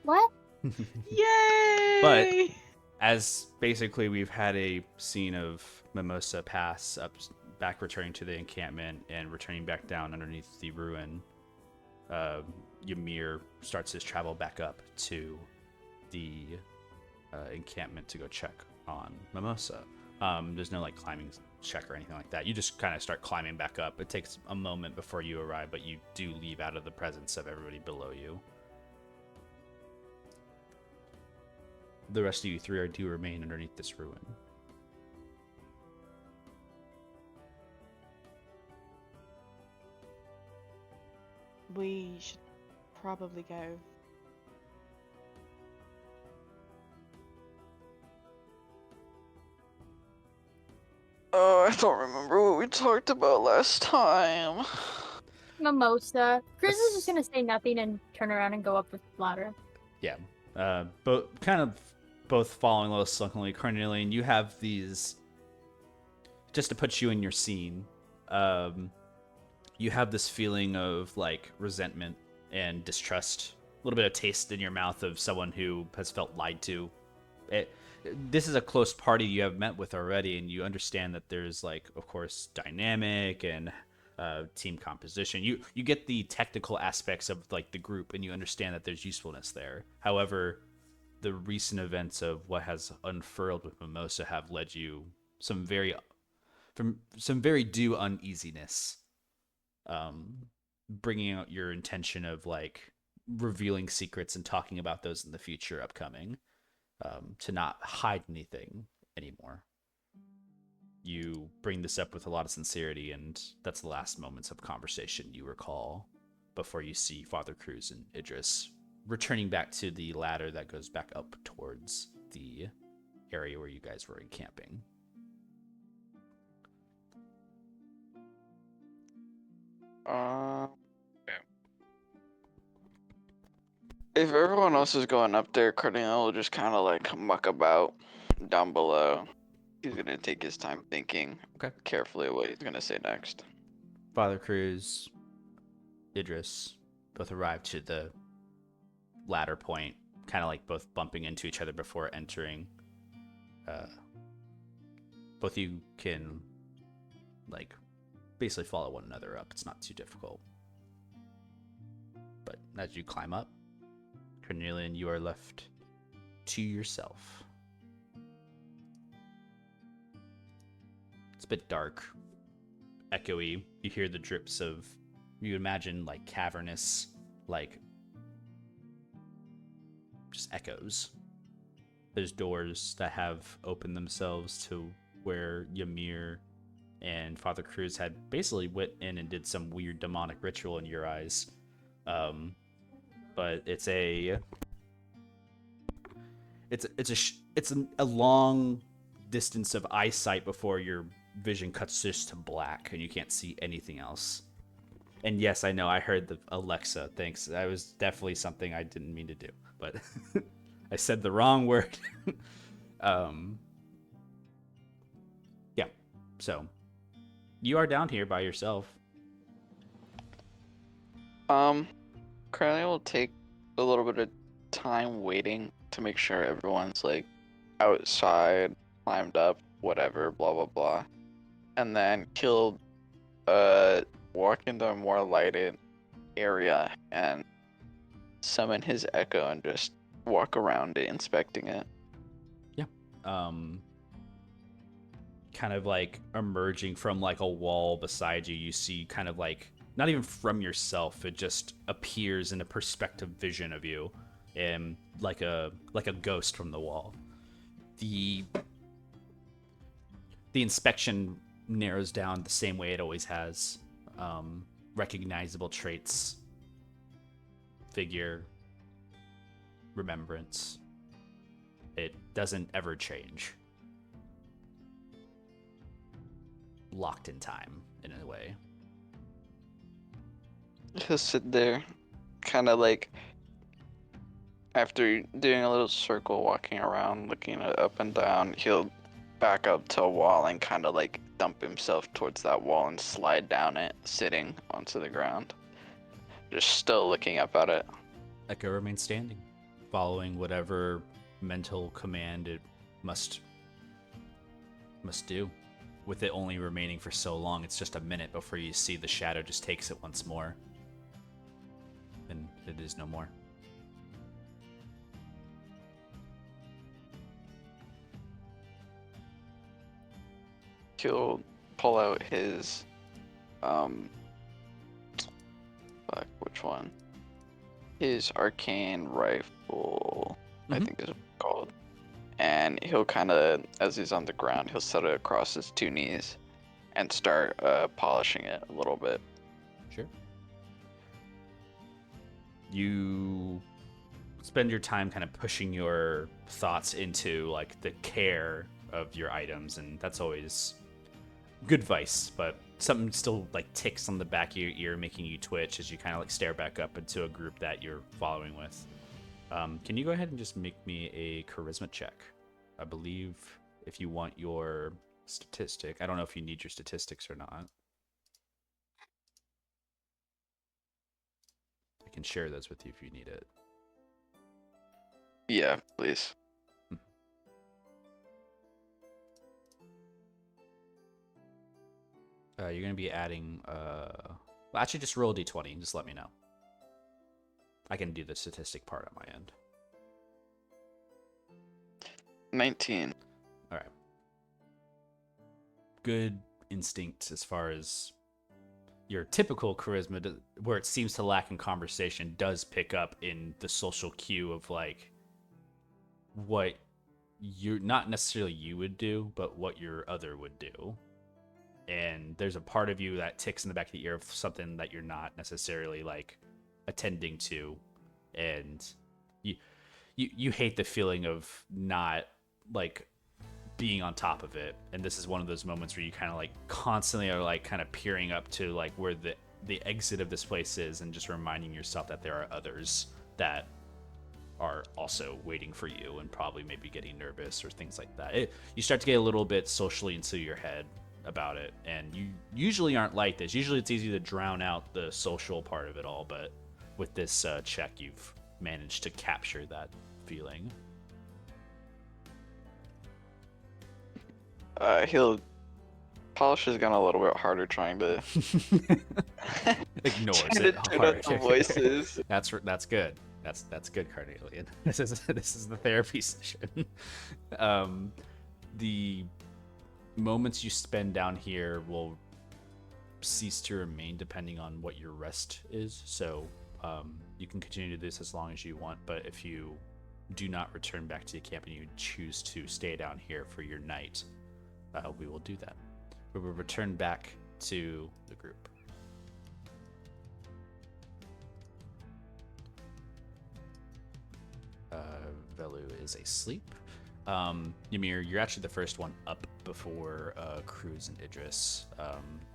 What? But Yay! as basically we've had a scene of Mimosa pass up, back returning to the encampment and returning back down underneath the ruin, uh, Ymir starts his travel back up to the encampment to go check on Mimosa. There's no like climbing check or anything like that. You just kind of start climbing back up. It takes a moment before you arrive, but you do leave out of the presence of everybody below you. The rest of you three do remain underneath this ruin. We should probably go. Oh, I don't remember what we talked about last time. Mimosa. Chris is just gonna say nothing and turn around and go up the ladder. Yeah. But kind of both following a little slunkily. Cornelian, you have these, just to put you in your scene, you have this feeling of like resentment and distrust, a little bit of taste in your mouth of someone who has felt lied to. This is a close party you have met with already, and you understand that there's like, of course, dynamic and team composition. You get the technical aspects of like the group, and you understand that there's usefulness there. However, the recent events of what has unfurled with Mimosa have led you some very due uneasiness, bringing out your intention of like revealing secrets and talking about those in the future upcoming, to not hide anything anymore. You bring this up with a lot of sincerity, and that's the last moments of conversation you recall before you see Father Cruz and Idris returning back to the ladder that goes back up towards the area where you guys were encamping. Okay. If everyone else is going up there, Cardinal will just kind of like muck about down below. He's gonna take his time thinking carefully what he's gonna say next. Father Cruz, Idris both arrive to the ladder point, kind of like both bumping into each other before entering. Both of you can like basically follow one another up. It's not too difficult. But as you climb up, Cornelian, you are left to yourself. It's a bit dark, echoey. You hear the drips of, you imagine like cavernous, like just echoes. There's doors that have opened themselves to where Ymir and Father Cruz had basically went in and did some weird demonic ritual in your eyes. But it's a long distance of eyesight before your vision cuts just to black and you can't see anything else. And yes, I know I heard the Alexa. Thanks. That was definitely something I didn't mean to do, but I said the wrong word. Yeah. So you are down here by yourself. Currently will take a little bit of time waiting to make sure everyone's like outside, climbed up, whatever, blah blah blah. And then he'll walk into a more lighted area and summon his echo and just walk around it, inspecting it. Yeah. Kind of like emerging from like a wall beside you, you see kind of like, not even from yourself, it just appears in a perspective vision of you, and like a ghost from the wall. The inspection narrows down the same way it always has. Recognizable traits, figure, remembrance. It doesn't ever change. Locked in time, in a way. He'll sit there, kind of like, after doing a little circle, walking around, looking up and down, he'll back up to a wall and kind of like dump himself towards that wall and slide down it, sitting onto the ground. Just still looking up at it. Echo remains standing. following whatever mental command it must do. With it only remaining for so long, it's just a minute before you see the shadow just takes it once more. And it is no more. He'll pull out his fuck, which one? His arcane rifle, I Mhm. think is what it's called. And he'll kind of, as he's on the ground, he'll set it across his two knees and start polishing it a little bit. Sure. You spend your time kind of pushing your thoughts into like the care of your items, and that's always good advice, but something still like ticks on the back of your ear, making you twitch as you kind of like stare back up into a group that you're following with. Can you go ahead and just make me a charisma check? I believe if you want your statistic, I don't know if you need your statistics or not. I can share those with you if you need it. Yeah, please. You're going to be adding... well, actually, just roll a d20 and just let me know. I can do the statistic part on my end. 19. All right. Good instinct as far as your typical charisma, where it seems to lack in conversation, does pick up in the social cue of like what you're not necessarily you would do, but what your other would do. And there's a part of you that ticks in the back of the ear of something that you're not necessarily like attending to, and you hate the feeling of not like being on top of it. And this is one of those moments where you kind of like constantly are like kind of peering up to like where the exit of this place is, and just reminding yourself that there are others that are also waiting for you and probably maybe getting nervous or things like that. You start to get a little bit socially into your head about it, and you usually aren't like this. Usually it's easy to drown out the social part of it all, but with this check you've managed to capture that feeling. He'll polish his gun a little bit harder, trying to Ignores trying to it turn hard. up the voices. That's good. That's good, Carnelian. This is the therapy session. The moments you spend down here will cease to remain depending on what your rest is. So you can continue to do this as long as you want, but if you do not return back to the camp and you choose to stay down here for your night, we will do that. We will return back to the group. Velu is asleep. Ymir, you're actually the first one up before Cruz and Idris.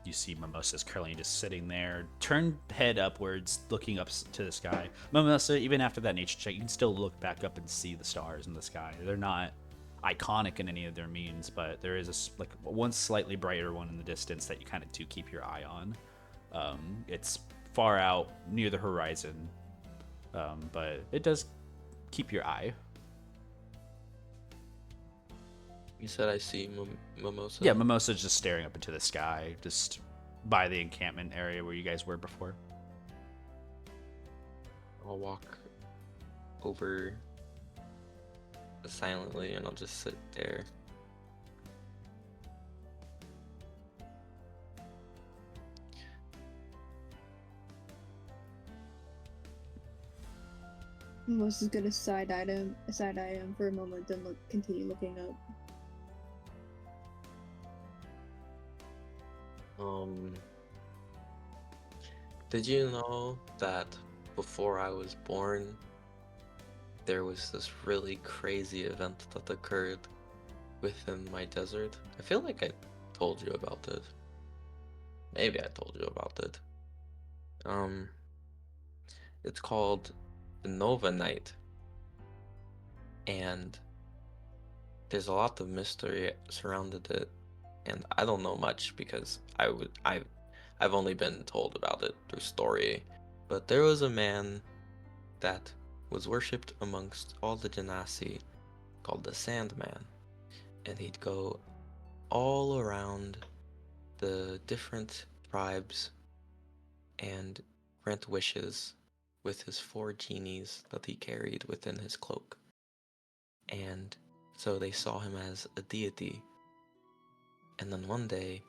You see Mimosa's currently just sitting there, turned head upwards, looking up to the sky. Mimosa, even after that nature check, you can still look back up and see the stars in the sky. They're not iconic in any of their means, but there is like one slightly brighter one in the distance that you kind of do keep your eye on. It's far out near the horizon, but it does keep your eye. You said I see Mimosa? Yeah, Mimosa's just staring up into the sky, just by the encampment area where you guys were before. I'll walk over silently and I'll just sit there. Mimosa's gonna side-eye him for a moment, then continue looking up. Did you know that before I was born, there was this really crazy event that occurred within my desert? I feel like I told you about it. Maybe I told you about it. It's called the Nova Night, and there's a lot of mystery surrounded it, and I don't know much because I've only been told about it through story. But there was a man that was worshipped amongst all the genasi called the Sandman. And he'd go all around the different tribes and grant wishes with his 4 genies that he carried within his cloak. And so they saw him as a deity. And then one day,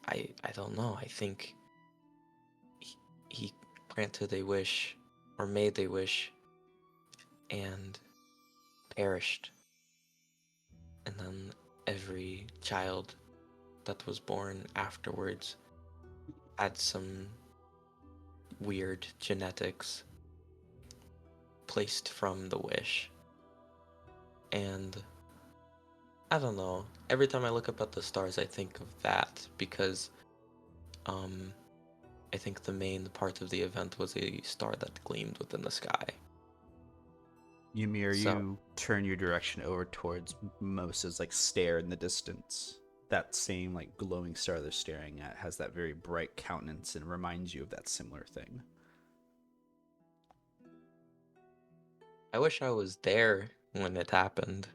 I don't know, I think he granted a wish, or made a wish, and perished. And then every child that was born afterwards had some weird genetics placed from the wish. And I don't know, every time I look up at the stars I think of that, because I think the main part of the event was a star that gleamed within the sky. Ymir, So- you turn your direction over towards Mimosa's like stare in the distance. That same like glowing star they're staring at has that very bright countenance and reminds you of that similar thing. I wish I was there when it happened,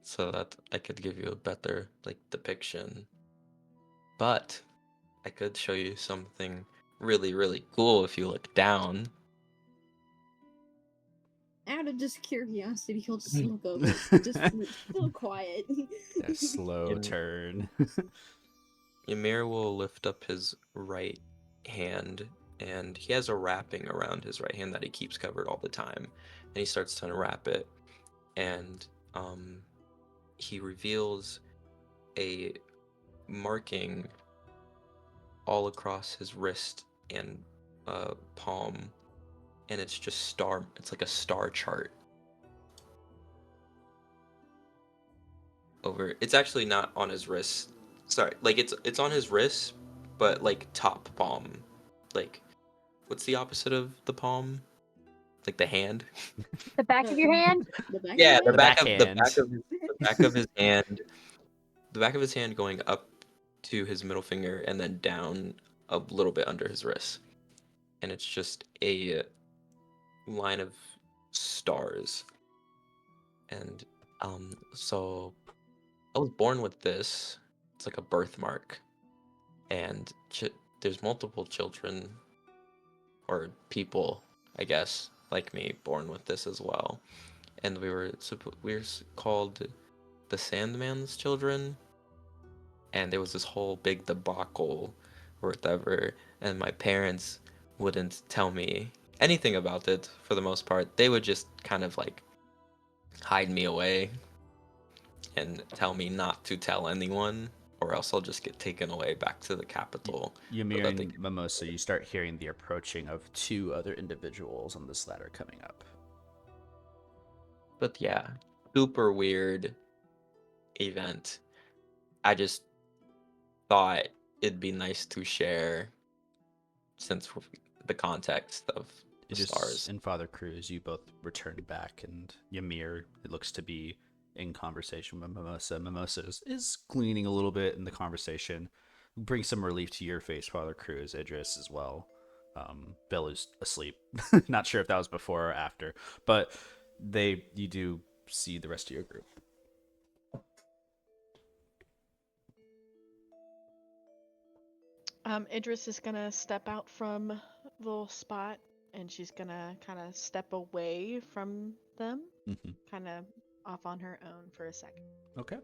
so that I could give you a better like depiction. But I could show you something really, really cool if you look down. Out of just curiosity, he'll just look over. Just still quiet. A slow Ym- turn. Ymir will lift up his right hand, and he has a wrapping around his right hand that he keeps covered all the time. And he starts to unwrap it, and he reveals a marking all across his wrist and palm, and it's just it's like a star chart over. It's actually not on his wrist. Sorry, like it's on his wrist, but like top palm. Like, what's the opposite of the palm? Like the hand. The back of your hand? The back Yeah, of the it? back of backhand. the back of his hand. The back of his hand going up to his middle finger and then down a little bit under his wrist. And it's just a line of stars. And so I was born with this. It's like a birthmark. And there's multiple children or people, I guess, like me, born with this as well. And we were called the Sandman's children. And there was this whole big debacle or whatever, and my parents wouldn't tell me anything about it for the most part. They would just kind of like hide me away and tell me not to tell anyone, or else I'll just get taken away back to the capital. Ymir that they and Mimosa, you start hearing the approaching of 2 other individuals on this ladder coming up. But yeah, super weird event. I just thought it'd be nice to share since the context of the stars. And Father Cruz, you both return back, and Ymir, it looks to be in conversation with Mimosa. Mimosa is gleaning a little bit in the conversation. Bring some relief to your face, Father Cruz, Idris as well. Bella's asleep. Not sure if that was before or after, but you do see the rest of your group. Idris is gonna step out from the little spot, and she's gonna kind of step away from them, Mm-hmm. kind of off on her own for a second. Okay.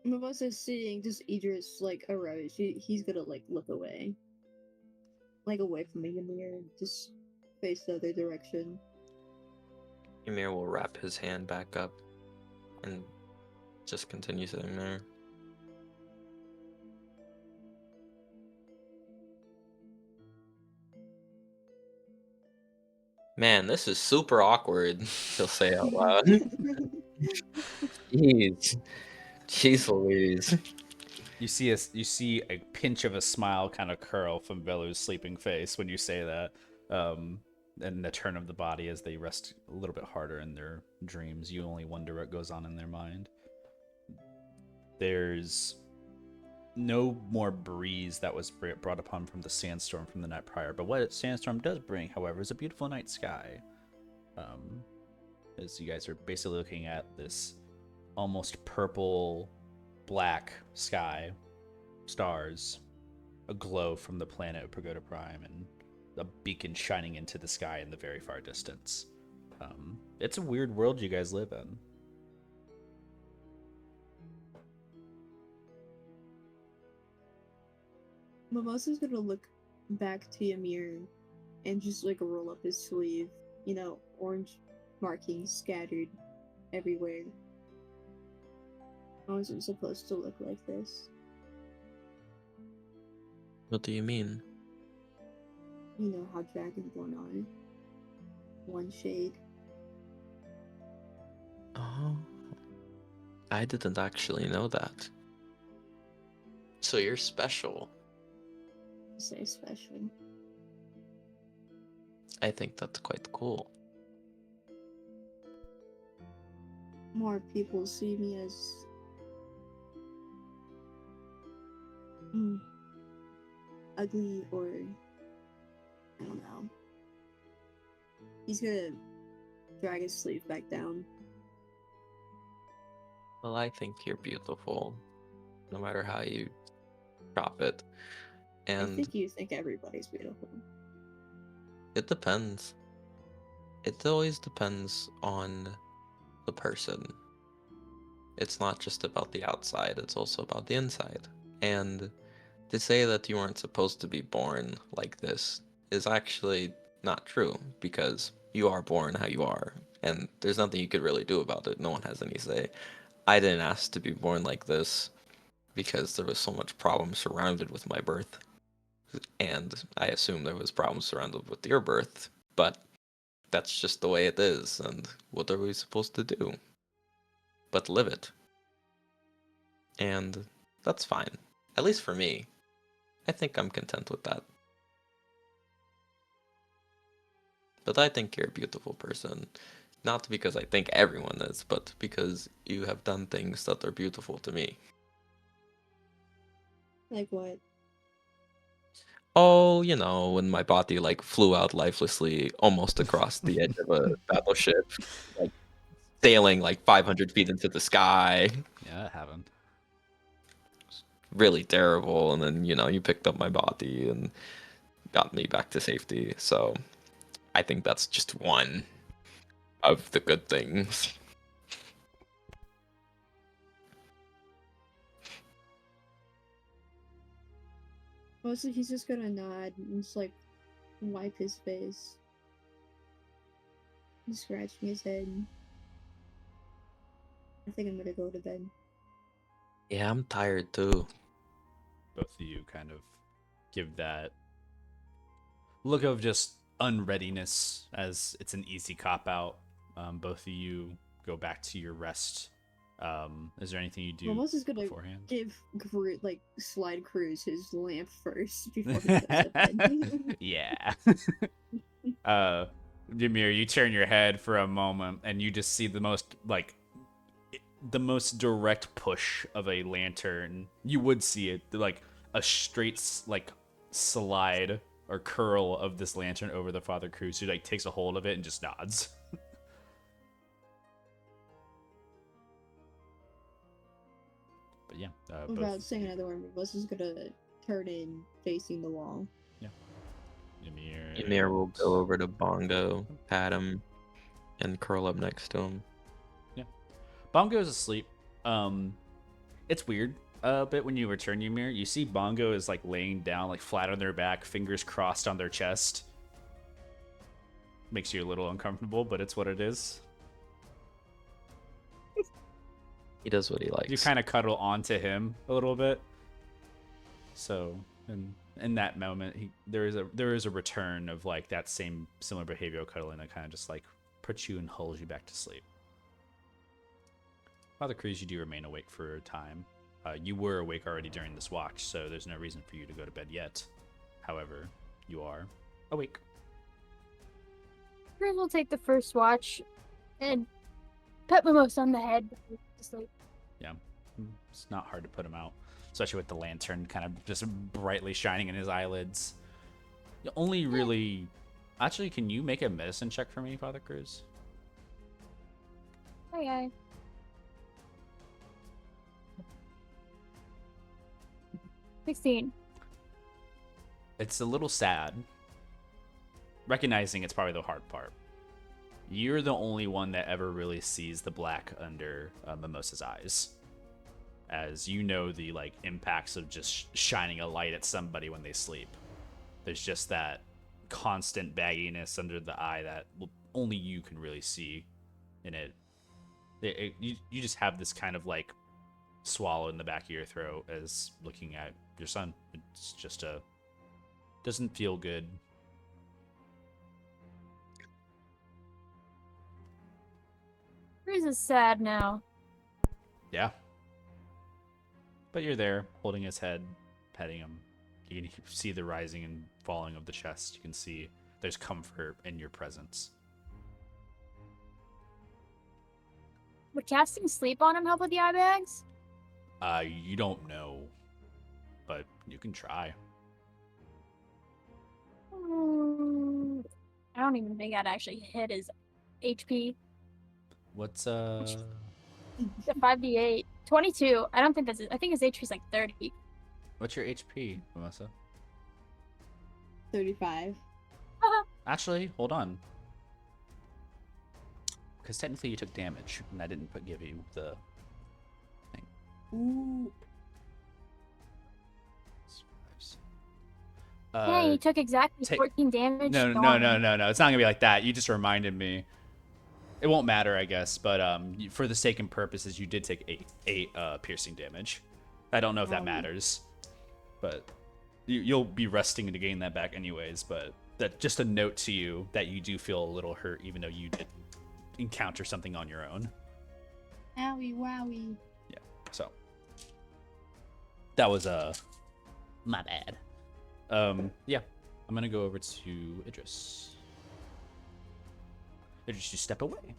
Mimosa's seeing just Idris like arrive. He's gonna like look away. Like away from Ymir and just face the other direction. Ymir will wrap his hand back up and just continue sitting there. Man, this is super awkward. She'll say out loud. Jeez. Jeez Louise. You see a pinch of a smile kind of curl from Belu's sleeping face when you say that, and the turn of the body as they rest a little bit harder in their dreams. You only wonder what goes on in their mind. There's no more breeze that was brought upon from the sandstorm from the night prior. But what sandstorm does bring, however, is a beautiful night sky. As you guys are basically looking at this almost purple black sky, stars, a glow from the planet of Pagoda Prime, and a beacon shining into the sky in the very far distance. It's a weird world you guys live in. Mimosa's gonna look back to Ymir and just like roll up his sleeve. You know, orange markings scattered everywhere. I wasn't supposed to look like this. What do you mean? You know how Dragonborn are. One shade. Oh, I didn't actually know that. So you're special. Say special. I think that's quite cool. More people see me as ugly, or I don't know. He's gonna drag his sleeve back down. Well, I think you're beautiful, no matter how you chop it. I And think you think everybody's beautiful. it depends. It always depends on the person. It's not just about the outside, it's also about the inside. And to say that you weren't supposed to be born like this is actually not true, because you are born how you are, and there's nothing you could really do about it. No one has any say. I didn't ask to be born like this because there was so much problem surrounded with my birth. And I assume there was problems surrounded with your birth, but that's just the way it is, and what are we supposed to do? But live it. And that's fine. At least for me. I think I'm content with that. But I think you're a beautiful person. Not because I think everyone is, but because you have done things that are beautiful to me. Like what? Oh, you know, when my body like flew out lifelessly almost across the edge of a battleship, like sailing like 500 feet into the sky. Yeah, that happened. Really terrible, and then, you know, you picked up my body and got me back to safety. So I think that's just one of the good things. Mostly he's just gonna nod and just like wipe his face. He's scratching his head. I think I'm gonna go to bed. Yeah, I'm tired too. Both of you kind of give that look of just unreadiness, as it's an easy cop out. Both of you go back to your rest. Is there anything you do Mamos is gonna beforehand? give like Slide Cruise his lamp first before he goes to bed. Yeah. Ymir, you turn your head for a moment and you just see the most direct push of a lantern. You would see it like a straight like slide or curl of this lantern over the Father Cruz, who like takes a hold of it and just nods. But yeah, Without saying another word, Mamos is gonna turn in facing the wall. Ymir will go over to Bongo, pat him, and curl up next to him. Yeah. Bongo's asleep. It's weird a bit when you return, Ymir. You see Bongo is like laying down, like flat on their back, fingers crossed on their chest. Makes you a little uncomfortable, but it's what it is. He does what he likes. You kind of cuddle onto him a little bit. So, in that moment, there is a return of like that same similar behavioral cuddling that kind of just like puts you and hulls you back to sleep. Father Cruz, you do remain awake for a time. You were awake already during this watch, so there's no reason for you to go to bed yet. However, you are awake. Chris will take the first watch and pet Mimosa on the head before he goes to sleep. Yeah, it's not hard to put him out. especially with the lantern kind of just brightly shining in his eyelids. You only really... Actually, can you make a medicine check for me, Father Cruz? Okay. $16. It's a little sad. Recognizing it's probably the hard part. You're the only one that ever really sees the black under Mimosa's eyes. As you know the like impacts of just shining a light at somebody when they sleep. There's just that constant bagginess under the eye that only you can really see in it. You just have this kind of like swallow in the back of your throat as looking at your son. It's just doesn't feel good. Cruz is sad now. Yeah. But you're there, holding his head, petting him. You can see the rising and falling of the chest. You can see there's comfort in your presence. Would casting sleep on him help with the eye bags? You don't know, but you can try. I don't even think I'd actually hit his HP. What's The 5d8. 22. I don't think that's it. I think his HP is like 30. what's your HP, Melissa? 35. Actually, hold on. Because technically you took damage, and I didn't give you the thing. Ooh. Yeah, he took exactly 14 damage. No. It's not gonna be like that. You just reminded me. It won't matter, I guess. But for the sake and purposes, you did take eight piercing damage. I don't know if that matters, but you'll be resting to gain that back anyways. But that just a note to you that you do feel a little hurt, even though you did encounter something on your own. Owie wowie. Yeah. So that was my bad. Yeah, I'm gonna go over to Idris. Idris, you step away.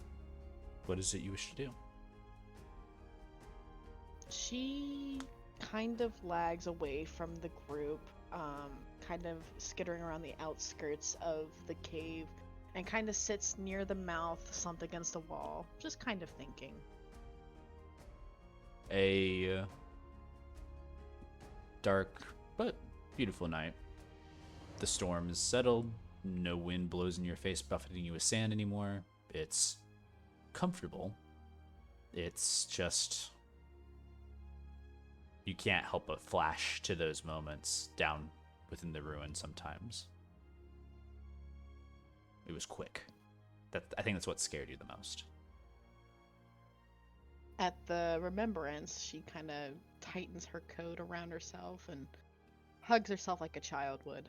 What is it you wish to do? She kind of lags away from the group, kind of skittering around the outskirts of the cave, and kind of sits near the mouth, slumped against the wall, just kind of thinking. A dark but beautiful night. The storm is settled. No wind blows in your face, buffeting you with sand anymore. It's comfortable. It's just... You can't help but flash to those moments down within the ruin sometimes. It was quick. I think that's what scared you the most. At the remembrance, she kind of tightens her coat around herself and hugs herself like a child would.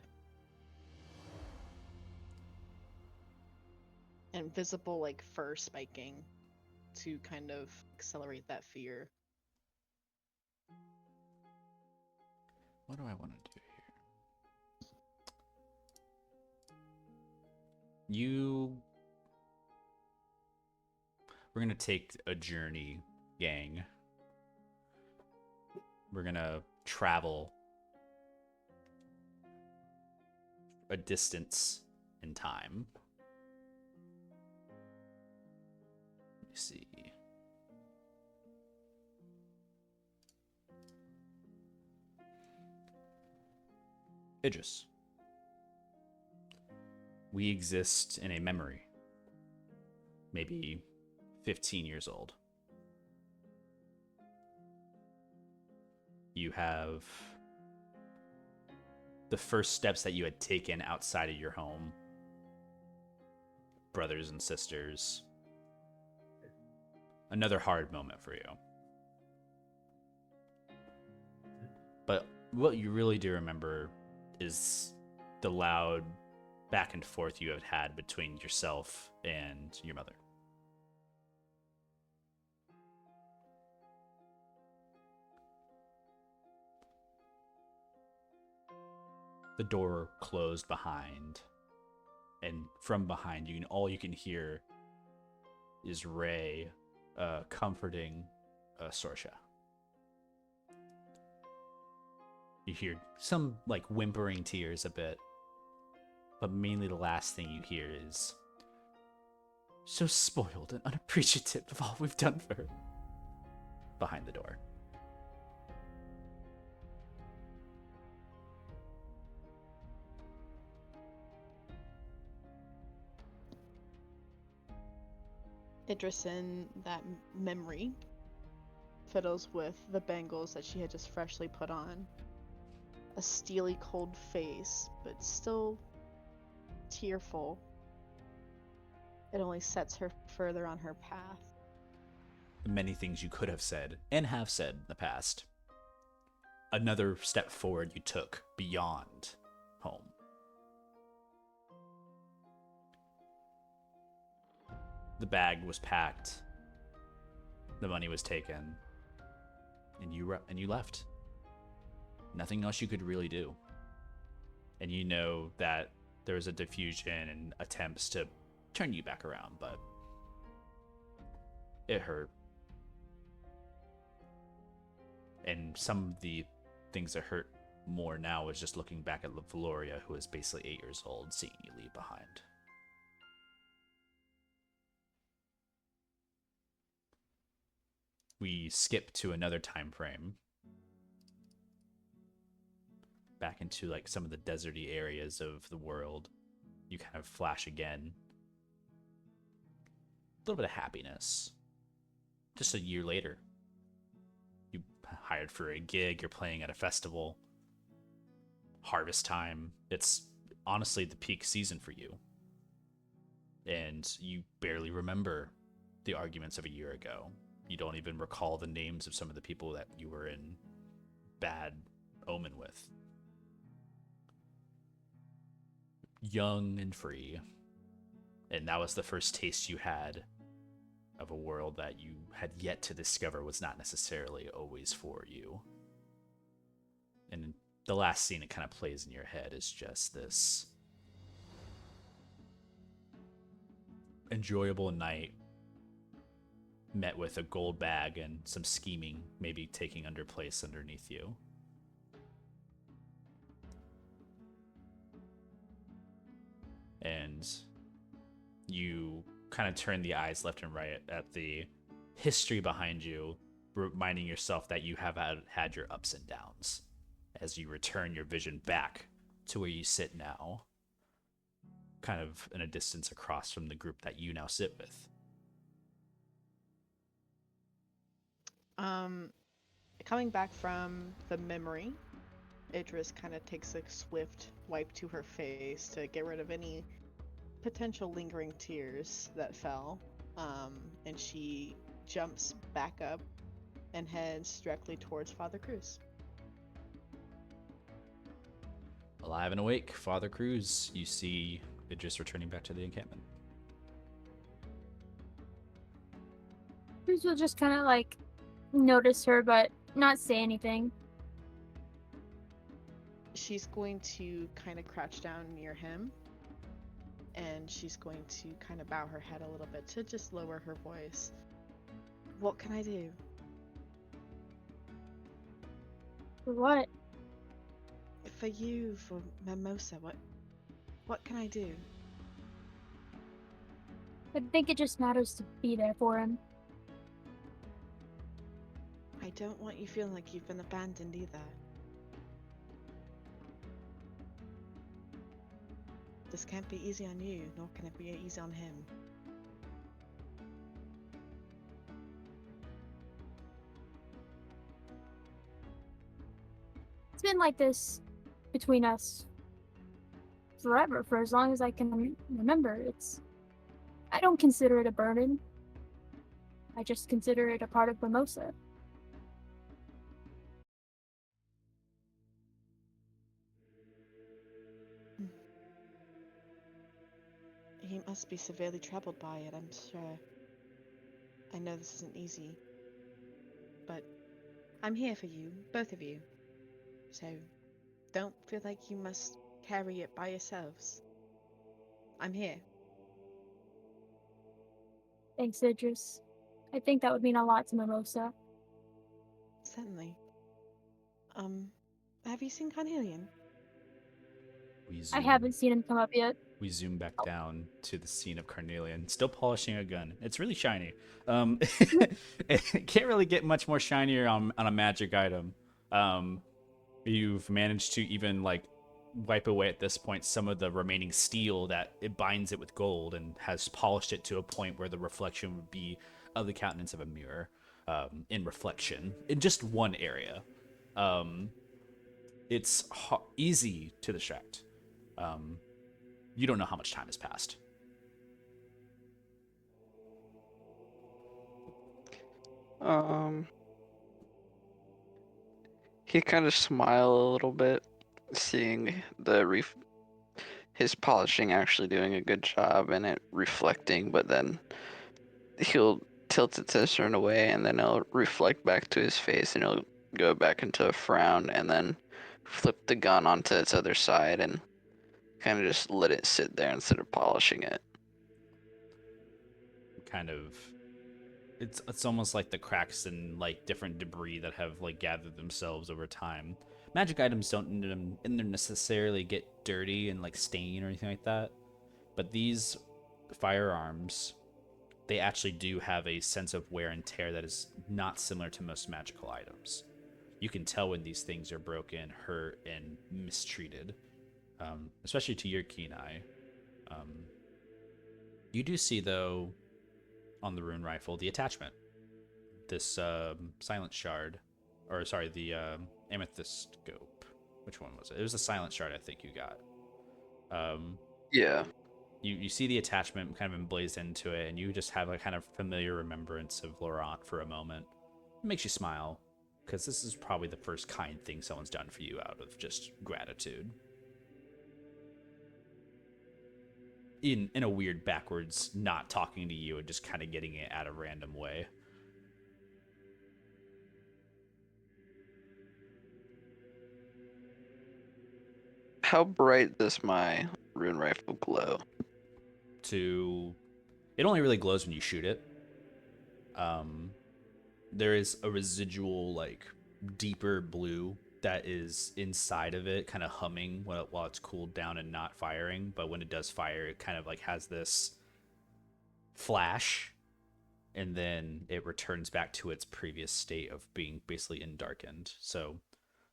Invisible, like, fur spiking to kind of accelerate that fear. What do I want to do here? We're gonna take a journey, gang. We're gonna travel a distance in time. Let me see. Idris. We exist in a memory. Maybe 15 years old. You have the first steps that you had taken outside of your home. Brothers and sisters. Another hard moment for you. But what you really do remember is the loud back and forth you have had between yourself and your mother. The door closed behind, and from behind you, all you can hear is Ray comforting Sorsha. You hear some like whimpering tears a bit, but mainly the last thing you hear is, "So spoiled and unappreciative of all we've done for her," behind the door. Idris, in that memory, fiddles with the bangles that she had just freshly put on. A steely cold face, but still tearful. It only sets her further on her path. Many things you could have said and have said in the past. Another step forward you took beyond home. The bag was packed. The money was taken. And you left. Nothing else you could really do. And you know that there was a diffusion and attempts to turn you back around, but it hurt. And some of the things that hurt more now is just looking back at Valoria, who is basically 8 years old, seeing you leave behind. We skip to another time frame. Back into like some of the deserty areas of the world. You kind of flash again. A little bit of happiness. Just a year later. You hired for a gig, you're playing at a festival. Harvest time. It's honestly the peak season for you. And you barely remember the arguments of a year ago. You don't even recall the names of some of the people that you were in bad omen with. Young and free. And that was the first taste you had of a world that you had yet to discover was not necessarily always for you. And the last scene it kind of plays in your head is just this enjoyable night met with a gold bag and some scheming maybe taking place underneath you. And you kind of turn the eyes left and right at the history behind you, reminding yourself that you have had your ups and downs as you return your vision back to where you sit now, kind of in a distance across from the group that you now sit with. Coming back from the memory, Idris kind of takes a swift wipe to her face to get rid of any potential lingering tears that fell. And she jumps back up and heads directly towards Father Cruz. Alive and awake, Father Cruz, you see Idris returning back to the encampment. Cruz will just kind of like notice her, but not say anything. She's going to kind of crouch down near him, and she's going to kind of bow her head a little bit to just lower her voice. What can I do? For what? For you, for Mimosa, what can I do? I think it just matters to be there for him. I don't want you feeling like you've been abandoned either. This can't be easy on you, nor can it be easy on him. It's been like this between us forever, for as long as I can remember. I don't consider it a burden. I just consider it a part of Mimosa. He must be severely troubled by it, I'm sure. I know this isn't easy, but I'm here for you, both of you. So don't feel like you must carry it by yourselves. I'm here. Thanks, Idris. I think that would mean a lot to Mimosa. Certainly. Have you seen Carnelian? We I zoom, haven't seen him come up yet. we zoom back Oh. down to the scene of Carnelian, still polishing a gun. It's really shiny. It can't really get much more shinier on a magic item. You've managed to even like wipe away at this point some of the remaining steel that it binds it with gold, and has polished it to a point where the reflection would be of the countenance of a mirror, in reflection in just one area. It's easy to distract. You don't know how much time has passed. Um, he kind of smile a little bit, seeing his polishing actually doing a good job and it reflecting, but then he'll tilt it to a certain way and then it'll reflect back to his face and he'll go back into a frown and then flip the gun onto its other side and kind of just let it sit there instead of polishing it. Kind of, it's almost like the cracks and like different debris that have like gathered themselves over time. Magic items don't necessarily get dirty and like stain or anything like that, but these firearms, they actually do have a sense of wear and tear that is not similar to most magical items. You can tell when these things are broken, hurt, and mistreated, especially to your keen eye. You do see, though, on the rune rifle, the attachment. This silent shard, or sorry, the amethyst scope. Which one was it? It was the silent shard, I think you got. Yeah. You see the attachment kind of emblazoned into it, and you just have a kind of familiar remembrance of Laurent for a moment. It makes you smile, because this is probably the first kind thing someone's done for you out of just gratitude. In a weird backwards, not talking to you and just kind of getting it at a random way. How bright does my rune rifle glow? It only really glows when you shoot it. There is a residual like deeper blue that is inside of it, kind of humming while it's cooled down and not firing. But when it does fire, it kind of like has this flash, and then it returns back to its previous state of being basically darkened. So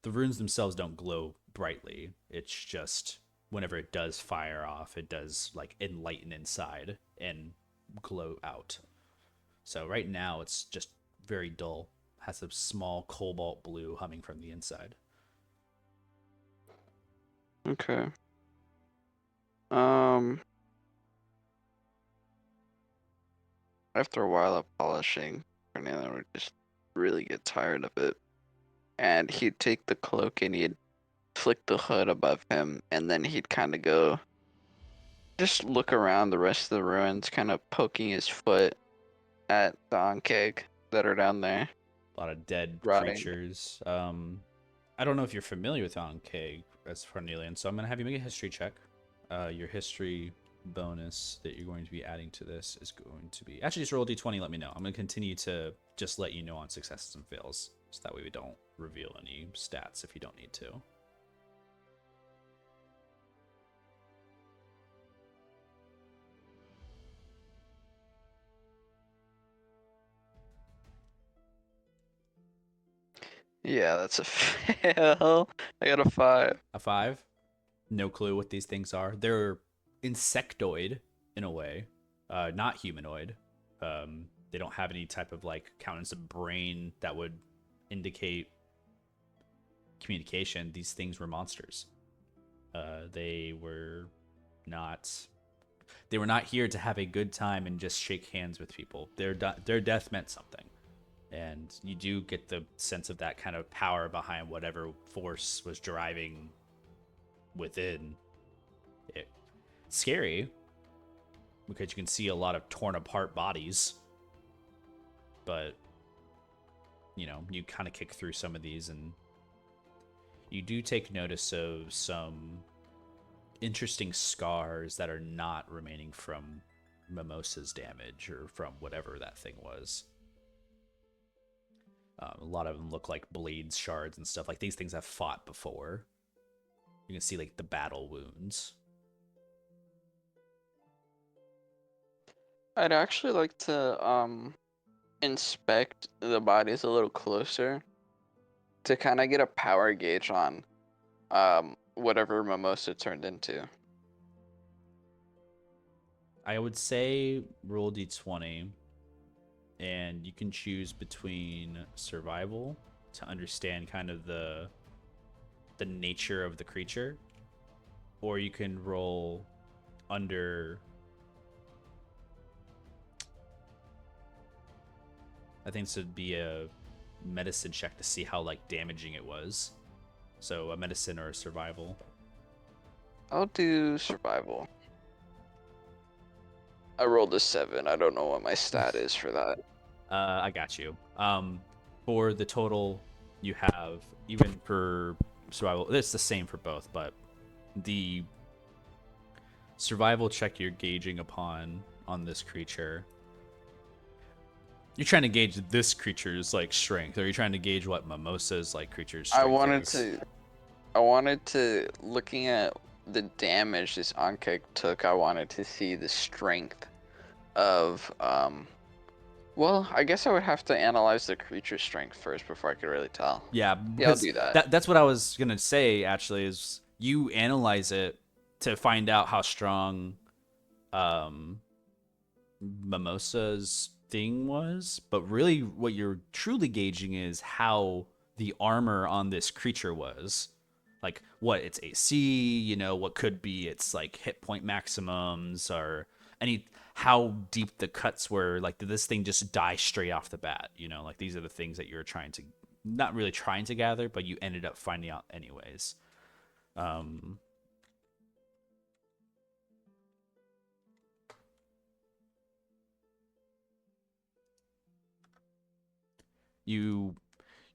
the runes themselves don't glow brightly. It's just whenever it does fire off, it does like enlighten inside and glow out. So right now it's just very dull. Has a small cobalt blue humming from the inside. Okay. After a while of polishing, Fernando would just really get tired of it. And he'd take the cloak and he'd flick the hood above him, and then he'd kind of go, just look around the rest of the ruins, kind of poking his foot at the Ankeg that are down there. A lot of dead Rotting. creatures. I don't know if you're familiar with Ankeg as Cornelian, so I'm going to have you make a history check. Your history bonus that you're going to be adding to this is going to be... Actually, just roll a d20, let me know. I'm going to continue to just let you know on successes and fails, so that way we don't reveal any stats if you don't need to. Yeah, that's a fail. I got a 5. A 5? No clue what these things are. They're insectoid in a way, not humanoid. They don't have any type of like countenance of brain that would indicate communication. These things were monsters. They were not here to have a good time and just shake hands with people. Their death meant something. And you do get the sense of that kind of power behind whatever force was driving within it. It's scary because you can see a lot of torn apart bodies, but you kind of kick through some of these, and you do take notice of some interesting scars that are not remaining from Mimosa's damage or from whatever that thing was. A lot of them look like blades, shards, and stuff. Like these things have fought before. You can see like the battle wounds. I'd actually like to inspect the bodies a little closer to kind of get a power gauge on whatever Mimosa turned into. I would say roll d20, and you can choose between survival to understand kind of the nature of the creature, or you can roll under. I think this would be a medicine check to see how like damaging it was. So a medicine or a survival. I'll do survival. I rolled a 7. I don't know what my stat is for that. I got you. For the total, you have, even for survival, it's the same for both, but the survival check you're gauging upon on this creature, you're trying to gauge this creature's like strength, or you're trying to gauge what Mimosa's like creature's strength I wanted to, looking at the damage this Ankek took, I wanted to see the strength of, well, I guess I would have to analyze the creature's strength first before I could really tell. Yeah, Yeah, I'll because do that. that's what I was gonna say actually, is you analyze it to find out how strong Mimosa's thing was, but really what you're truly gauging is how the armor on this creature was. Like what its AC, what could be its like hit point maximums, or how deep the cuts were. Like, did this thing just die straight off the bat? Like these are the things that you're trying to, not really trying to gather, but you ended up finding out anyways. You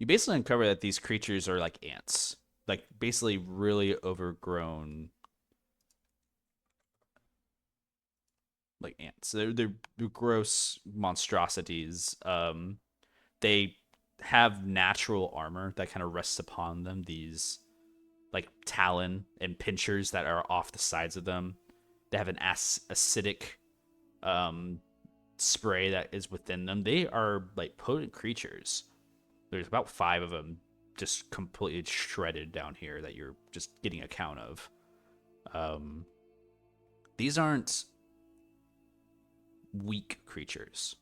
basically uncover that these creatures are like ants, like basically really overgrown, like ants. They're gross monstrosities. They have natural armor that kind of rests upon them. These like talon and pinchers that are off the sides of them. They have an acidic spray that is within them. They are like potent creatures. There's about 5 of them just completely shredded down here that you're just getting a count of. These aren't weak creatures.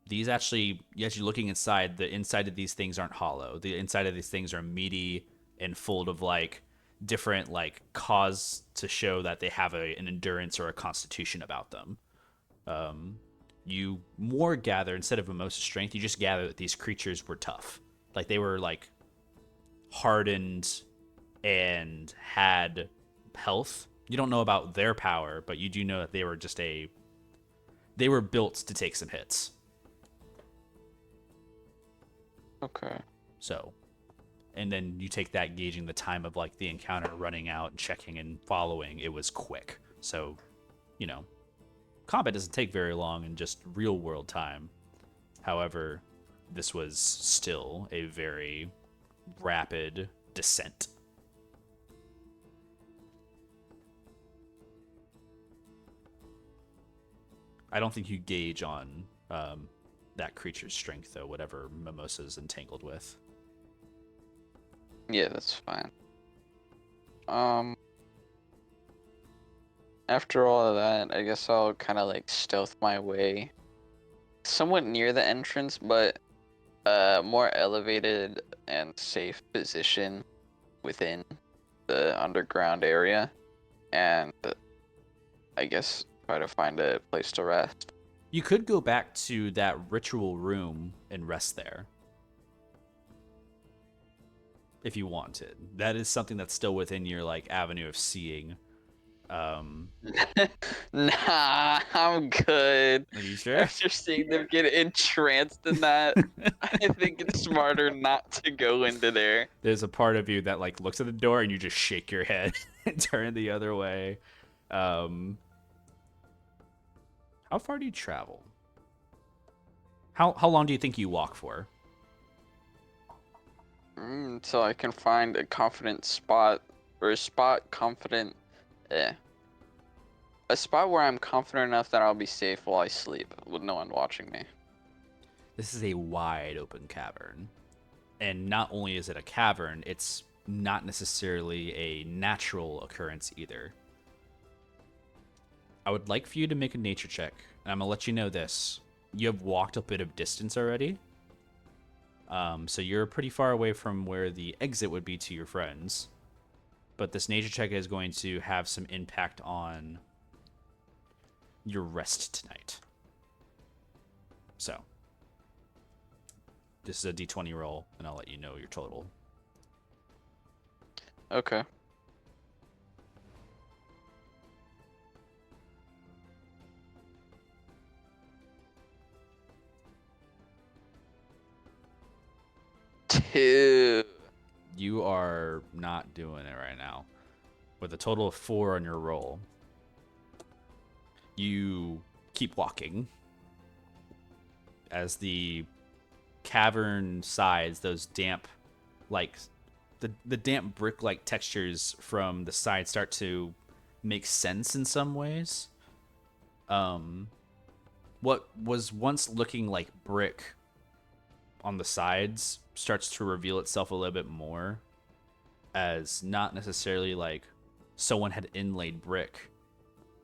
These actually, as you're looking inside, the inside of these things aren't hollow. The inside of these things are meaty and full of like different like cause to show that they have an endurance or a constitution about them. You more gather, instead of Mimosa's strength, you just gather that these creatures were tough. Like they were like hardened and had health. You don't know about their power, but you do know that they were just they were built to take some hits. Okay. So, and then you take that, gauging the time of like the encounter, running out and checking and following. It was quick. So, combat doesn't take very long in just real world time. However, this was still a very rapid descent. I don't think you gauge on that creature's strength, though, whatever Mimosa's entangled with. Yeah, that's fine. After all of that, I guess I'll kind of like stealth my way somewhat near the entrance, but more elevated and safe position within the underground area, and I guess try to find a place to rest. You could go back to that ritual room and rest there if you wanted. That is something that's still within your like avenue of seeing. Nah, I'm good. Are you sure? After seeing them get entranced in that, I think it's smarter not to go into there. There's a part of you that like looks at the door and you just shake your head and turn the other way. How far do you travel? How long do you think you walk for? Until I can find a confident spot, or a spot confident, a spot where I'm confident enough that I'll be safe while I sleep with no one watching me. This is a wide open cavern. And not only is it a cavern, it's not necessarily a natural occurrence either. I would like for you to make a nature check, and I'm gonna let you know this. You have walked a bit of distance already. So you're pretty far away from where the exit would be to your friends. But this nature check is going to have some impact on your rest tonight. So, this is a d20 roll, and I'll let you know your total. Okay. Two. You are not doing it right now. With a total of 4 on your roll, you keep walking as the cavern sides, those damp, like the damp brick-like textures from the side start to make sense in some ways. What was once looking like brick on the sides starts to reveal itself a little bit more as not necessarily like someone had inlaid brick,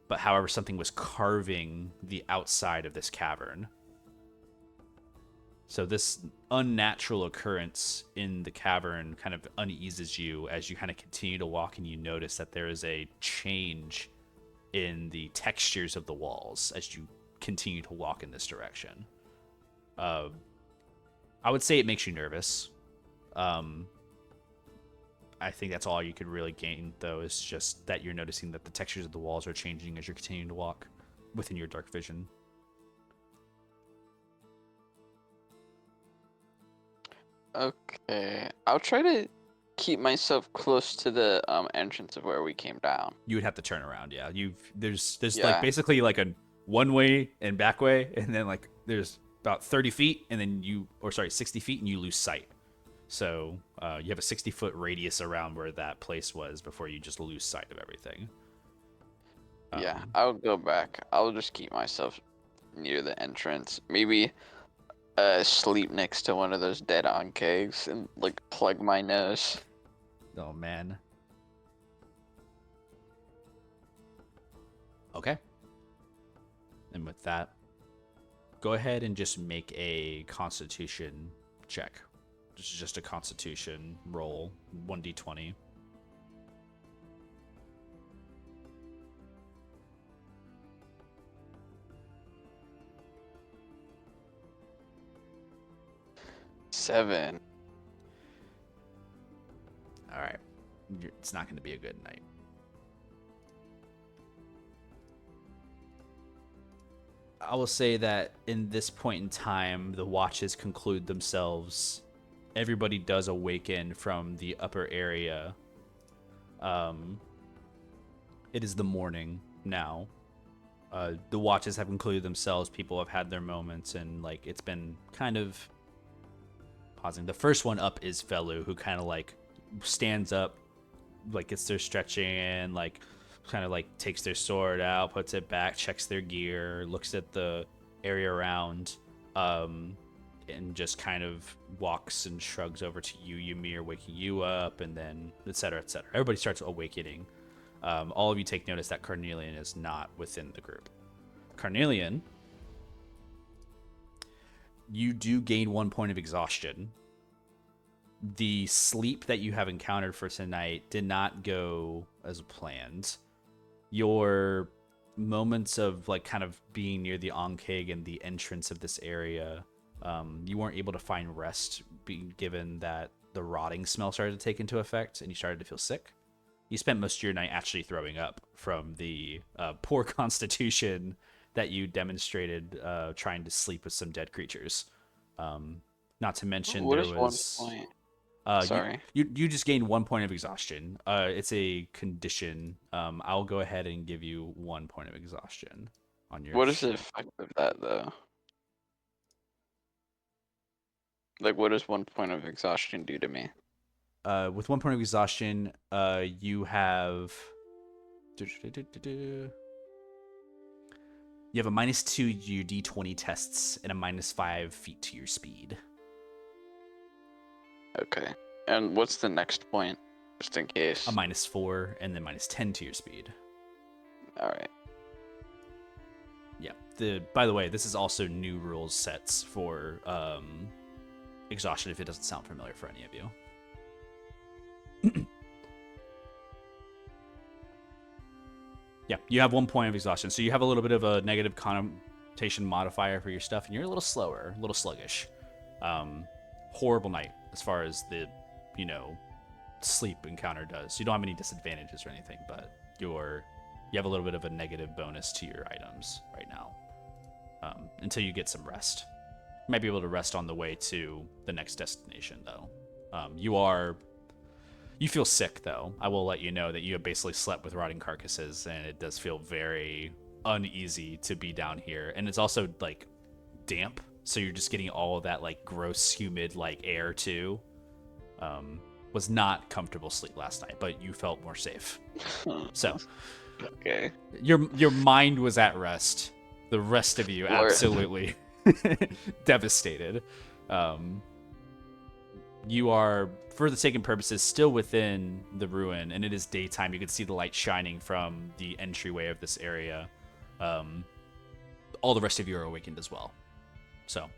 but however something was carving the outside of this cavern. So this unnatural occurrence in the cavern kind of uneases you as you kind of continue to walk, and you notice that there is a change in the textures of the walls as you continue to walk in this direction. I would say it makes you nervous. I think that's all you could really gain, though, is just that you're noticing that the textures of the walls are changing as you're continuing to walk within your dark vision. Okay. I'll try to keep myself close to the entrance of where we came down. You would have to turn around, yeah. There's Yeah. like basically like a one way and back way, and then like there's about 30 feet, and then 60 feet, and you lose sight. So you have a 60-foot radius around where that place was before you just lose sight of everything. Yeah, I'll go back. I'll just keep myself near the entrance. Maybe sleep next to one of those dead onkegs and like plug my nose. Oh man. Okay. And with that, go ahead and just make a Constitution check. This is just a Constitution roll, 1d20. Seven. All right. It's not going to be a good night. I will say that in this point in time, the watches conclude themselves. Everybody does awaken from the upper area. It is the morning now. The watches have concluded themselves. People have had their moments, and like it's been kind of pausing. The first one up is Velu, who kind of like stands up, like gets their stretching in, like kind of like takes their sword out, puts it back, checks their gear, looks at the area around, and just kind of walks and shrugs over to you, Ymir, waking you up, and then et cetera, et cetera. Everybody starts awakening. All of you take notice that Carnelian is not within the group. Carnelian, you do gain 1 point of exhaustion. The sleep that you have encountered for tonight did not go as planned. Your moments of like kind of being near the Onkeg and the entrance of this area, you weren't able to find rest, being given that the rotting smell started to take into effect and you started to feel sick. You spent most of your night actually throwing up from the poor constitution that you demonstrated trying to sleep with some dead creatures. Not to mention What there is was 1 point? Sorry. You just gained 1 point of exhaustion. It's a condition. I'll go ahead and give you 1 point of exhaustion on your. What is the effect of that though? Like, what does 1 point of exhaustion do to me? With 1 point of exhaustion, you have you have a -2 to your D20 tests and a -5 feet to your speed. Okay. And what's the next point, just in case? A -4 and then -10 to your speed. All right. Yeah. By the way, this is also new rules sets for exhaustion if it doesn't sound familiar for any of you. Yeah, you have 1 point of exhaustion, so you have a little bit of a negative connotation modifier for your stuff, and you're a little slower, a little sluggish. Horrible night as far as the, sleep encounter does. You don't have any disadvantages or anything, but you have a little bit of a negative bonus to your items right now until you get some rest. You might be able to rest on the way to the next destination, though. You feel sick, though. I will let you know that you have basically slept with rotting carcasses, and it does feel very uneasy to be down here. And it's also, damp, so you're just getting all of that, gross, humid, air, too. Was not comfortable sleep last night, but you felt more safe. So, Okay. your mind was at rest. The rest of you absolutely devastated. You are, for the sake and purposes, still within the ruin, and it is daytime. You can see the light shining from the entryway of this area. All the rest of you are awakened as well. So,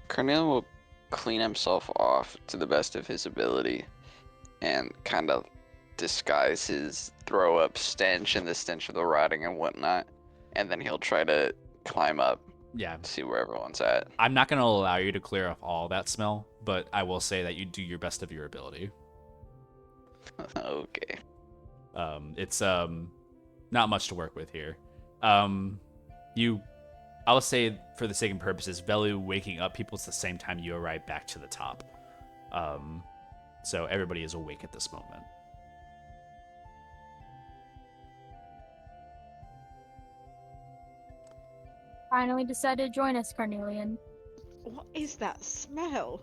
Cornel will clean himself off to the best of his ability and kind of disguise his throw up stench and the stench of the rotting and whatnot. And then he'll try to climb up, yeah. see where everyone's at. I'm not going to allow you to clear off all that smell, but I will say that you do your best of your ability. Okay. It's not much to work with here. I'll say, for the sake and purposes, Velu waking up people at the same time you arrive back to the top. So everybody is awake at this moment. Finally decided to join us, Carnelian. What is that smell?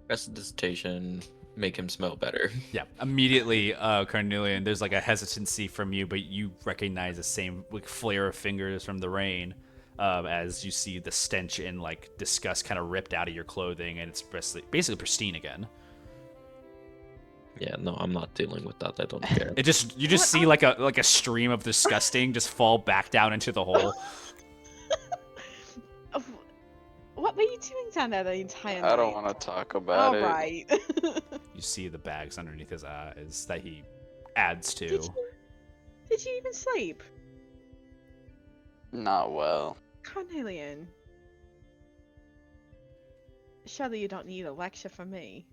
Prestidigitation, make him smell better. Yeah, immediately, Carnelian, there's a hesitancy from you, but you recognize the same flare of fingers from the rain as you see the stench and disgust kind of ripped out of your clothing, and it's basically pristine again. Yeah, no, I'm not dealing with that. I don't care. You just see a stream of disgusting just fall back down into the hole. What were you doing down there the entire night? I don't want to talk about it. Alright. You see the bags underneath his eyes that he adds to. Did you even sleep? Not well. Carnelian. Surely you don't need a lecture from me.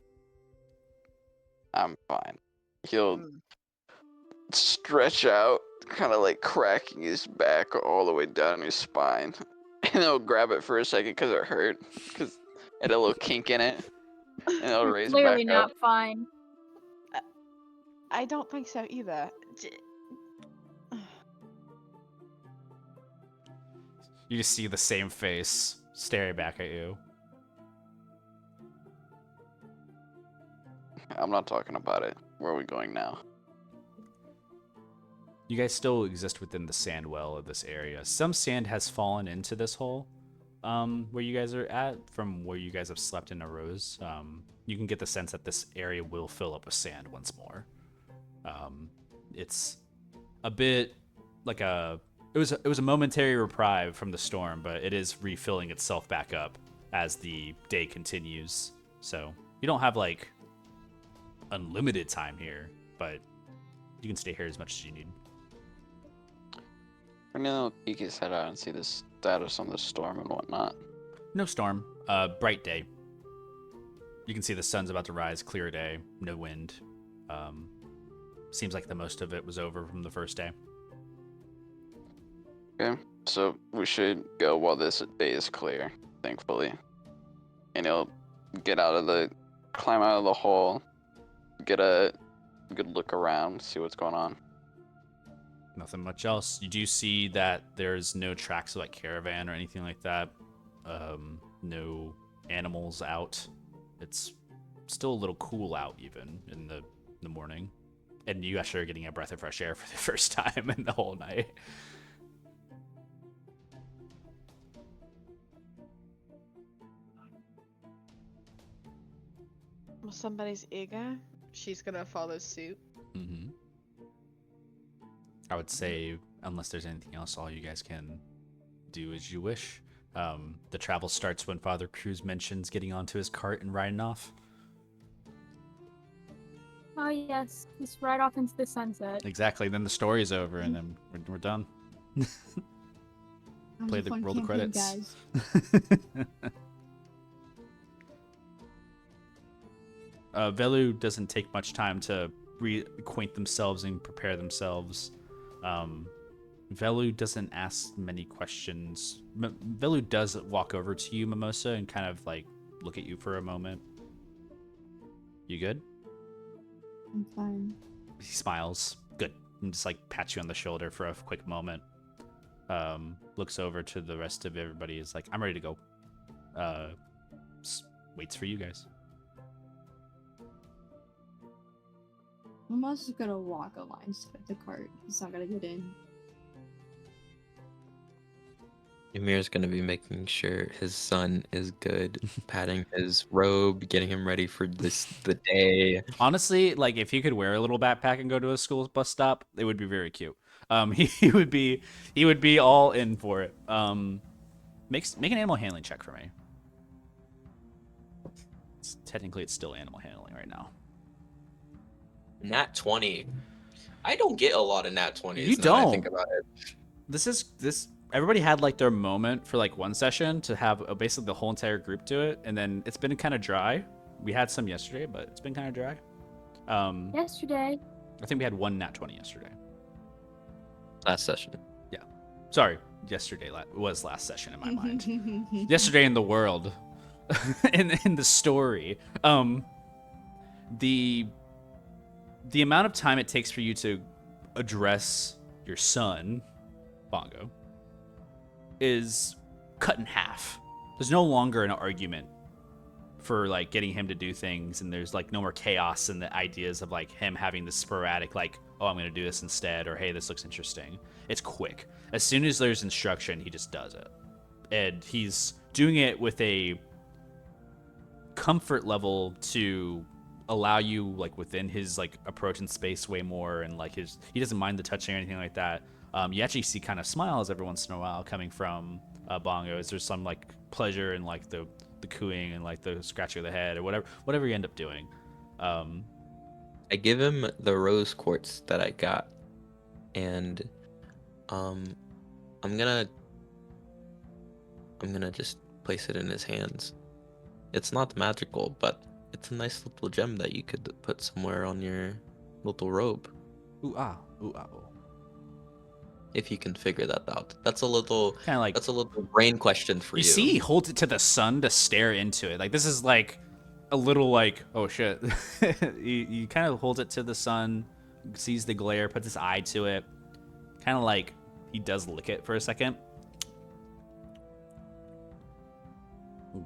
I'm fine. He'll stretch out, kind of cracking his back all the way down his spine. And he'll grab it for a second because it hurt. Because it had a little kink in it. And he'll You're raise it clearly back not up. fine. I don't think so either. You just see the same face staring back at you. I'm not talking about it. Where are we going now? You guys still exist within the sand well of this area. Some sand has fallen into this hole where you guys are at from where you guys have slept in a rows. You can get the sense that this area will fill up with sand once more. It's a bit like it was a momentary reprieve from the storm, but it is refilling itself back up as the day continues. So you don't have unlimited time here, but you can stay here as much as you need. Cornel will peek his head out and see the status on the storm and whatnot. No storm. Bright day. You can see the sun's about to rise. Clear day. No wind. Seems like the most of it was over from the first day. Okay, so we should go while this day is clear, thankfully. And he'll climb out of the hole, get a good look around, see what's going on. Nothing much else. You do see that there's no tracks of caravan or anything like that. No animals out. It's still a little cool out even in the morning. And you actually are getting a breath of fresh air for the first time in the whole night. Well, somebody's eager. She's gonna follow suit. Mm-hmm. I would say, unless there's anything else, all you guys can do as you wish. The travel starts when Father Cruz mentions getting onto his cart and riding off. Oh yes, just right off into the sunset. Exactly. Then the story's over, and then we're done. That was a fun Roll the campaign, credits. guys. Velu doesn't take much time to reacquaint themselves and prepare themselves. Velu doesn't ask many questions. Velu does walk over to you, Mimosa, and kind of like look at you for a moment. You good? I'm fine. He smiles. Good. And just like pats you on the shoulder for a quick moment. Looks over to the rest of everybody. Is like, I'm ready to go. Waits for you guys. Mama's just gonna walk alongside the cart. He's not gonna get in. Ymir's gonna be making sure his son is good, patting his robe, getting him ready for the day. Honestly, like if he could wear a little backpack and go to a school bus stop, it would be very cute. He would be all in for it. Make an animal handling check for me. Technically, it's still animal handling right now. Nat 20. I don't get a lot of nat 20s. You now that I don't. think about it. This. Everybody had like their moment for like one session to have basically the whole entire group do it, and then it's been kind of dry. We had some yesterday, but it's been kind of dry. Yesterday. I think we had one nat 20 yesterday. Last session. Sorry, yesterday was last session in my mind. Yesterday in the world, in the story, the amount of time it takes for you to address your son, Bongo, is cut in half. There's no longer an argument for like getting him to do things, and there's like no more chaos and the ideas of like him having this sporadic like, oh, I'm gonna do this instead, or hey, this looks interesting. It's quick. As soon as there's instruction, he just does it, and he's doing it with a comfort level to allow you like within his like approach in space way more, and like he doesn't mind the touching or anything like that. You actually see kind of smiles every once in a while coming from Bongo, as there's some like pleasure in like the cooing and like the scratching of the head or whatever you end up doing. I give him the rose quartz that I got, and I'm gonna just place it in his hands. It's not magical, but it's a nice little gem that you could put somewhere on your little robe. Ooh ah, ooh. If you can figure that out. That's a little Kind of like that's a little brain question for you. you see, he holds it to the sun to stare into it. Like this is like a little like, oh shit. he kind of holds it to the sun, sees the glare, puts his eye to it. Kind of like he does lick it for a second. Ooh.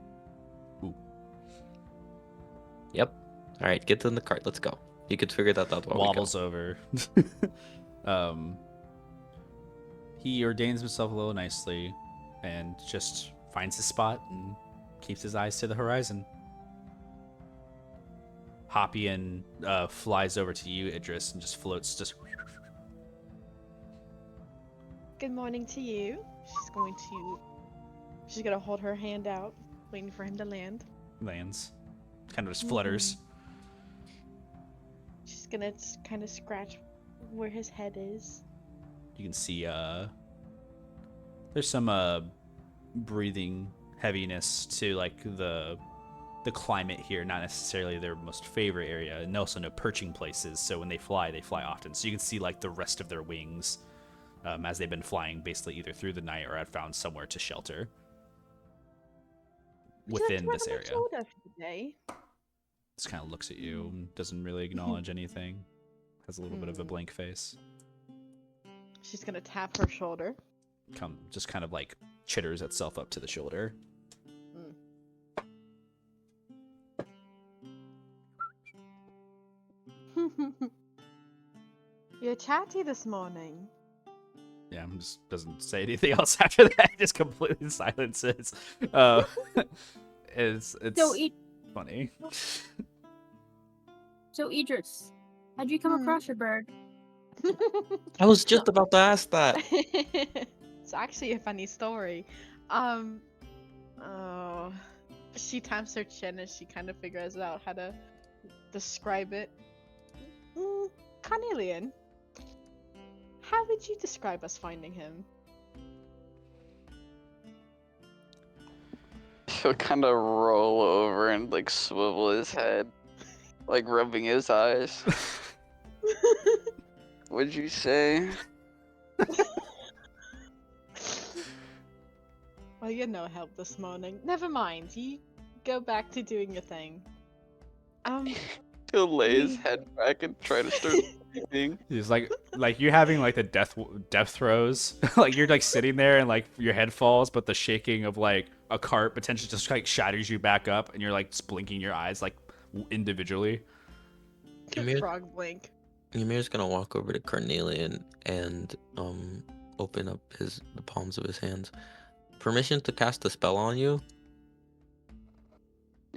Ooh. Yep. All right, get in the cart. Let's go. You could figure that out while Wobbles over. He ordains himself a little nicely and just finds his spot and keeps his eyes to the horizon. Hoppy flies over to you, Idris, and just floats. Just Good morning to you. She's gonna hold her hand out, waiting for him to land. lands. Kind of just flutters. She's gonna kind of scratch where his head is. You can see there's some breathing heaviness to like the climate here, not necessarily their most favorite area, and also no perching places, so when they fly often, so you can see like the rest of their wings as they've been flying basically either through the night or have found somewhere to shelter within this area. Just kind of looks at you and doesn't really acknowledge anything, has a little bit of a blank face. She's gonna tap her shoulder. Just kind of like chitters itself up to the shoulder. You're chatty this morning. Yeah, just doesn't say anything else after that. Just completely silences. It's So, funny. so Idris, how'd you come across your bird? I was just about to ask that. It's actually a funny story. Oh, she taps her chin as she kind of figures out how to describe it. Carnelian, how would you describe us finding him? He'll kind of roll over and like swivel his head, like rubbing his eyes. What'd you say? Well, you're no help this morning. Never mind. You go back to doing your thing. He'll lay his head back and try to start sleeping. He's like you're having like the death throes. Like you're like sitting there and like your head falls, but the shaking of like a cart potentially just like shatters you back up, and you're like just blinking your eyes like individually. Ymir, Frog blink. Ymir's gonna walk over to Carnelian and open up the palms of his hands. Permission to cast a spell on you?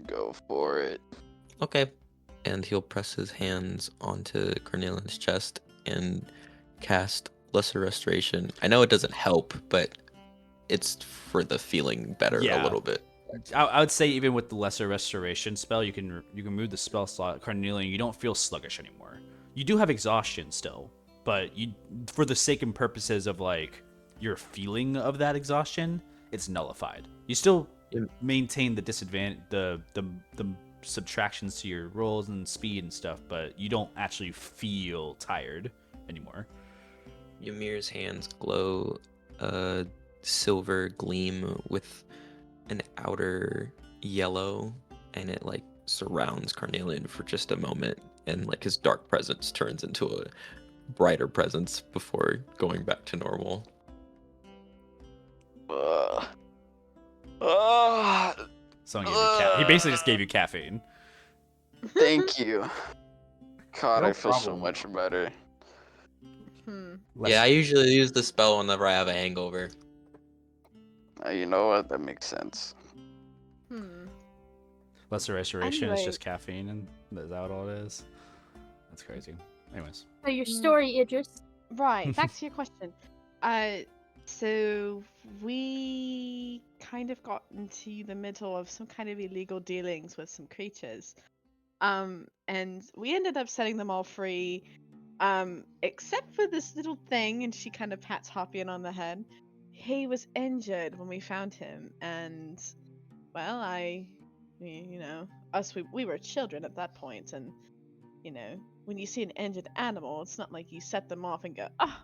Go for it. Okay. And he'll press his hands onto Carnelian's chest and cast Lesser Restoration. I know it doesn't help, but it's for the feeling better a little bit. I would say even with the Lesser Restoration spell, you can move the spell slot Carnelian. You don't feel sluggish anymore. You do have exhaustion still, but you, for the sake and purposes of like your feeling of that exhaustion, it's nullified. You still maintain the disadvantage, the subtractions to your rolls and speed and stuff, but you don't actually feel tired anymore. Ymir's hands glow a silver gleam with an outer yellow, and it like surrounds Carnelian for just a moment, and like his dark presence turns into a brighter presence before going back to normal. Someone gave you he basically just gave you caffeine. Thank you. God, No I feel so problem. much better. Yeah, I usually use the spell whenever I have a hangover. You know what? That makes sense. Lesser Restoration is Anyway. just caffeine, and is that all it is? That's crazy. Anyways. So your story, Idris. Right, back to your question. So we kind of got into the middle of some kind of illegal dealings with some creatures. And we ended up setting them all free. Except for this little thing, and she kind of pats Harpian on the head. He was injured when we found him, and well, we were children at that point, and when you see an injured animal, it's not like you set them off and go, "Oh,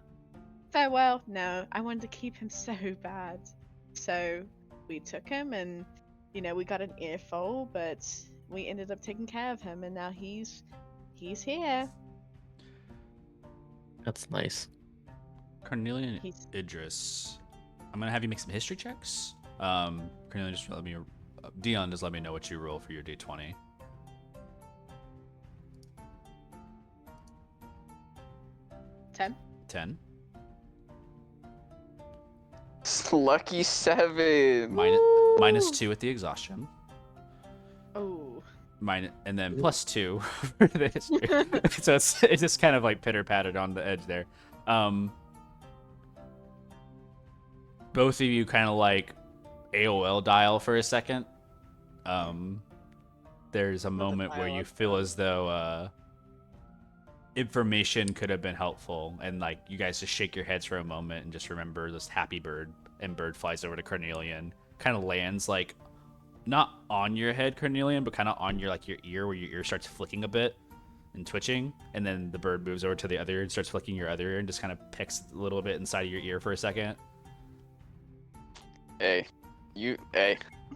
farewell." No, I wanted to keep him so bad, so we took him, and we got an earful, but we ended up taking care of him, and now he's here. That's nice. Carnelian Idris. I'm gonna have you make some history checks. Carnelian, just let me. Dion, just let me know what you roll for your D20. Ten. 10. Lucky 7. -2 with the exhaustion. Oh. And then +2 for the history. So it's just kind of like pitter pattered on the edge there. Both of you kind of like AOL dial for a second. There's a moment where you feel as though information could have been helpful, and like you guys just shake your heads for a moment and just remember this happy bird, and bird flies over to Carnelian, kind of lands like not on your head, Carnelian, but kind of on your ear, where your ear starts flicking a bit and twitching, and then the bird moves over to the other ear and starts flicking your other ear and just kind of picks a little bit inside of your ear for a second. Hey,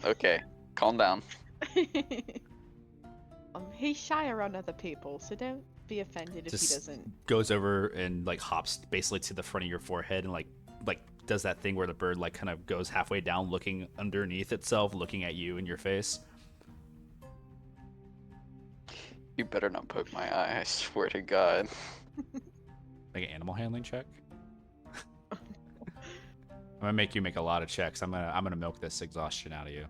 okay, calm down. He's shy around other people, so don't be offended if he doesn't. Goes over and like hops basically to the front of your forehead and like does that thing where the bird like kind of goes halfway down, looking underneath itself, looking at you in your face. You better not poke my eye, I swear to God. Make an animal handling check. I'm gonna make you make a lot of checks. I'm gonna milk this exhaustion out of you.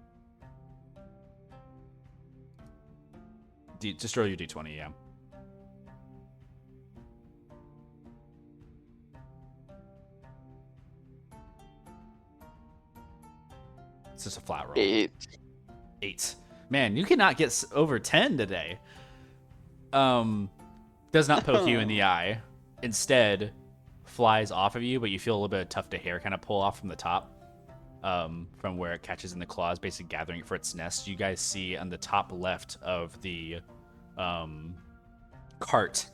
Just roll your d20, yeah. It's just a flat roll. 8. 8. Man, you cannot get over 10 today. Does not poke you in the eye. Instead, flies off of you, but you feel a little bit of tuft of hair kind of pull off from the top. From where it catches in the claws, basically gathering it for its nest. You guys see on the top left of the cart,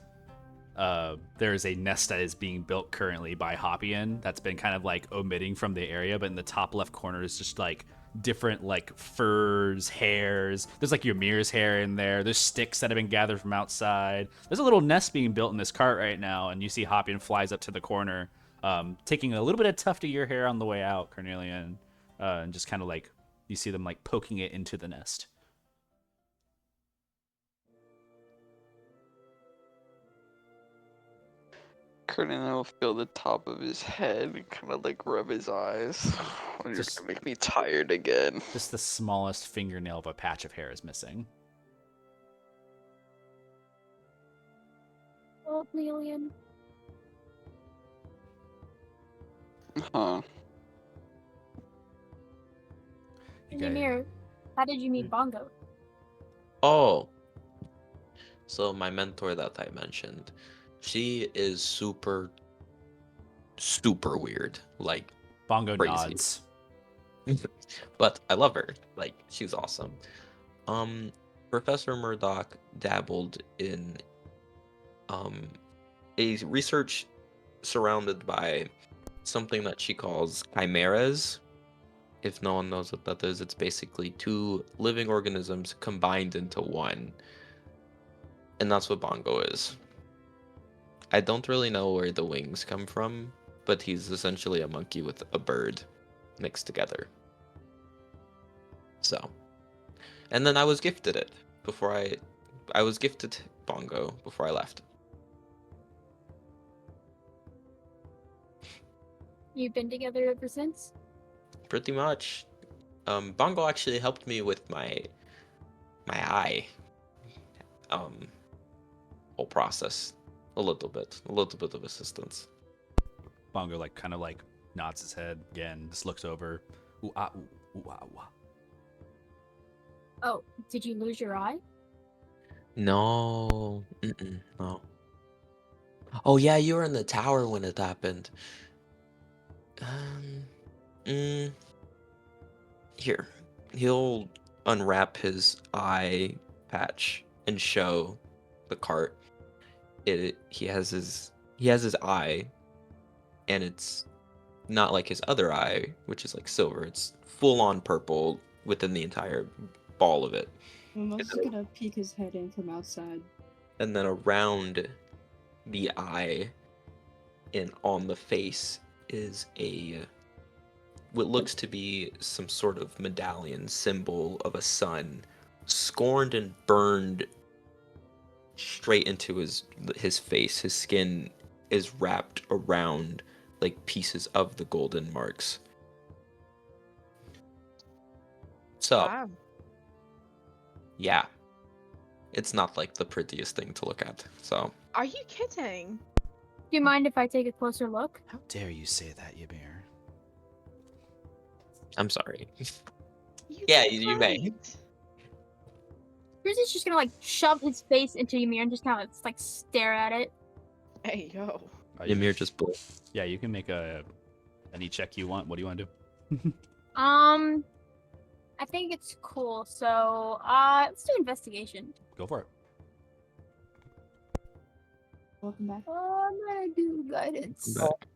there is a nest that is being built currently by Hoppien that's been kind of like omitting from the area, but in the top left corner is just like different like furs, hairs. There's like Ymir's hair in there. There's sticks that have been gathered from outside. There's a little nest being built in this cart right now, and you see Hoppien flies up to the corner, taking a little bit of tuft of your hair on the way out, Cornelian, and just kind of like you see them like poking it into the nest. Curtin will feel the top of his head and kind of like rub his eyes. You're Just- gonna make me tired again. Just the smallest fingernail of a patch of hair is missing. Oh, Leolian. Huh. You guys- Ymir, how did you meet Bongo? Oh. So my mentor that I mentioned, she is super weird. Like, Bongo Crazy. nods. but I love her. Like, she's awesome. Professor Murdoch dabbled in a research surrounded by something that she calls chimeras. If no one knows what that is, it's basically two living organisms combined into one. And that's what Bongo is. I don't really know where the wings come from, but he's essentially a monkey with a bird mixed together. So, and then I was gifted it before I was gifted Bongo before I left. You've been together ever since? Pretty much. Bongo actually helped me with my eye whole process a little bit of assistance. Bongo like kind of like nods his head again, just looks over. Ooh, ah, ooh, ooh, ah, ooh, ah. Oh, did you lose your eye? No, no. Oh yeah, you were in the tower when it happened. Here, he'll unwrap his eye patch and show the cart. He has his eye, and it's not like his other eye, which is like silver. It's full on purple within the entire ball of it. I'm also gonna peek his head in from outside. And then around the eye and on the face is what looks to be some sort of medallion symbol of a sun, scorned and burned straight into his face. His skin is wrapped around like pieces of the golden marks. So, Wow. yeah. It's not like the prettiest thing to look at. So, Are you kidding? Do you mind if I take a closer look? How dare you say that, Ymir? I'm sorry. You Yeah, did you may. great. Bruce just gonna like shove his face into Ymir and just kind of like stare at it. Hey, yo. Ymir just blew. Yeah, you can make any check you want. What do you want to do? I think it's cool. So, let's do investigation. Go for it. Welcome back. I'm gonna do guidance. Back.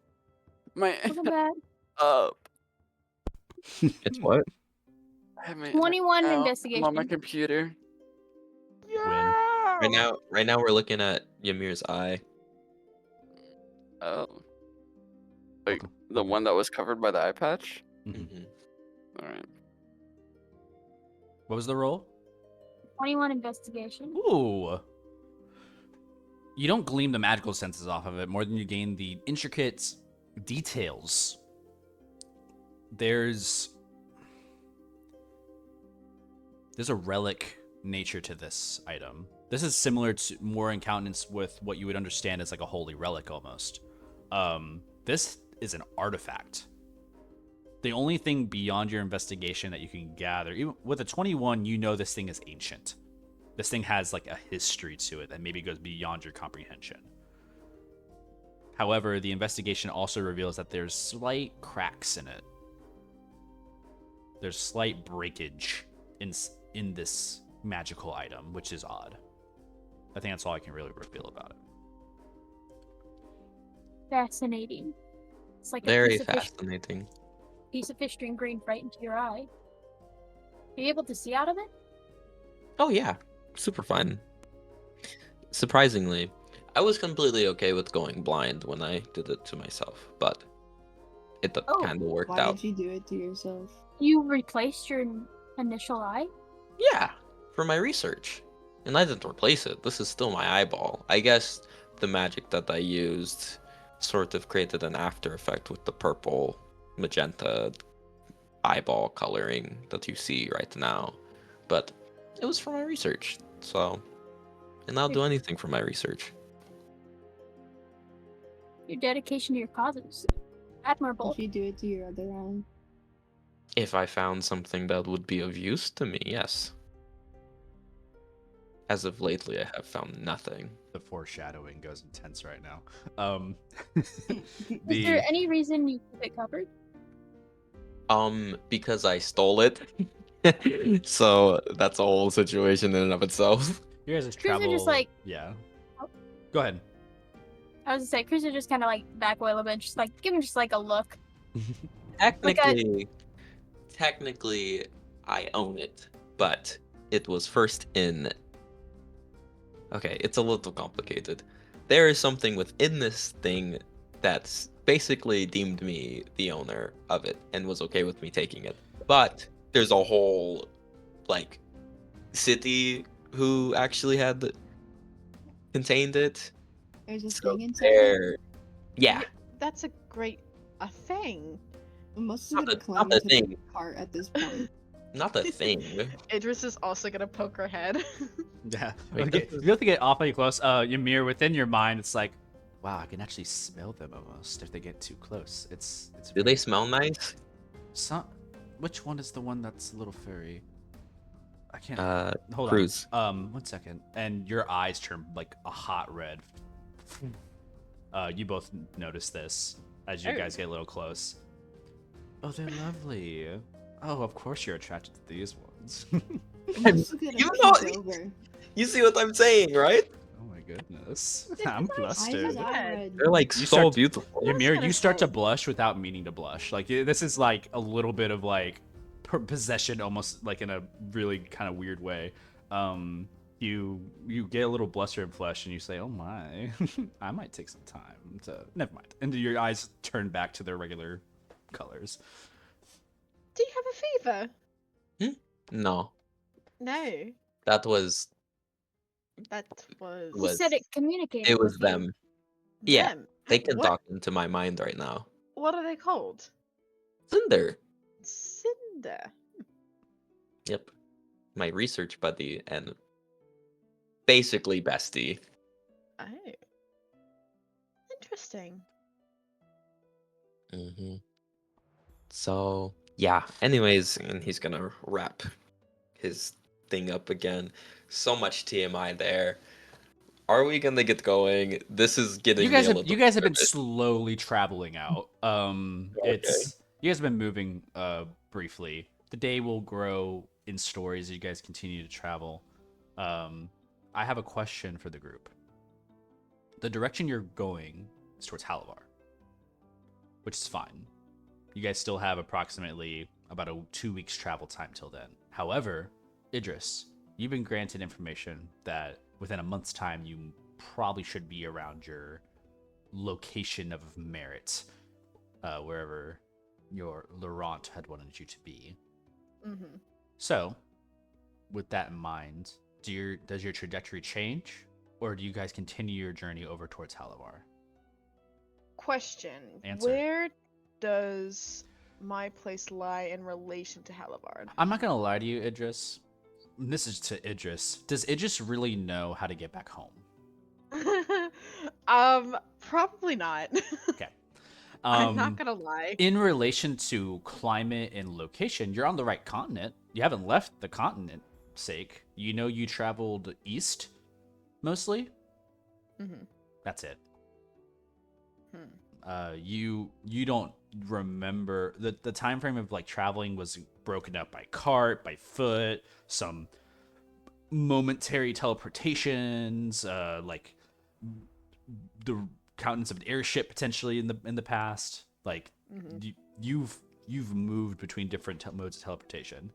My Welcome back. up. It's what? I haven't 21 I'm on my investigation. computer. Win. Right now we're looking at Ymir's eye. Oh. Like the one that was covered by the eye patch? Mm-hmm. Alright. What was the roll? 21 investigation. Ooh, You don't glean the magical senses off of it more than you gain the intricate details. There's a relic nature to this item. This is similar to more in countenance with what you would understand as like a holy relic almost. This is an artifact. The only thing beyond your investigation that you can gather, even with a 21, you know this thing is ancient. This thing has like a history to it that maybe goes beyond your comprehension. However, the investigation also reveals that there's slight cracks in it. There's slight breakage in this magical item, which is odd. I think that's all I can really reveal about it. Fascinating. It's like a Very fascinating. piece of history ingrained right into your eye. Are you able to see out of it? Oh yeah, super fun. Surprisingly, I was completely okay with going blind when I did it to myself, but it Oh, kind of worked Why out. did you do it to yourself? You replaced your initial eye? Yeah, for my research. And I didn't replace it. This is still my eyeball. I guess the magic that I used sort of created an after effect with the purple, magenta eyeball coloring that you see right now. But it was for my research, so... And I'll do anything for my research. Your dedication to your cause is admirable. Did you do it to your other eye? If I found something that would be of use to me, yes. As of lately, I have found nothing. The foreshadowing goes intense right now. Is there any reason you keep it covered? Because I stole it. So that's a whole situation in and of itself. You guys just Cruiser travel. just, like- yeah. Oh. Go ahead. I was gonna say, Cruiser just kind of like back away a little bit, just like give him just like a look. Technically, I own it, but it was first in. Okay, it's a little complicated. There is something within this thing that's basically deemed me the owner of it and was okay with me taking it. But there's a whole, like, city who actually had contained it. There's a So thing inside it? yeah, That's a thing. Most Not of gonna a- climb not a into the thing. cart at this point. not a thing. Idris is also gonna poke her head. Yeah. Wait, Okay. this is- You have to get awfully close. Ymir, within your mind, it's like, wow, I can actually smell them almost if they get too close. It's. Do they smell nice? Which one is the one that's a little furry? I can't. Hold Cruz. on. 1 second. And your eyes turn like a hot red. You both notice this as you guys get a little close. Oh, they're lovely. Oh, of course you're attracted to these ones. Most of gonna You know- peek over. You see what I'm saying, right? Oh my goodness. I'm Why is flustered. his eye red? They're like You so start- beautiful. Ymir, kinda you start to cool. blush without meaning to blush. Like this is like a little bit of like possession, almost like in a really kind of weird way. You get a little bluster in flesh, and you say, "Oh my, I might take some time to." Never mind. And your eyes turn back to their regular colors. Do you have a fever? No, No. that was That was. You Was- said it communicated. it was with you. them. Yeah, them. they can What- talk into my mind right now. What are they called? Cinder. Cinder. Yep, my research buddy and basically bestie. Oh. Interesting. So yeah. Anyways, and he's gonna wrap his thing up again. So much TMI there. Are we gonna get going? This is getting You guys me a have little you guys have been nervous. slowly traveling out. It's you guys have been moving briefly. The day will grow in stories as you guys continue to travel. I have a question for the group. The direction you're going is towards Halavar, which is fine. You guys still have approximately about a 2 weeks travel time till then. However, Idris, you've been granted information that within a month's time you probably should be around your location of merit, wherever your Laurent had wanted you to be. Mm-hmm. So, with that in mind, does your trajectory change, or do you guys continue your journey over towards Halavar? Question: Answer. Where does my place lie in relation to Halibard? I'm not gonna lie to you, Idris. This is to Idris. Does Idris really know how to get back home? Probably not. Okay. I'm not gonna lie. In relation to climate and location, you're on the right continent. You haven't left the continent sake. You know you traveled east mostly. Mm-hmm. That's it. You don't remember the time frame of like traveling was broken up by cart, by foot, some momentary teleportations, like the countenance of an airship potentially in the past. Like you've moved between different modes of teleportation.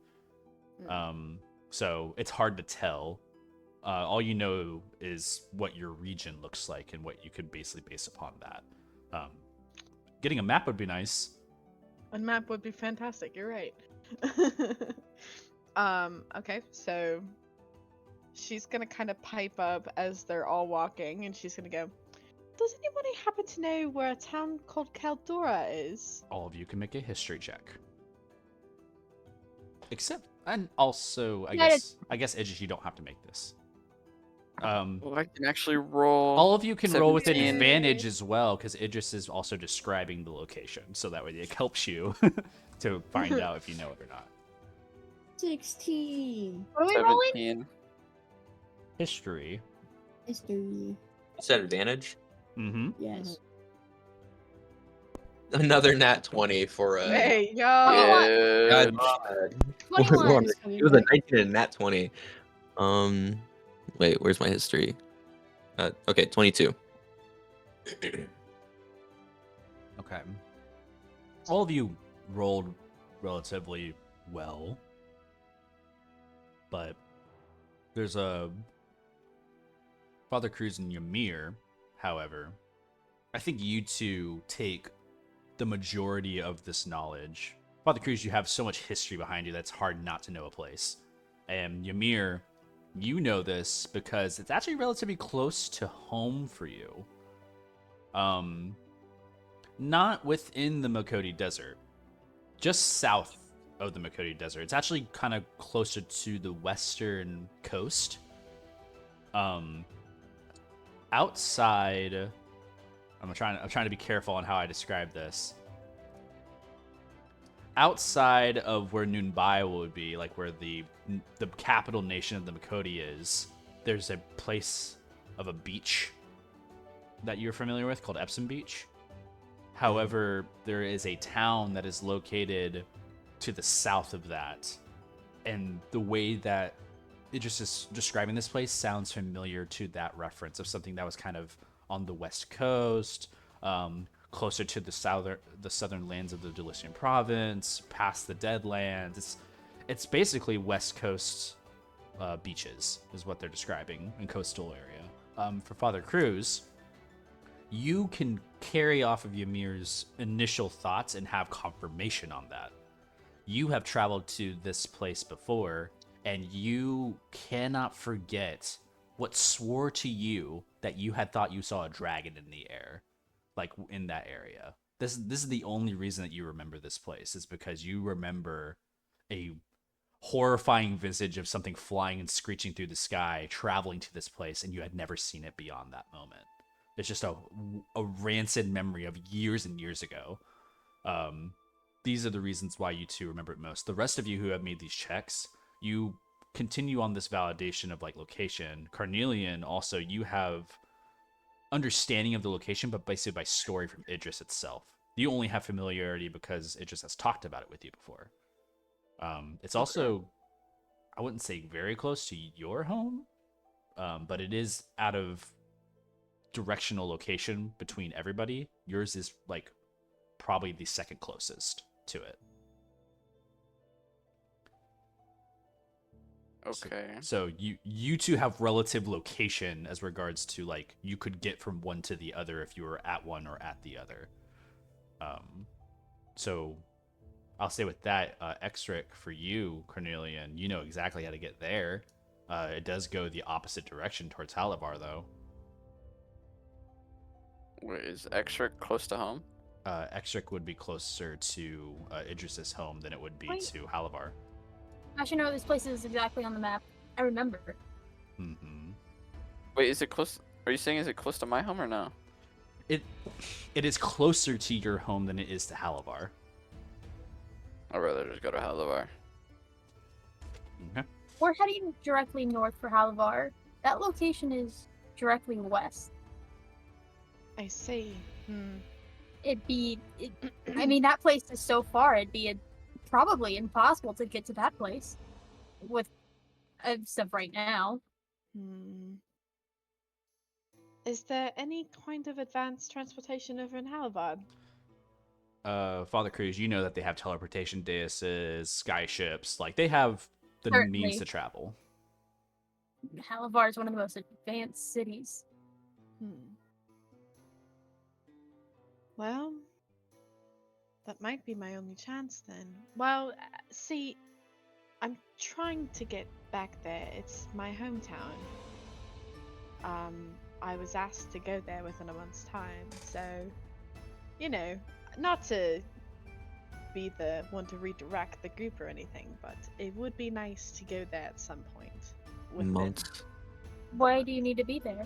So it's hard to tell. All you know is what your region looks like and what you could basically base upon that. Getting a map would be nice. A map would be fantastic. You're right. Okay, so she's gonna kind of pipe up as they're all walking, and she's gonna go, does anybody happen to know where a town called Caldora is? All of you can make a history check. Except, and also, I guess Idris, you don't have to make this. Well, I can actually roll. All of you can roll with 17. advantage as well, because Idris is also describing the location, so that way it helps you to find out if you know it or not. 16. What are we rolling? 17. History. History. You said advantage? Mm-hmm. Yes. Another nat 20 for a. Hey, yo! Yeah. God, 21. it was a 19 and a nat 20. Wait, where's my history? Okay, 22. Okay. All of you rolled relatively well, but there's a Father Cruz and Ymir, however. I think you two take the majority of this knowledge. Father Cruz, you have so much history behind you that's hard not to know a place. And Ymir, you know this because it's actually relatively close to home for you. Not within the Makoti Desert, just south of the Makoti Desert. It's actually kind of closer to the western coast. Outside, I'm trying to be careful on how I describe this. Outside of where Nunbai would be, like where the capital nation of the Makoti is, there's a place of a beach that you're familiar with called Epsom Beach. However, there is a town that is located to the south of that, and the way that it just is describing this place sounds familiar to that reference of something that was kind of on the west coast, closer to the southern lands of the Delician province, past the Deadlands. It's basically west coast beaches is what they're describing in coastal area. For Father Cruz, you can carry off of Ymir's initial thoughts and have confirmation on that. You have traveled to this place before, and you cannot forget what swore to you that you had thought you saw a dragon in the air, like in that area. This is the only reason that you remember this place, is because you remember a horrifying visage of something flying and screeching through the sky, traveling to this place, and you had never seen it beyond that moment. It's just a rancid memory of years and years ago. These are the reasons why you two remember it most. The rest of you who have made these checks, you continue on this validation of like location. Carnelian, also, you have understanding of the location, but basically by story from Idris itself. You only have familiarity because Idris has talked about it with you before. It's also, I wouldn't say very close to your home, but it is out of directional location between everybody. Yours is like probably the second closest to it. Okay. So you two have relative location as regards to like you could get from one to the other if you were at one or at the other. So I'll say with that, Exric, for you, Cornelian, you know exactly how to get there. It does go the opposite direction towards Halavar, though. Wait, is Extra close to home? Exric would be closer to Idris's home than it would be Wait. to Halavar. Actually, no, this place is exactly on the map. I remember. Mm-hmm. Wait, is it close? Are you saying is it close to my home or no? It is closer to your home than it is to Halavar. I'd rather just go to Halavar. Okay. We're heading directly north for Halavar. That location is directly west. I see. I mean, that place is so far, it'd be probably impossible to get to that place with stuff right now. Is there any kind of advanced transportation over in Halibard? Father Cruz, you know that they have teleportation daises, skyships. Like, they have the Certainly. means to travel. Halavar is one of the most advanced cities. Well, that might be my only chance then. Well, see, I'm trying to get back there. It's my hometown. I was asked to go there within a month's time, so, you know, not to be the one to redirect the group or anything, but it would be nice to go there at some point. within Months. Why do you need to be there?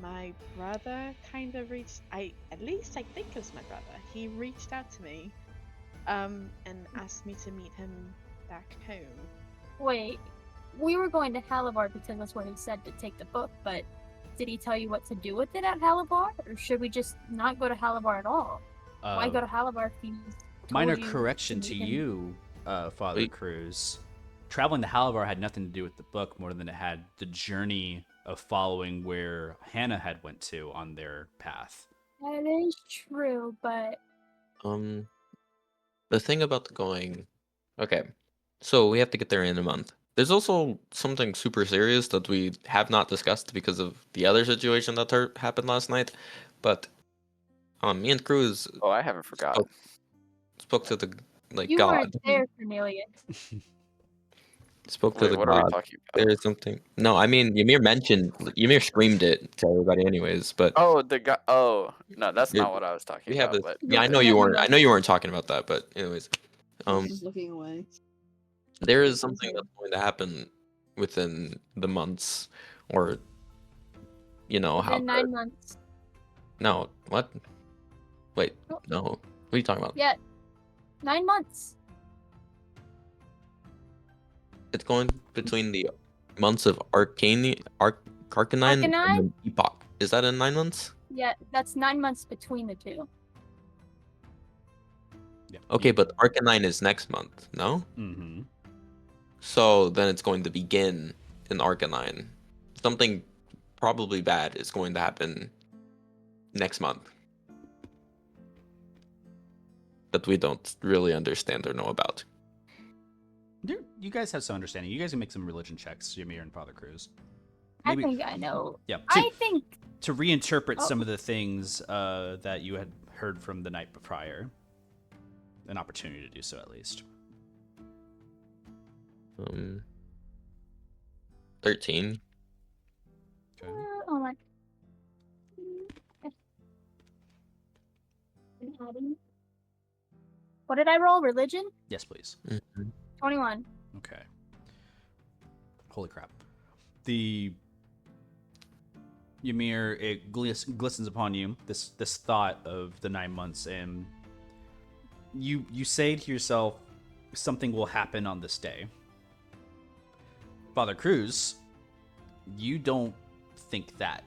My brother kind of at least I think it was my brother. He reached out to me, and asked me to meet him back home. Wait, we were going to Halavar because that's where he said to take the book, but did he tell you what to do with it at Halavar? Or should we just not go to Halavar at all? Why go to Halavar if he's told Minor you correction to to meet him? you, Father Wait. Cruz. Traveling to Halavar had nothing to do with the book more than it had the journey of following where Hannah had went to on their path. That is true, but The thing about going, okay, so we have to get there in a month. There's also something super serious that we have not discussed because of the other situation that happened last night, but me and Cruz Oh, I haven't forgotten. spoke to the you God. weren't there, Cornelia. Spoke to Wait, the what are we God. talking about? There's something. No, I mean Ymir screamed it to everybody, anyways. But Oh, the guy. Oh, no, that's It- not what I was talking we have about. this. But Yeah, I know you weren't. I know you weren't talking about that. But anyways, He's just looking away. there is Yes, something okay. that's going to happen within the months, or how. Within 9 months. No, what? Wait, Oh. no. What are you talking about? Yeah, 9 months. It's going between the months of Arcanine and Arcanine? then Epoch. Is that in 9 months? Yeah, that's 9 months between the two. Yeah. Okay, but Arcanine is next month, no? Mm-hmm. So then it's going to begin in Arcanine. Something probably bad is going to happen next month that we don't really understand or know about. You guys have some understanding. You guys can make some religion checks, Ymir and Father Cruz. I think I know. Yeah. I think To reinterpret Oh. some of the things that you had heard from the night prior. An opportunity to do so, at least. 13. Okay. oh my. What did I roll? Religion? Yes, please. 21. Okay. Holy crap. The Ymir, it glistens upon you, this thought of the 9 months, and you say to yourself, something will happen on this day. Father Cruz, you don't think that.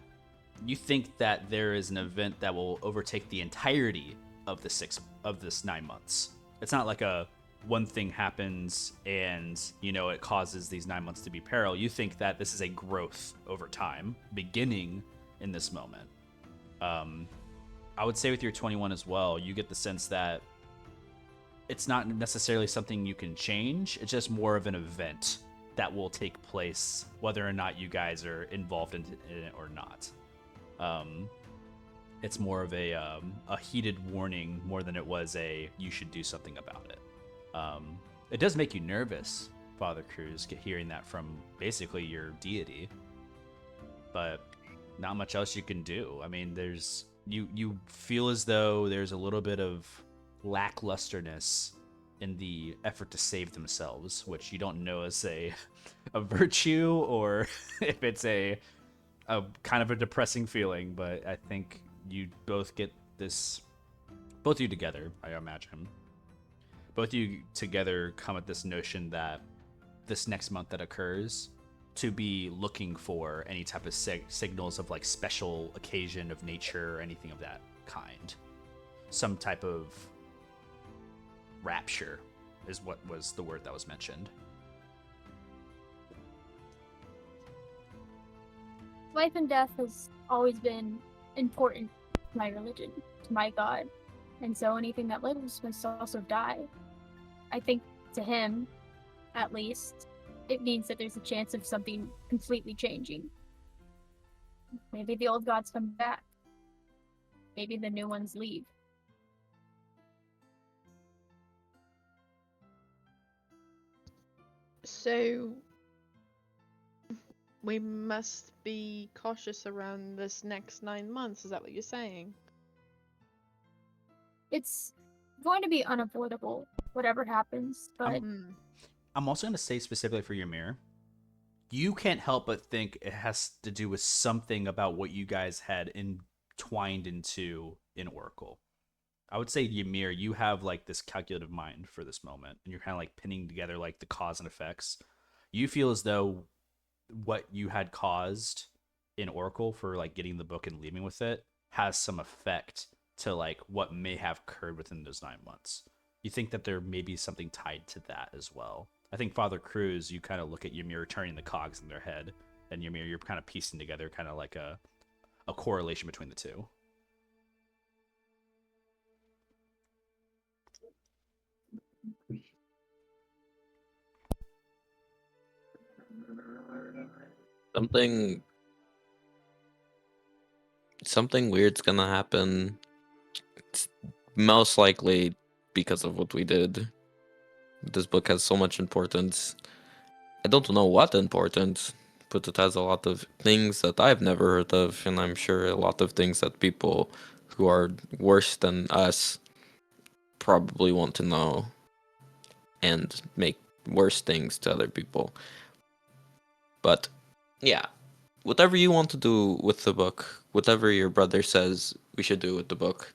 You think that there is an event that will overtake the entirety of this 9 months. It's not like a one thing happens and it causes these 9 months to be peril. You think that this is a growth over time, beginning in this moment. I would say with your 21 as well, you get the sense that it's not necessarily something you can change. It's just more of an event that will take place, whether or not you guys are involved in it or not. It's more of a heated warning more than it was a you should do something about it. It does make you nervous, Father Cruz, hearing that from basically your deity. But not much else you can do. I mean, you feel as though there's a little bit of lacklusterness in the effort to save themselves, which you don't know is a virtue or if it's a kind of a depressing feeling. But I think you both get this, both of you together, I imagine. Both of you together come at this notion that this next month that occurs, to be looking for any type of signals of like special occasion of nature or anything of that kind. Some type of rapture is what was the word that was mentioned. Life and death has always been important to my religion, to my God. And so anything that lives must also die. I think to him, at least, it means that there's a chance of something completely changing. Maybe the old gods come back. Maybe the new ones leave. So we must be cautious around this next 9 months, is that what you're saying? It's going to be unavoidable, whatever happens, but I'm also going to say specifically for Ymir, you can't help but think it has to do with something about what you guys had entwined into in Oracle. I would say, Ymir, you have like this calculative mind for this moment, and you're kind of like pinning together like the cause and effects. You feel as though what you had caused in Oracle for like getting the book and leaving with it has some effect to like what may have occurred within those 9 months. You think that there may be something tied to that as well. I think Father Cruz, you kind of look at Ymir turning the cogs in their head, and Ymir, you're kind of piecing together kind of like a correlation between the two. Something weird's gonna happen. It's most likely because of what we did. This book has so much importance. I don't know what importance, but it has a lot of things that I've never heard of, and I'm sure a lot of things that people who are worse than us probably want to know and make worse things to other people. But yeah, whatever you want to do with the book, whatever your brother says we should do with the book,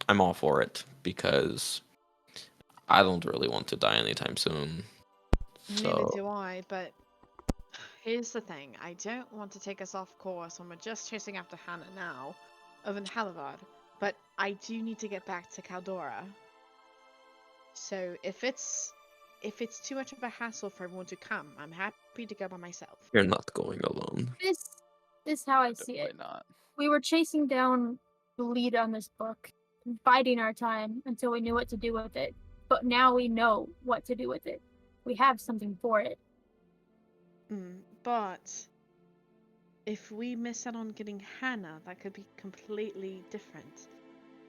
I'm all for it, because I don't really want to die anytime soon. Neither do I, but here's the thing. I don't want to take us off course when we're just chasing after Hannah now, of an Halavad, but I do need to get back to Caldora. So if it's too much of a hassle for everyone to come, I'm happy to go by myself. You're not going alone. this is how I see it. Definitely not. We were chasing down the lead on this book, biding our time until we knew what to do with it. But now we know what to do with it. We have something for it. But if we miss out on getting Hannah, that could be completely different.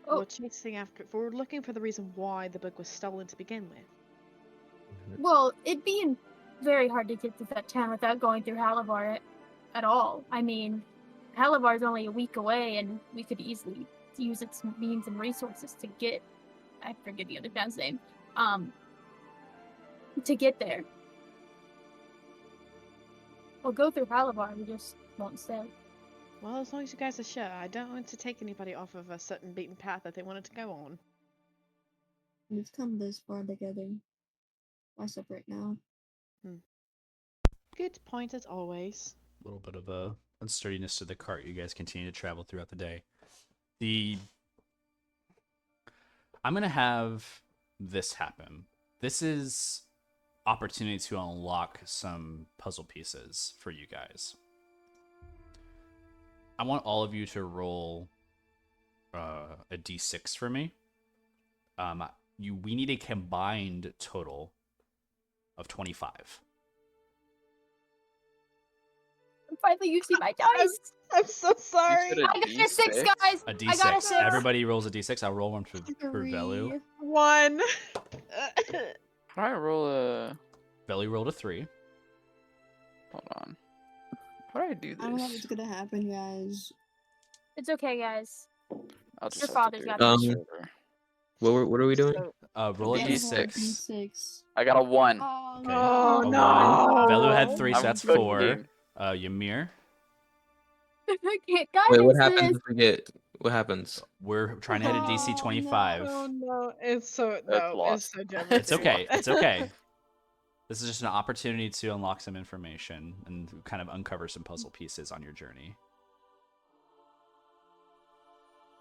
Oh. We're chasing after. We're looking for the reason why the book was stolen to begin with. Well, it'd be very hard to get to that town without going through Halavar at all. I mean, Halavar's only a week away, and we could easily use its means and resources to get. I forget the other town's name. To get there. We'll go through Halavar, we just won't stay. Well, as long as you guys are sure, I don't want to take anybody off of a certain beaten path that they wanted to go on. We've come this far together. Why separate now? Good point as always. A little bit of a unsturdiness to the cart. You guys continue to travel throughout the day. I'm gonna have this happen. This is opportunity to unlock some puzzle pieces for you guys. I want all of you to roll a d6 for me. We need a combined total of 25. I'm finally using my dice. I'm so sorry. You said I got a 6, guys. A I got a d6. 6. Everybody rolls a d6. I'll roll one for Velu. 1. How do I roll a Velu rolled a 3. Hold on. How do I do I don't know what's this? gonna happen, guys. It's okay, guys. I'll Your just have to father's do got it on this. the server. What are we doing? So, Roll a D6. d6. D6. I got a 1. Oh, Okay. Oh, A no. 1. Velu had 3, so I'm that's good, 4. game. Ymir, I can't Wait, what guidance happens this. if we get? What happens? we're trying to hit a DC Oh, 25. Oh no, it's so That's no, lost. it's so Demetri. It's okay. It's okay. This is just an opportunity to unlock some information and kind of uncover some puzzle pieces on your journey.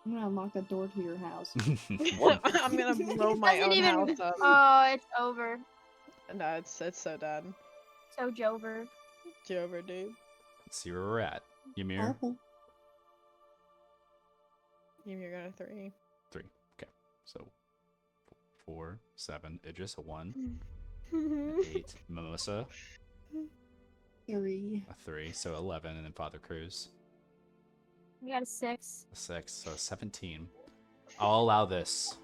I'm gonna unlock the door to your house. I'm gonna blow my Doesn't own even. house up. Oh, it's over. No, it's so done. So Jover. It's over, dude. Let's see where we're at. Ymir, Awful. You're gonna 3. 3. Okay. So 4, 7, Idris, a 1, Hmm. 8, Mimosa, 3. a 3, so 11, and then Father Cruz, We got a 6. a 6, so 17. I'll allow this.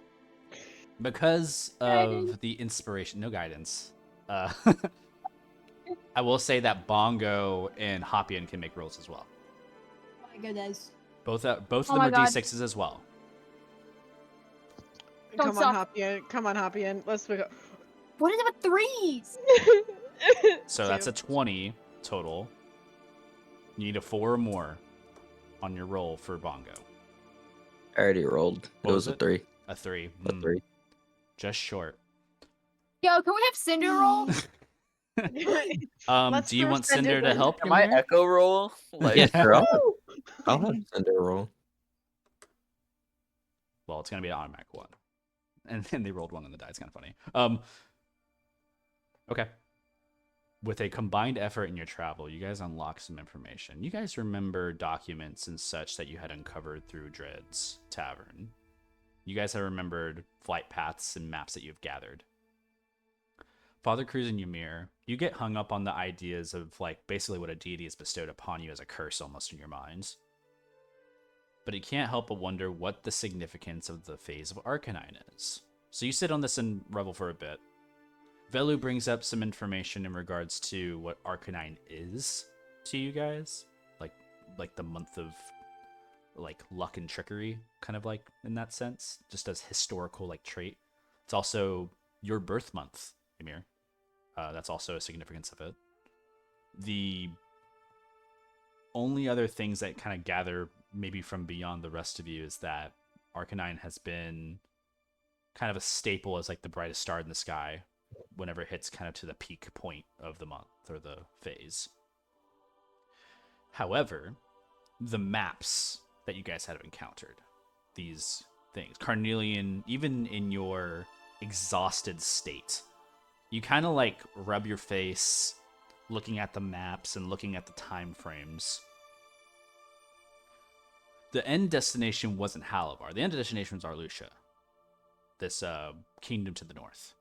Because Guidance. of the inspiration, no guidance. I will say that Bongo and Hopian can make rolls as well. Oh my goodness. Both of Oh them my are God. D6s as well. Don't Come on, suck. hop in. Come on, hop in. Let's go. What is it with 3s? So that's a 20 total. You need a 4 or more on your roll for Bongo. I already rolled. What It was was a it? 3. A 3. A 3. Just short. Yo, can we have Cinder roll? Let's Do you throw want Cinder Cinder to then. help Can you? I echo roll? Like, Yeah, sure. Woo! I'll have Cinder roll. Well, it's gonna be an automatic 1. And then they rolled 1 on the die. It's kind of funny. Okay. With a combined effort in your travel, you guys unlock some information. You guys remember documents and such that you had uncovered through Dread's Tavern. You guys have remembered flight paths and maps that you've gathered. Father Cruz and Ymir, you get hung up on the ideas of like basically what a deity has bestowed upon you as a curse almost in your minds. But you can't help but wonder what the significance of the phase of Arcanine is. So you sit on this and revel for a bit. Velu brings up some information in regards to what Arcanine is to you guys, like the month of like luck and trickery, kind of like in that sense, just as historical like trait. It's also your birth month, Ymir. That's also a significance of it. The only other things that kind of gather maybe from beyond the rest of you is that Arcanine has been kind of a staple as like the brightest star in the sky whenever it hits kind of to the peak point of the month or the phase. However, the maps that you guys have encountered, these things, Carnelian, even in your exhausted state, you kind of like rub your face looking at the maps and looking at the time frames. The end destination wasn't Halavar. The end destination was Arlusha, this kingdom to the north.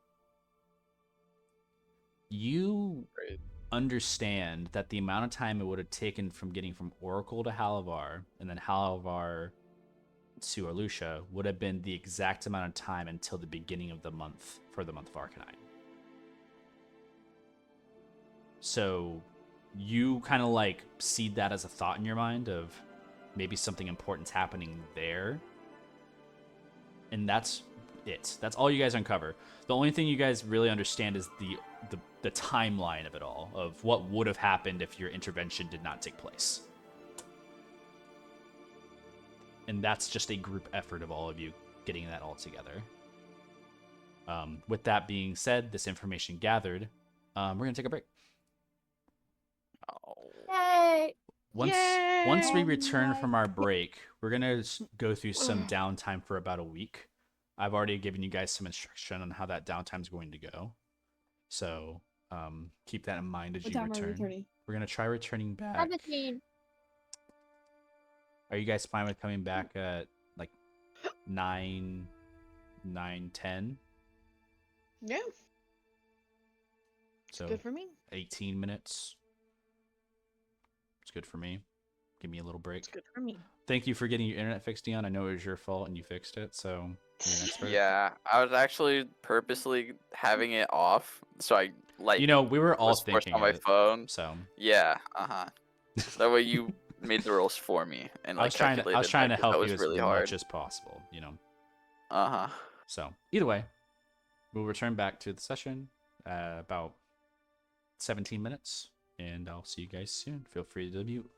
You understand that the amount of time it would have taken from getting from Oracle to Halavar and then Halavar to Arlusha would have been the exact amount of time until the beginning of the month for the month of Arcanine. So you kind of like seed that as a thought in your mind of maybe something important's happening there. And that's it. That's all you guys uncover. The only thing you guys really understand is the timeline of it all, of what would have happened if your intervention did not take place. And that's just a group effort of all of you getting that all together. With that being said, this information gathered, we're going to take a break. Yay! Once we Yay! return from our break, we're going to go through some downtime for about a week. I've already given you guys some instruction on how that downtime is going to go. So keep that in mind as What you time are we return. returning? We're going to try returning back. 17. Are you guys fine with coming back at like 9, 10? Yeah, So good for me. 18 minutes. It's good for me. Give me a little break. It's good for me. thank you for getting your internet fixed, Dion. I know it was your fault and you fixed it, so you're an expert. Yeah, I was actually purposely having it off, so I like You know, we were all was forced thinking on my it, phone. so Yeah, that way you made the rules for me and I like was trying calculated to that 'cause help that you was as really much hard. as possible, you know. Uh-huh. So either way, we'll return back to the session about 17 minutes, and I'll see you guys soon. Feel free to mute.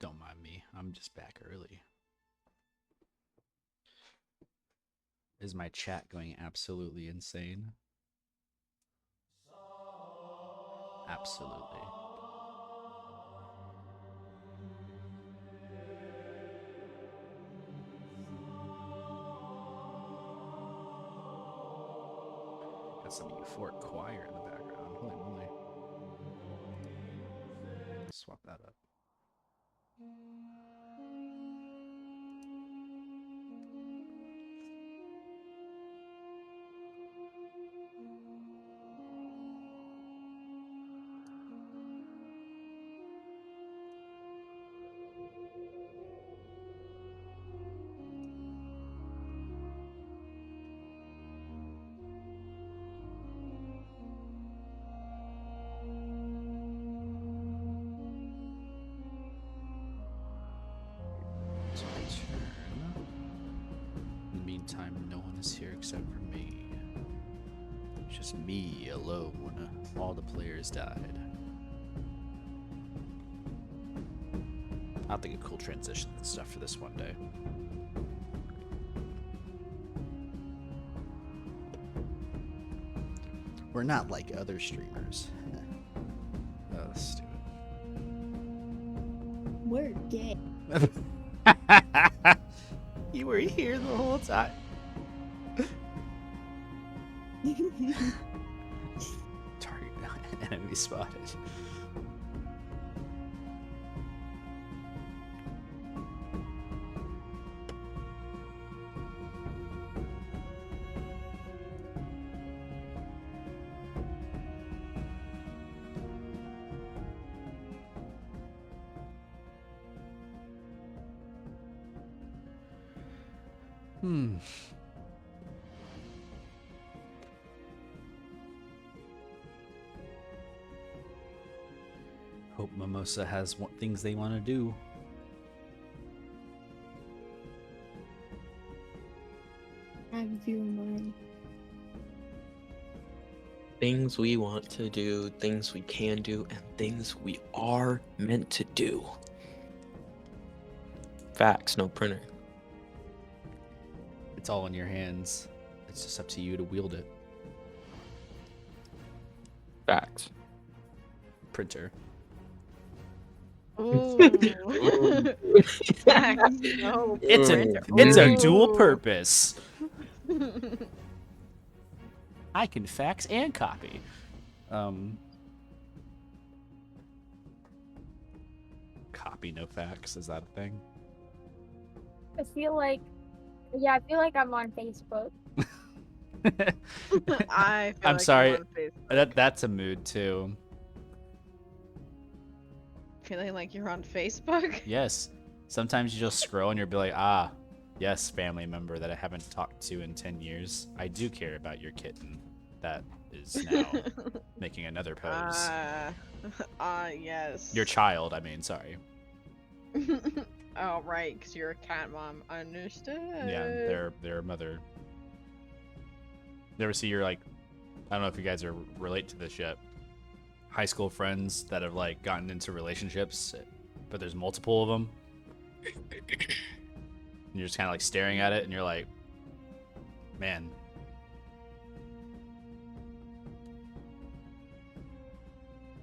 Don't mind me. I'm just back early. Is my chat going absolutely insane? Absolutely. Got some euphoric choir in the background. Holy moly. Swap that up. It's my turn. In the meantime, no one is here except for me. It's just me alone. All the players died. I'll think of cool transitions and stuff for this one day. We're not like other streamers. Oh, that's stupid. We're gay. You were here the whole time. Target enemy spotted. Hope Mimosa has things they want to do. I have a few in mind. Things we want to do, things we can do, and things we are meant to do. Facts, no printer. It's all in your hands. It's just up to you to wield it. Facts. Printer. Ooh. Facts, no It's printer. a dual Ooh. purpose. I can fax and copy. Copy, no fax. Is that a thing? I feel like I'm on Facebook. I feel I'm like sorry. I'm on Facebook. That's a mood too. Feeling like you're on Facebook? Yes. Sometimes you just scroll and you'll be like, ah, yes, family member that I haven't talked to in 10 years. I do care about your kitten that is now making another pose. Yes. Your child, I mean, sorry. Oh, right, because you're a cat mom. Understood. Yeah, their mother. You ever see your, like, I don't know if you guys are relate to this yet. High school friends that have, like, gotten into relationships, but there's multiple of them. And you're just kind of, like, staring at it, and you're like, man.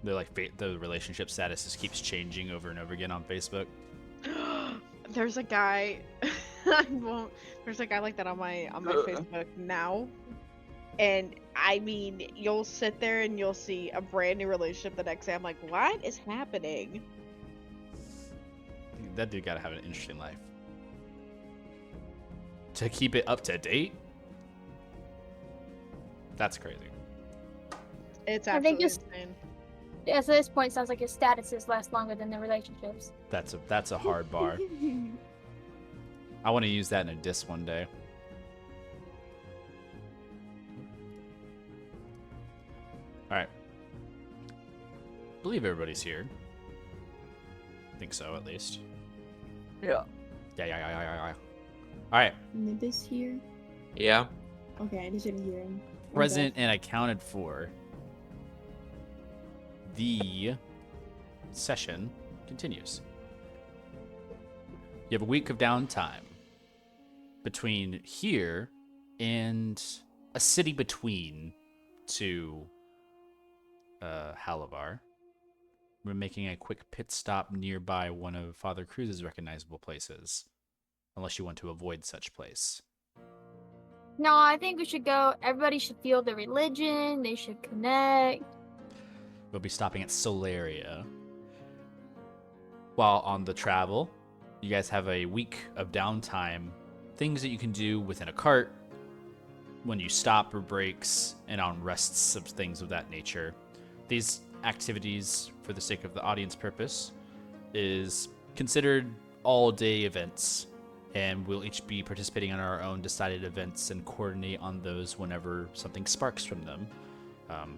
They're like, the relationship status just keeps changing over and over again on Facebook. There's a guy. I won't. There's a guy like that on my Facebook now, and I mean, you'll sit there and you'll see a brand new relationship the next day. I'm like, what is happening? That dude gotta have an interesting life. To keep it up to date? That's crazy. It's I think absolutely it's- insane. Yeah, so at this point, it sounds like his statuses last longer than the relationships. That's a hard bar. I want to use that in a diss one day. All right. Believe everybody's here. Think so, at least. Yeah. Yeah. All right. Nimbus here? Yeah. Okay, I just didn't hear him. My Present bad. and accounted for. The session continues. You have a week of downtime between here and a city between to Halavar. We're making a quick pit stop nearby one of Father Cruz's recognizable places, unless you want to avoid such place. No, I think we should go. Everybody should feel the religion. They should connect. We'll be stopping at Solaria. While on the travel, you guys have a week of downtime. Things that you can do within a cart, when you stop or breaks, and on rests of things of that nature. These activities, for the sake of the audience purpose, is considered all-day events, and we'll each be participating in our own decided events and coordinate on those whenever something sparks from them.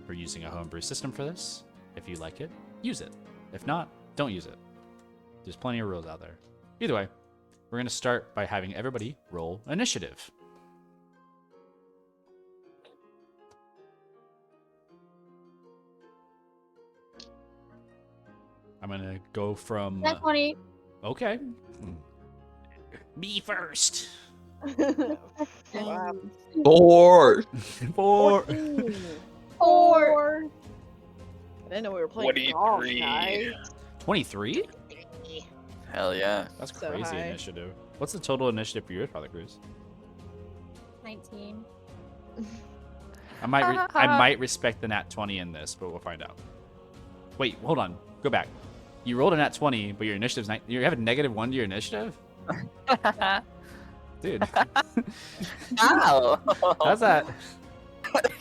We're using a homebrew system for this. If you like it, use it. If not, don't use it. There's plenty of rules out there. Either way, we're going to start by having everybody roll initiative. I'm going to go from... That's 20. Okay. Me first. Wow. 4. 4. 4. I didn't know we were playing golf, 23. guys. 23? Hell yeah. That's So crazy high. initiative. What's the total initiative for yours, Father Cruz? 19. I might respect the nat 20 in this, but we'll find out. Wait, hold on. Go back. You rolled a nat 20, but your initiative's you have a -1 to your initiative? Dude. Ow! How's that?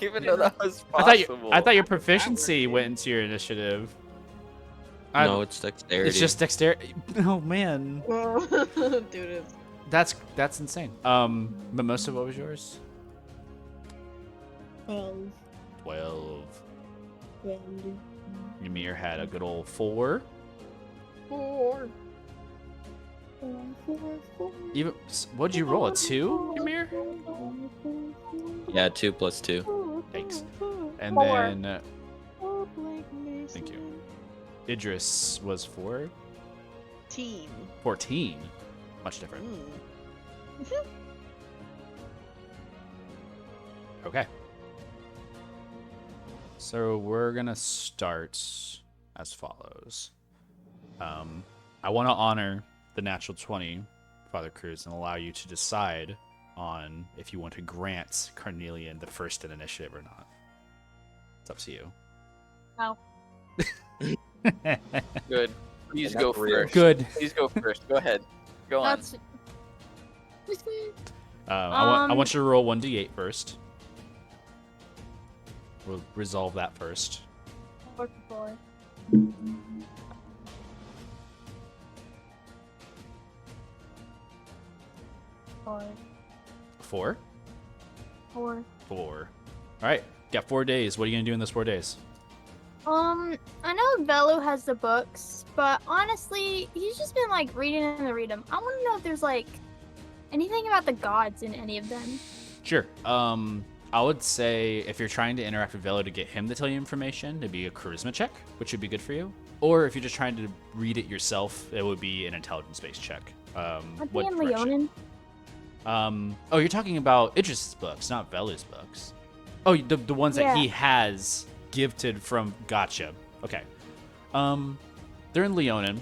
Even though that was I possible. thought your proficiency went into your initiative. No, it's dexterity. It's just dexterity. Oh man. Dude, That's insane. Mimosa, what was yours? 12. 12. 12. Ymir had a good old 4. 4. 4. Even what'd you roll? A 2, Ymir? Yeah, 2 plus 2. Thanks. And 4. then thank you. Idris was 4. 14. Much different. Okay. So we're gonna start as follows. I want to honor the natural 20, Father Cruz, and allow you to decide on if you want to grant Carnelian the first in initiative or not. It's up to you. No. Good. Please That's go real. first. Good. Please go first. Go ahead. Go on. That's. I want you to roll 1d8 first. We'll resolve that first. 4. 4. 4? 4. 4. All right. Got 4 days. What are you gonna do in those 4 days? I know Velo has the books, but honestly, he's just been like reading them and read them. I want to know if there's like anything about the gods in any of them. Sure. I would say if you're trying to interact with Velo to get him to tell you information, it'd be a charisma check, which would be good for you. Or if you're just trying to read it yourself, it would be an intelligence-based check. Aren't What they in direction? Leonin? Oh, you're talking about Idris's books, not Velu's books. Oh, the ones that he Yeah. has gifted from. Gotcha. Okay. They're in Leonin.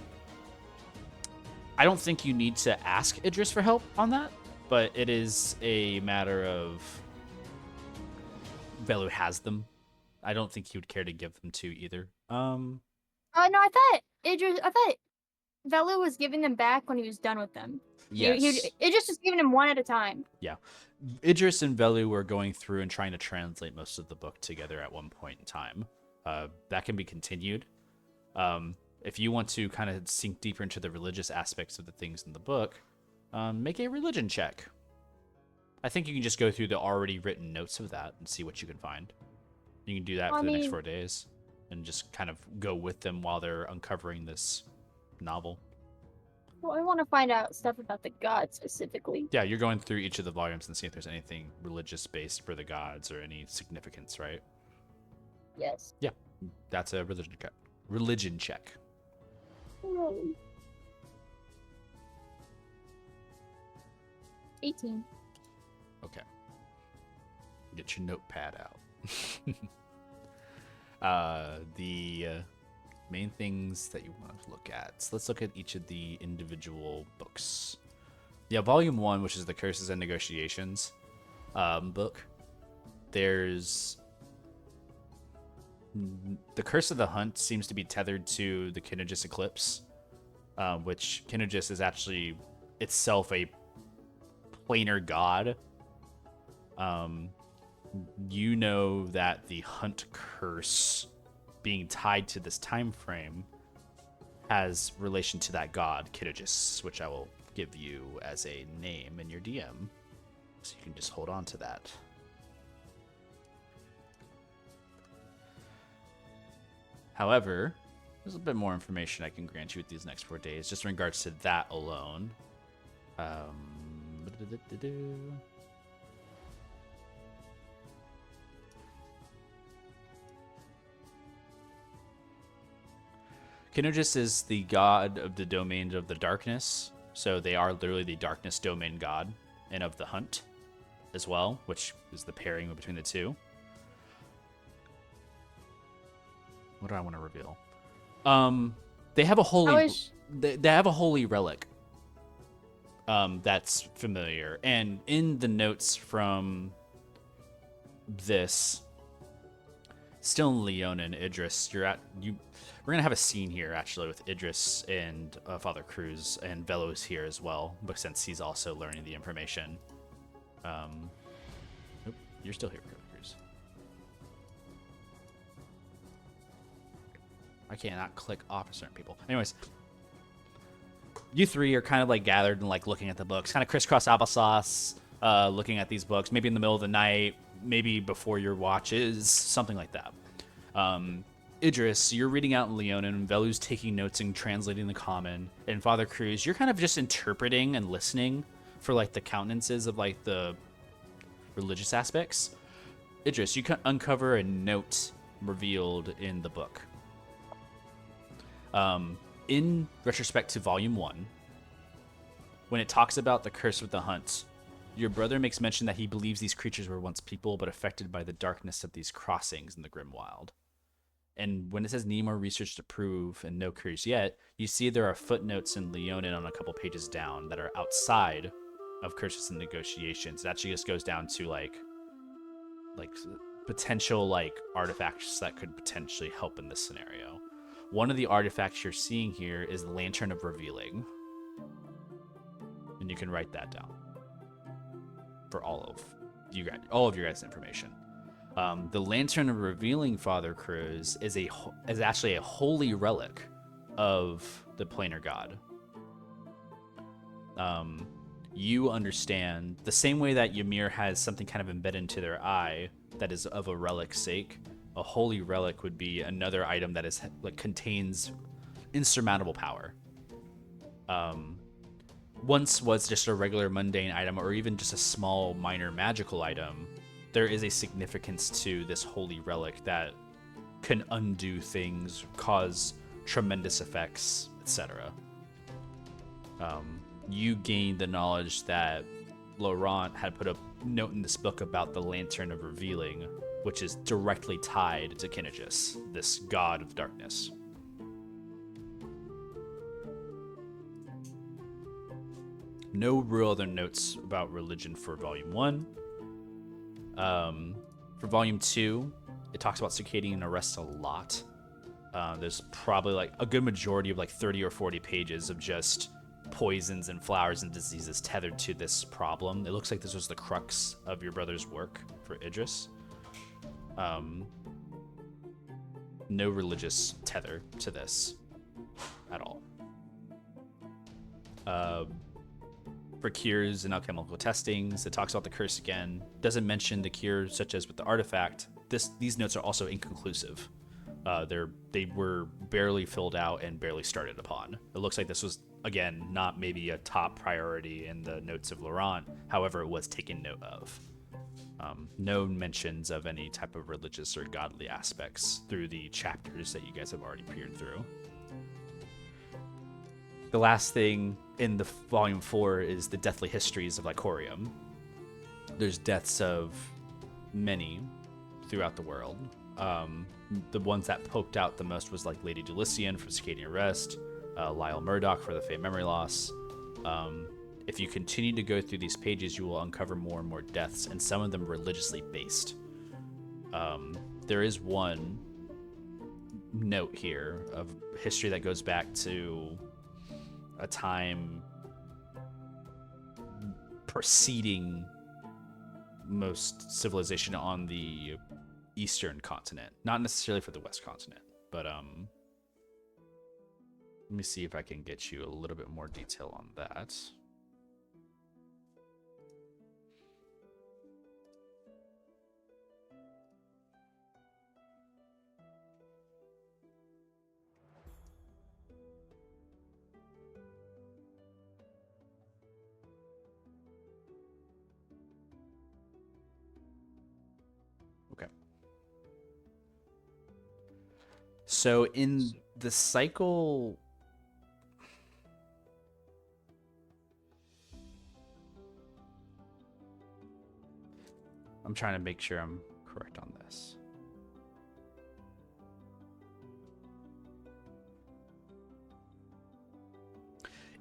I don't think you need to ask Idris for help on that, but it is a matter of Velu has them. I don't think he would care to give them to either. Oh no, I thought Velu was giving them back when he was done with them. Yes. Idris was giving them one at a time. Yeah. Idris and Velu were going through and trying to translate most of the book together at one point in time. That can be continued. If you want to kind of sink deeper into the religious aspects of the things in the book, make a religion check. I think you can just go through the already written notes of that and see what you can find. You can do that for the next 4 days and just kind of go with them while they're uncovering this novel. Well, I want to find out stuff about the gods specifically. Yeah, you're going through each of the volumes and see if there's anything religious based for the gods or any significance, right? Yes. Yeah, that's a religion check. Religion check. Hooray. 18. Okay. Get your notepad out. The main things that you want to look at. So let's look at each of the individual books. Yeah, volume 1, which is the Curses and Negotiations book. There's the Curse of the Hunt seems to be tethered to the Kinegis eclipse, which Kinegis is actually itself a planar god. You know that the Hunt curse being tied to this time frame has relation to that god Kinegis, which I will give you as a name in your DM, so you can just hold on to that. However, there's a bit more information I can grant you with these next 4 days, just in regards to that alone. Kinegis is the god of the domain of the darkness, so they are literally the darkness domain god, and of the hunt as well, which is the pairing between the two. What do I want to reveal? They have a holy they have a holy relic that's familiar, and in the notes from this, still in Leon and Idris, we're gonna have a scene here actually with Idris and Father Cruz, and Velo's here as well, but since he's also learning the information. Nope, you're still here, Father Cruz. I cannot click off of certain people. Anyways, you three are kind of like gathered and like looking at the books, kind of crisscross applesauce, looking at these books, maybe in the middle of the night, maybe before your watches, something like that. Idris, you're reading out in Leonin, Velu's taking notes and translating the common, and Father Cruz, you're kind of just interpreting and listening for like the countenances of like the religious aspects. Idris, you can uncover a note revealed in the book. In retrospect to Volume 1, when it talks about the curse with the hunt, your brother makes mention that he believes these creatures were once people, but affected by the darkness of these crossings in the Grim Wild. And when it says need more research to prove and no cures yet, you see there are footnotes in Leonin on a couple pages down that are outside of curses and negotiations. It actually just goes down to like potential like artifacts that could potentially help in this scenario. One of the artifacts you're seeing here is the Lantern of Revealing. And you can write that down for all of your guys' information. The Lantern of Revealing, Father Cruz, is actually a holy relic of the planar god. You understand the same way that Ymir has something kind of embedded into their eye that is of a relic's sake. A holy relic would be another item that is like contains insurmountable power. Once was just a regular mundane item, or even just a small minor magical item. There is a significance to this holy relic that can undo things, cause tremendous effects, etc. You gained the knowledge that Laurent had put a note in this book about the Lantern of Revealing, which is directly tied to Kinegis, this god of darkness. No real other notes about religion for Volume 1. For Volume 2, it talks about circadian arrest a lot. There's probably like a good majority of like 30 or 40 pages of just poisons and flowers and diseases tethered to this problem. It looks like this was the crux of your brother's work for Idris. No religious tether to this at all. For cures and alchemical testings, it talks about the curse again. Doesn't mention the cure, such as with the artifact. These notes are also inconclusive. They were barely filled out and barely started upon. It looks like this was, again, not maybe a top priority in the notes of Laurent. However, it was taken note of. No mentions of any type of religious or godly aspects through the chapters that you guys have already peered through. The last thing in the Volume 4 is the deathly histories of Lychoreum. There's deaths of many throughout the world. The ones that poked out the most was like Lady Dulician for Circadian Arrest, Lyle Murdoch for the Fey Memory Loss. If you continue to go through these pages, you will uncover more and more deaths, and some of them religiously based. There is one note here of history that goes back to a time preceding most civilization on the Eastern continent, not necessarily for the West continent, but let me see if I can get you a little bit more detail on that. So in the cycle, I'm trying to make sure I'm correct on this.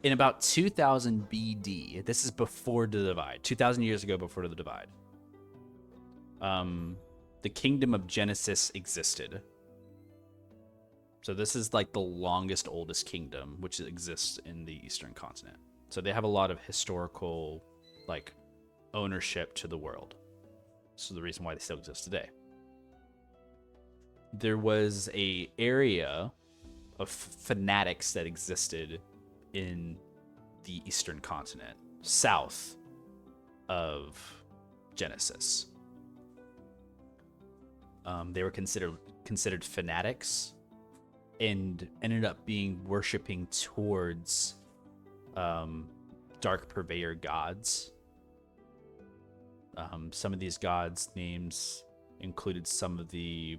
In about 2000 BD, this is before the divide, 2000 years ago before the divide, the kingdom of Genesis existed. So this is like the longest, oldest kingdom which exists in the Eastern continent. So they have a lot of historical, like, ownership to the world. So the reason why they still exist today. There was a area of fanatics that existed in the Eastern continent, south of Genesis. They were considered fanatics, and ended up being worshiping towards dark purveyor gods. Some of these gods' names included some of the...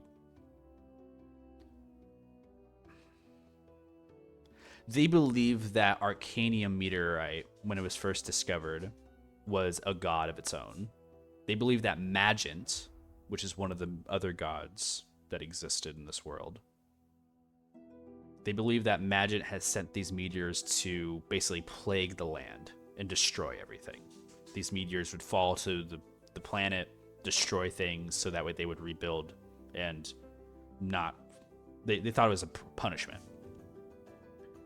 They believe that Arcanium meteorite, when it was first discovered, was a god of its own. They believe that Magent, which is one of the other gods that existed in this world, they believe that Magent has sent these meteors to basically plague the land and destroy everything. These meteors would fall to the planet, destroy things, so that way they would rebuild and not... They thought it was a punishment.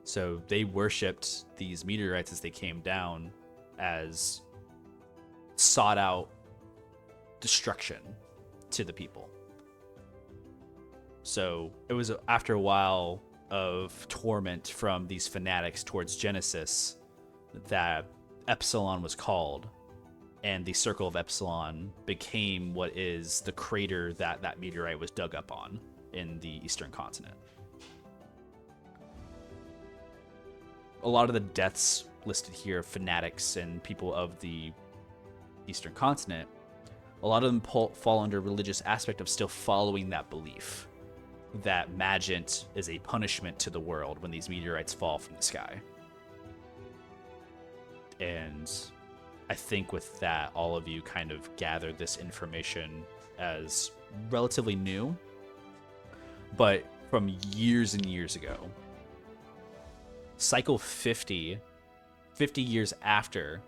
So they worshipped these meteorites as they came down as sought out destruction to the people. So it was after a while of torment from these fanatics towards Genesis that Epsilon was called, and the Circle of Epsilon became what is the crater that meteorite was dug up on in the Eastern continent. A lot of the deaths listed here, fanatics and people of the Eastern continent, a lot of them fall under religious aspect of still following that belief that Magent is a punishment to the world when these meteorites fall from the sky. And I think with that, all of you kind of gathered this information as relatively new, but from years and years ago. Cycle 50 50 years after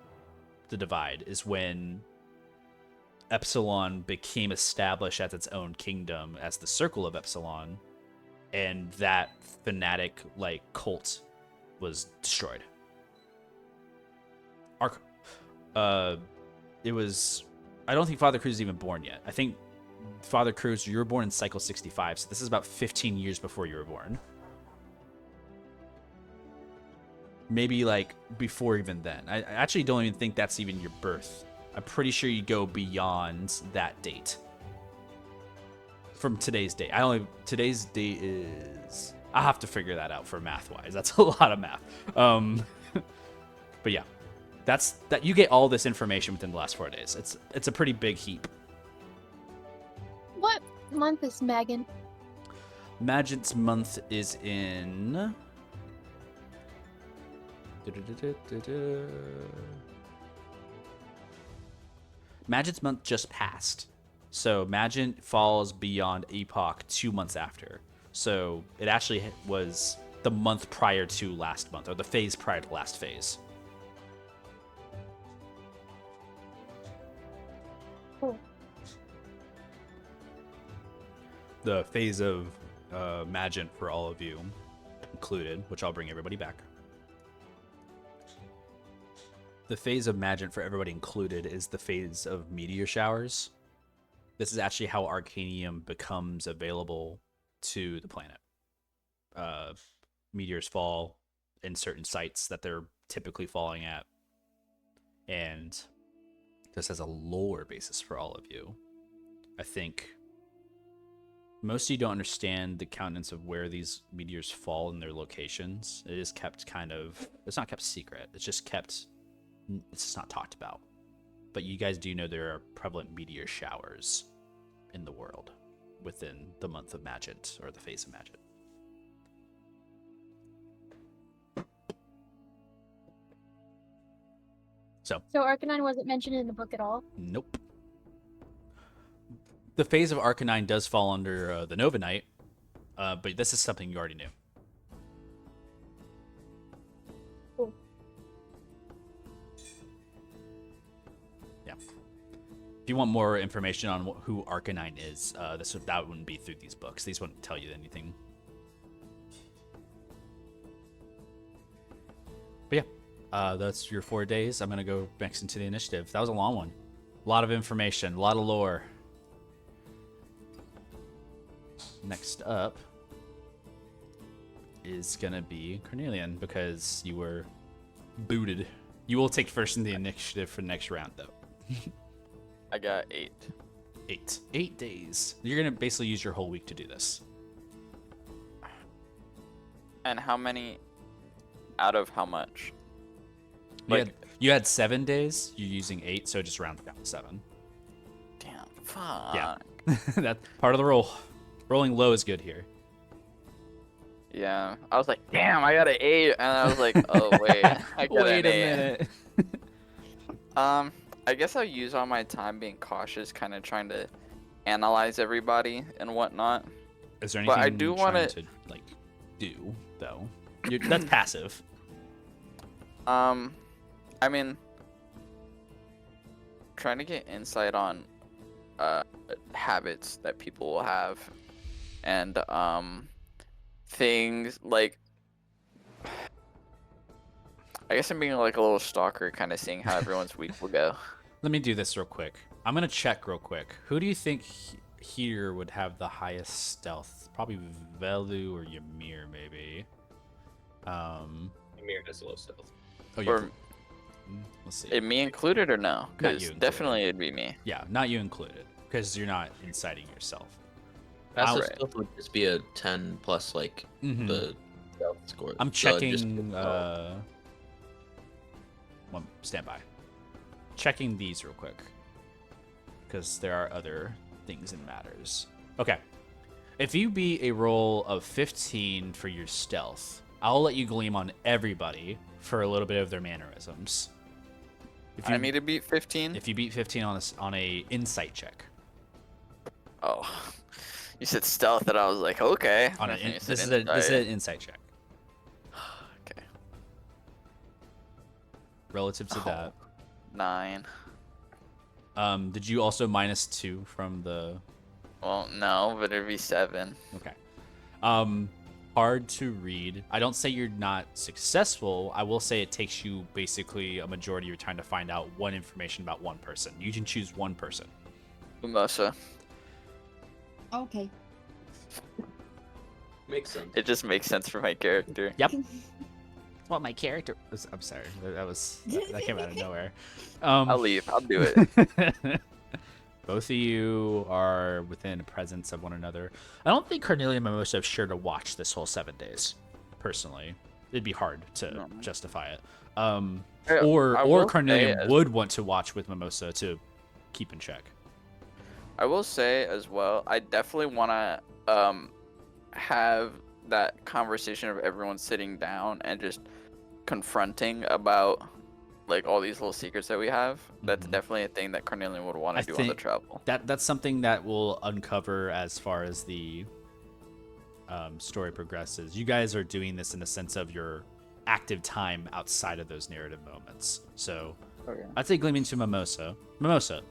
the divide is when Epsilon became established as its own kingdom as the Circle of Epsilon, and that fanatic like cult was destroyed. It was. I don't think Father Cruz is even born yet. I think Father Cruz, you were born in Cycle 65, so this is about 15 years before you were born. Maybe like before even then. I actually don't even think that's even your birth. I'm pretty sure you go beyond that date. From today's date. Today's date is. I'll have to figure that out for math wise. That's a lot of math. But yeah. That you get all this information within the last 4 days. It's a pretty big heap. What month is Megan? Magent's month is in. Magent's month just passed. So Magent falls beyond Epoch 2 months after. So it actually was the month prior to last month, or the phase prior to last phase. Cool. The phase of Magent for all of you included, which I'll bring everybody back. The phase of Magent for everybody included is the phase of meteor showers. This is actually how Arcanium becomes available to the planet. Meteors fall in certain sites that they're typically falling at. And this has a lore basis for all of you. I think most of you don't understand the countenance of where these meteors fall in their locations. It is kept it's not kept secret. It's just not talked about. But you guys do know there are prevalent meteor showers in the world within the month of Magent, or the phase of Magent. So Arcanine wasn't mentioned in the book at all? Nope. The phase of Arcanine does fall under the Nova Knight, but this is something you already knew. Cool. Yeah. If you want more information on who Arcanine is, that wouldn't be through these books. These wouldn't tell you anything. But yeah, that's your 4 days. I'm going to go next into the initiative. That was a long one. A lot of information, a lot of lore. Next up is going to be Cornelian, because you were booted. You will take first in the initiative for the next round, though. I got 8. 8 days. You're going to basically use your whole week to do this. And how many out of how much? You had 7 days. You're using 8, so just round down to 7. Damn, fuck. Yeah. That's part of the roll. Rolling low is good here. Yeah, I was like, damn, I got an 8, and I was like, oh wait, I got Wait an a 8. minute. I guess I'll use all my time being cautious, kind of trying to analyze everybody and whatnot. Is there anything But I do you're want trying to to do though? That's passive. I mean, trying to get insight on habits that people will have, and things like, I guess I'm being like a little stalker, kind of seeing how everyone's week will go. Let me do this real quick. I'm gonna check real quick. Who do you think here would have the highest stealth? Probably Velu or Ymir, maybe. Ymir has low stealth. Oh, yeah. Or Let's see. it me included or no? Not you Because included. definitely it'd be me. Yeah, not you included, because you're not inciting yourself. Passive Right. stealth would just be a 10 plus like Mhm. the stealth score. I'm So checking. just- Stand by. Checking these real quick, because there are other things that matters. Okay, if you beat a roll of 15 for your stealth, I'll let you gleam on everybody for a little bit of their mannerisms. If you, I need to beat 15. if you beat 15 on a insight check, Oh, you said stealth, and I was like, okay. on And a, you said this is an insight. insight check. Okay. relative to that? 9. Did you also -2 from the? Well, no, but it'd be 7. Okay. Hard to read. I don't say you're not successful. I will say it takes you basically a majority of your time to find out one information about one person. You can choose one person. Mimosa. Okay. Makes sense. It just makes sense for my character. Yep. Well, my character. I'm sorry. That came out of nowhere. I'll leave. I'll do it. Both of you are within presence of one another. I don't think Cornelia and Mimosa have shared a watch this whole 7 days. Personally, it'd be hard to justify it. Yeah, Or I will Cornelia say would want to watch with Mimosa to keep in check. I will say as well, I definitely want to have that conversation of everyone sitting down and just confronting about like all these little secrets that we have. That's Mhm. definitely a thing that Cornelian would want I to do on the think travel. That's something that will uncover as far as the story progresses. You guys are doing this in the sense of your active time outside of those narrative moments. So Okay. I'd say gleaming to Mimosa. Mimosa,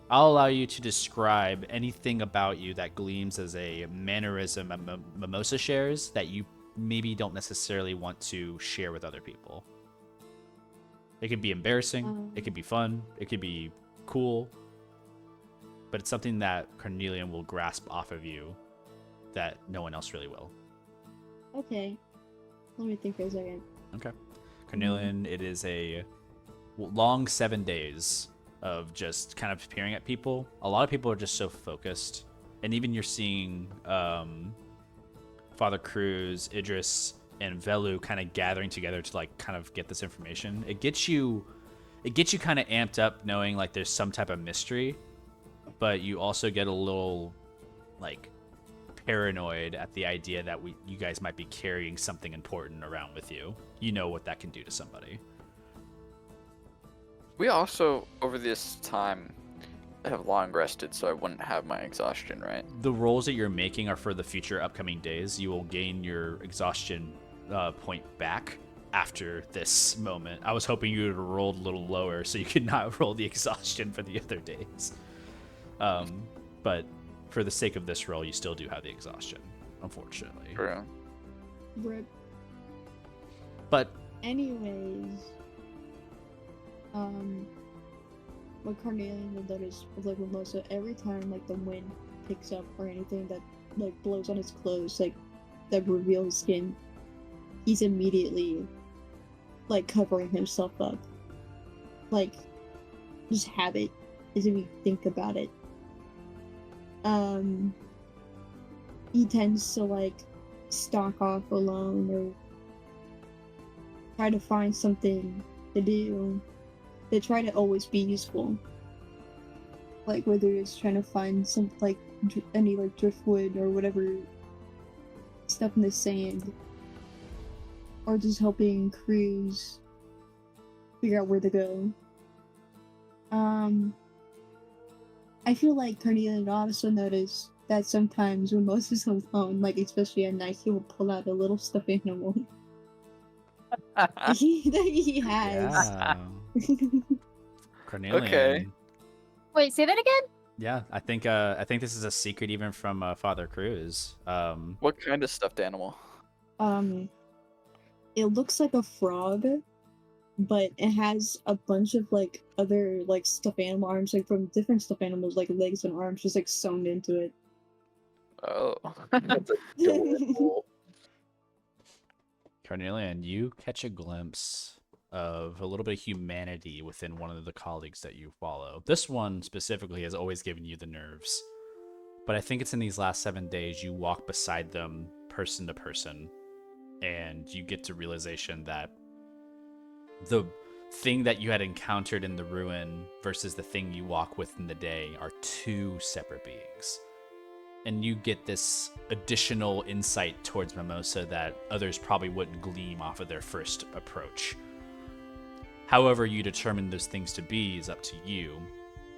I'll allow you to describe anything about you that gleams as a mannerism Mimosa shares that you maybe don't necessarily want to share with other people. It could be embarrassing, it could be fun, it could be cool, but it's something that Cornelian will grasp off of you that no one else really will. Okay. Let me think for a second. Okay. Cornelian, it is a long 7 days of just kind of peering at people. A lot of people are just so focused. And even you're seeing Father Cruz, Idris, and Velu kind of gathering together to like kind of get this information. It gets you kind of amped up knowing like there's some type of mystery, but you also get a little like paranoid at the idea that you guys might be carrying something important around with you. You know what that can do to somebody. We also, over this time, have long rested, so I wouldn't have my exhaustion, right? The rolls that you're making are for the future upcoming days. You will gain your exhaustion point back after this moment. I was hoping you would have rolled a little lower so you could not roll the exhaustion for the other days. But for the sake of this roll, you still do have the exhaustion, unfortunately. True. Rip. But Anyways, what Carnelian will notice with like Mimosa, every time like the wind picks up or anything that like blows on his clothes, like that reveal his skin, he's immediately like covering himself up. Like just habit is if you think about it. He tends to like stalk off alone or try to find something to do. They try to always be useful. Like whether it's trying to find some like any like driftwood or whatever stuff in the sand, or just helping crews figure out where to go. I feel like Cornelian also noticed that sometimes when Moses is alone, like especially at night, he will pull out a little stuffed animal that he has. yeah. Cornelian. Okay. Wait, say that again? Yeah, I think this is a secret even from Father Cruz. What kind of stuffed animal? It looks like a frog, but it has a bunch of like other like stuffed animal arms, like from different stuffed animals, like legs and arms, just like sewn into it. Oh. That's adorable. Carnelian, you catch a glimpse of a little bit of humanity within one of the colleagues that you follow. This one specifically has always given you the nerves. But I think it's in these last 7 days you walk beside them person to person, and you get to realization that the thing that you had encountered in the ruin versus the thing you walk with in the day are two separate beings. And you get this additional insight towards Mimosa that others probably wouldn't glean off of their first approach. However you determine those things to be is up to you,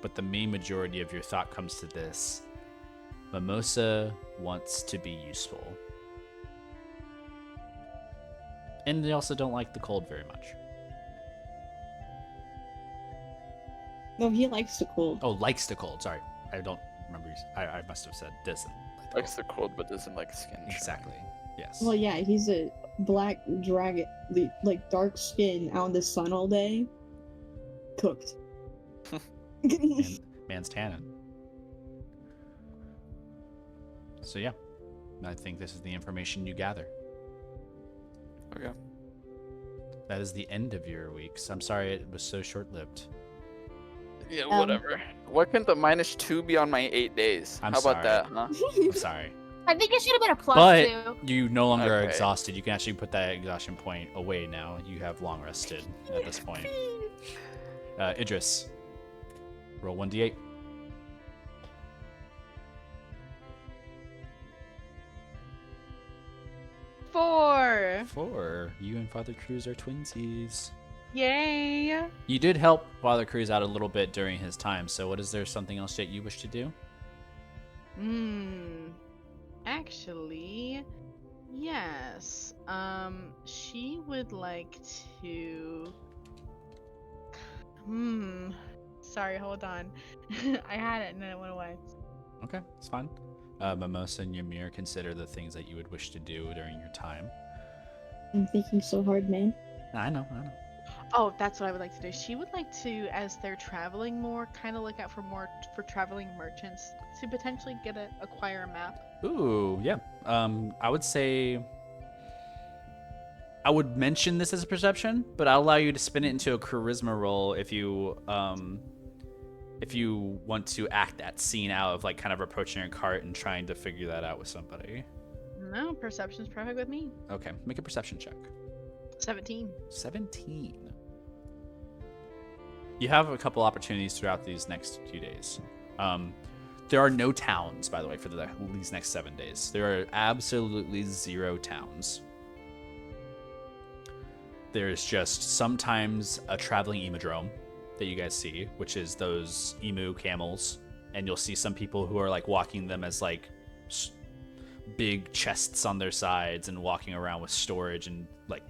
but the main majority of your thought comes to this. Mimosa wants to be useful. And they also don't like the cold very much. No, he likes the cold. Oh, likes the cold. Sorry, I don't remember. I must have said doesn't. Like the Likes cold. the cold, but doesn't like skin. shine. Exactly. Yes. Well, yeah, he's a black dragon, like dark skin out in the sun all day. Cooked. Man's tannin. So yeah, I think this is the information you gather. Okay. That is the end of your weeks. I'm sorry it was so short-lived. Yeah, whatever. Why couldn't the -2 be on my 8 days? I'm How about sorry. that, huh? I'm sorry. I think it should have been a plus But 2. you no longer are Okay. exhausted. You can actually put that exhaustion point away now. You have long rested at this point. Idris, roll 1d8. Four. 4. You and Father Cruz are twinsies. Yay. You did help Father Cruz out a little bit during his time. So, is there something else that you wish to do? Actually, yes. She would like to. Sorry, hold on. I had it and then it went away. Okay, it's fine. Mimosa and Ymir, consider the things that you would wish to do during your time. I'm thinking so hard, man. I know. Oh, that's what I would like to do. She would like to, as they're traveling more, kind of look out for traveling merchants to potentially acquire a map. Ooh, yeah. I would say I would mention this as a perception, but I'll allow you to spin it into a charisma roll if you want to act that scene out of like kind of approaching your cart and trying to figure that out with somebody. No, perception's perfect with me. Okay, make a perception check. 17. 17. You have a couple opportunities throughout these next few days. There are no towns, by the way, for these next 7 days. There are absolutely 0 towns. There's just sometimes a traveling emodrome that you guys see, which is those emu camels, and you'll see some people who are like walking them as like big chests on their sides and walking around with storage and like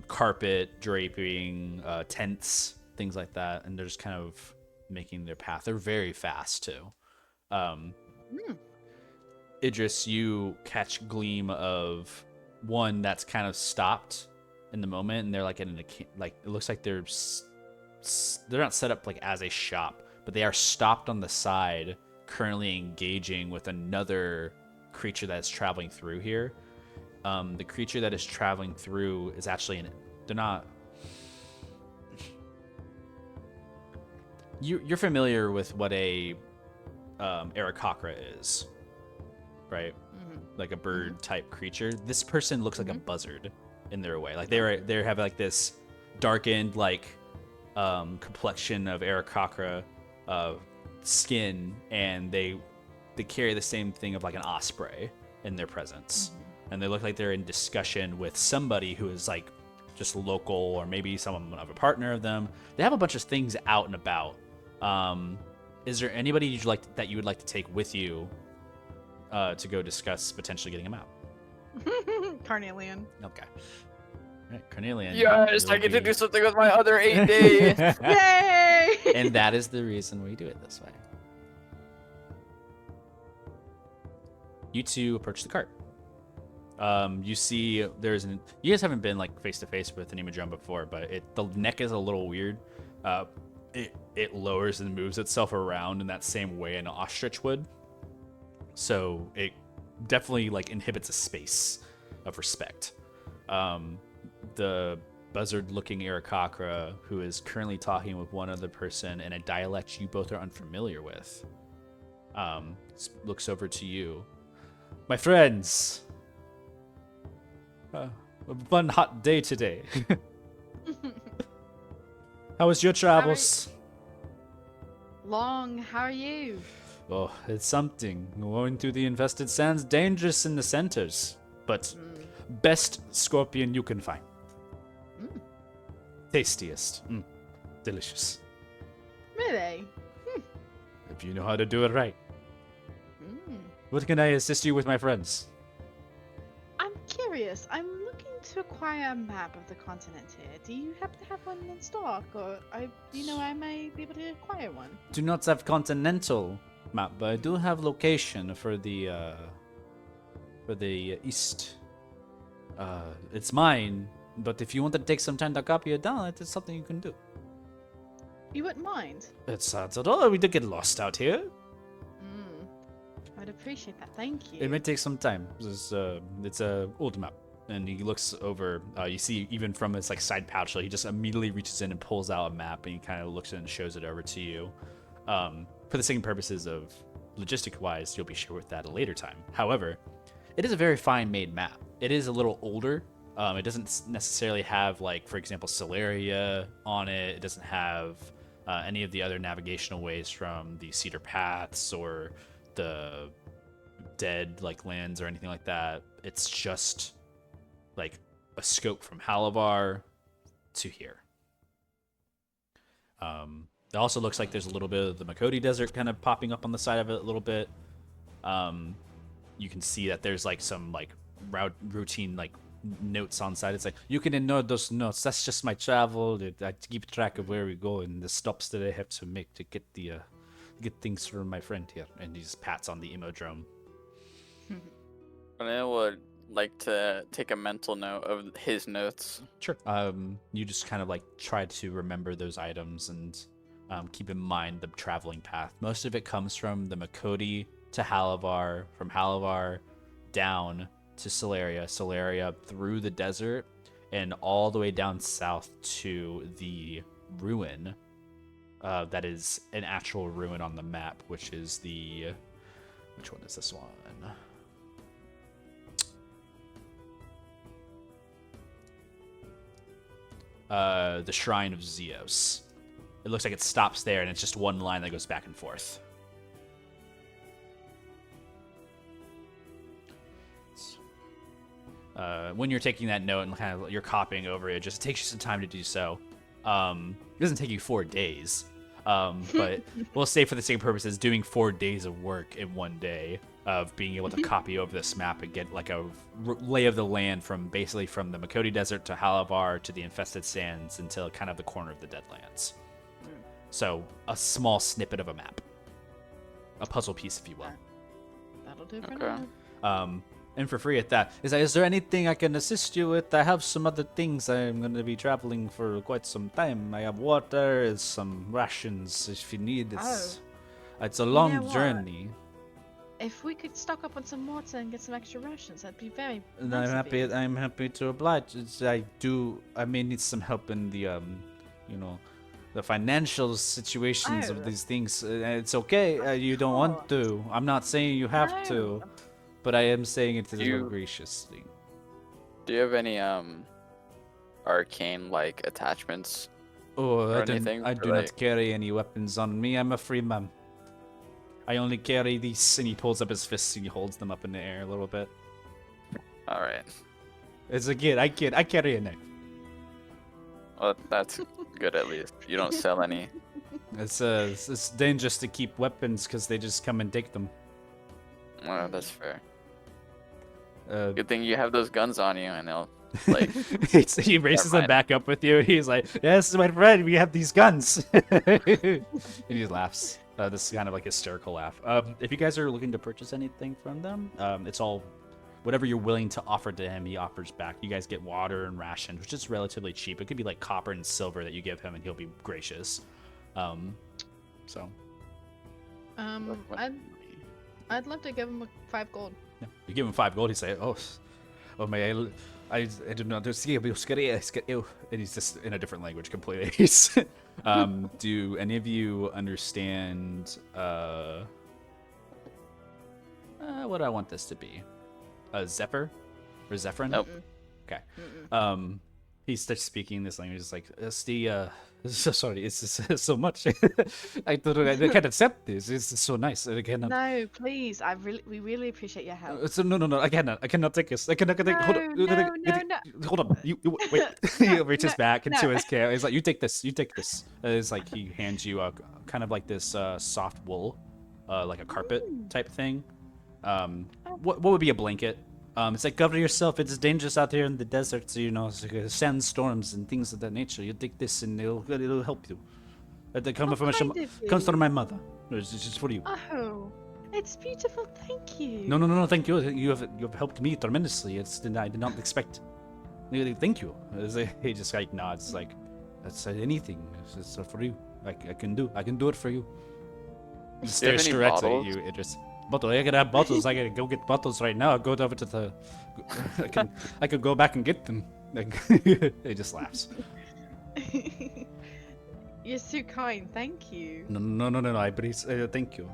carpet draping, tents, things like that, and they're just kind of making their path. They're very fast too. Idris, you catch gleam of one that's kind of stopped in the moment, and they're like in like it looks like they're not set up like as a shop, but they are stopped on the side, currently engaging with another creature that's traveling through here. The creature that is traveling through is actually they're not. You're familiar with what a Aarakocra is, right? Like a bird type creature. This person looks like a buzzard in their way. Like they have like this darkened like complexion of Aarakocra skin, and they carry the same thing of like an osprey in their presence. And they look like they're in discussion with somebody who is like just local, or maybe someone of a partner of them. They have a bunch of things out and about. Is there anybody you would like to take with you to go discuss potentially getting a map? Carnelian. Okay. All right, Carnelian. Yes, you'll I get to be- do something with my other 8 days. Yay! And that is the reason we do it this way. You two approach the cart. You see you guys haven't been like face to face with an emodrome before, but the neck is a little weird. It lowers and moves itself around in that same way an ostrich would. So it definitely like inhibits a space of respect. The buzzard-looking Aarakocra, who is currently talking with one other person in a dialect you both are unfamiliar with, looks over to you. My friends, one hot day today. How was your travels? Long, how are you? Oh, it's something. Going through the infested sands, dangerous in the centers, but best scorpion you can find. Tastiest. Delicious. Really? If you know how to do it right. What can I assist you with, my friends? I'm curious. I'm looking to acquire a map of the continent here. Do you happen to have one in stock, or do you know I may be able to acquire one? Do not have continental map, but I do have location for the east. It's mine, but if you want to take some time to copy it down, it is something you can do. You wouldn't mind? It's not at all. We did get lost out here. I'd appreciate that. Thank you. It may take some time. It's a old map, and he looks over. You see, even from his like side pouch, he just immediately reaches in and pulls out a map, and he kind of looks in and shows it over to you. For the same purposes of logistic-wise, you'll be sure with that at a later time. However, it is a very fine-made map. It is a little older. It doesn't necessarily have, like, for example, Solaria on it. It doesn't have any of the other navigational ways from the Cedar Paths or the dead like lands or anything like that. It's just like a scope from Halavar to here. It also looks like there's a little bit of the Makoti Desert kind of popping up on the side of it a little bit. You can see that there's like some like routine like notes on side. It's like, you can ignore those notes. That's just my travel. I keep track of where we go and the stops that I have to make to get the get things from my friend here. And he just pats on the Emodrome. I would like to take a mental note of his notes. Sure. You just kind of like try to remember those items and keep in mind the traveling path. Most of it comes from the Makoti to Halavar, from Halavar down to Solaria through the desert, and all the way down south to the ruin. That is an actual ruin on the map, which is the... Which one is this one? The Shrine of Zeos. It looks like it stops there, and it's just one line that goes back and forth. When you're taking that note and kind of you're copying over it, it just takes you some time to do so. It doesn't take you 4 days, but we'll say for the same purposes, doing 4 days of work in one day of being able to copy over this map and get like a lay of the land from basically from the Makoti Desert to Halavar to the Infested Sands until kind of the corner of the Deadlands. So a small snippet of a map, a puzzle piece, if you will. That'll do for Okay. now. And for free at that. Is there anything I can assist you with? I have some other things. I'm going to be traveling for quite some time. I have water, some rations if you need. It's a long know what? journey. If we could stock up on some water and get some extra rations, that'd be very And nice of you. I'm happy to oblige. I may need some help in the the financial situations Oh. of these things. It's okay. You don't want to. I'm not saying you have to. No. But I am saying it is You- a gracious thing. Do you have any arcane like attachments? Oh, or I do anything, or not like- carry any weapons on me. I'm a free man. I only carry these, and he pulls up his fists and he holds them up in the air a little bit. All right. It's a kid. I carry a knife. Well, that's good at least. You don't sell any. It's dangerous to keep weapons because they just come and take them. Well, that's fair. Uh, Good thing you have those guns on you, and they'll like. he races them mind. back up with you. He's like, "Yes, my friend, we have these guns." And he laughs. This is kind of like a hysterical laugh. If you guys are looking to purchase anything from them, it's all whatever you're willing to offer to him. He offers back. You guys get water and rations, which is relatively cheap. It could be like copper and silver that you give him, and he'll be gracious. So I'd love to give him 5 gold. yeah. You give him 5 gold. He say, "Oh, may I do not see you, and he's just in a different language completely. Do any of you understand what do I want this to be? Zephyr or Zephyrin? Nope. Okay. He starts speaking this language. It's like it's the so sorry. It's just so much. I can't accept this. It's so nice. I cannot. No, please. We really appreciate your help. So no. I cannot take this. I cannot take. Hold on. No. Hold on. You wait. He reaches No, back into no. his care. He's like, you take this. You take this. It's like he hands you a kind of like this soft wool, like a carpet type thing. What would be a blanket? It's like, cover yourself. It's dangerous out here in the desert. So, it's like, sandstorms and things of that nature. You take this and it'll help you. It comes from kind of comes from you. my mother. It's just for you. Oh, it's beautiful. Thank you. No. Thank you. You have helped me tremendously. I did not expect. Thank you. He just like nods like, that's anything. It's for you. I can do it for you. He Do you have stares any directly bottles? at you. It just bottle. I can have bottles. I gotta go get bottles right now. I'll go over to the. I could go back and get them. Like, he just laughs. You're so kind. Thank you. No. I thank you.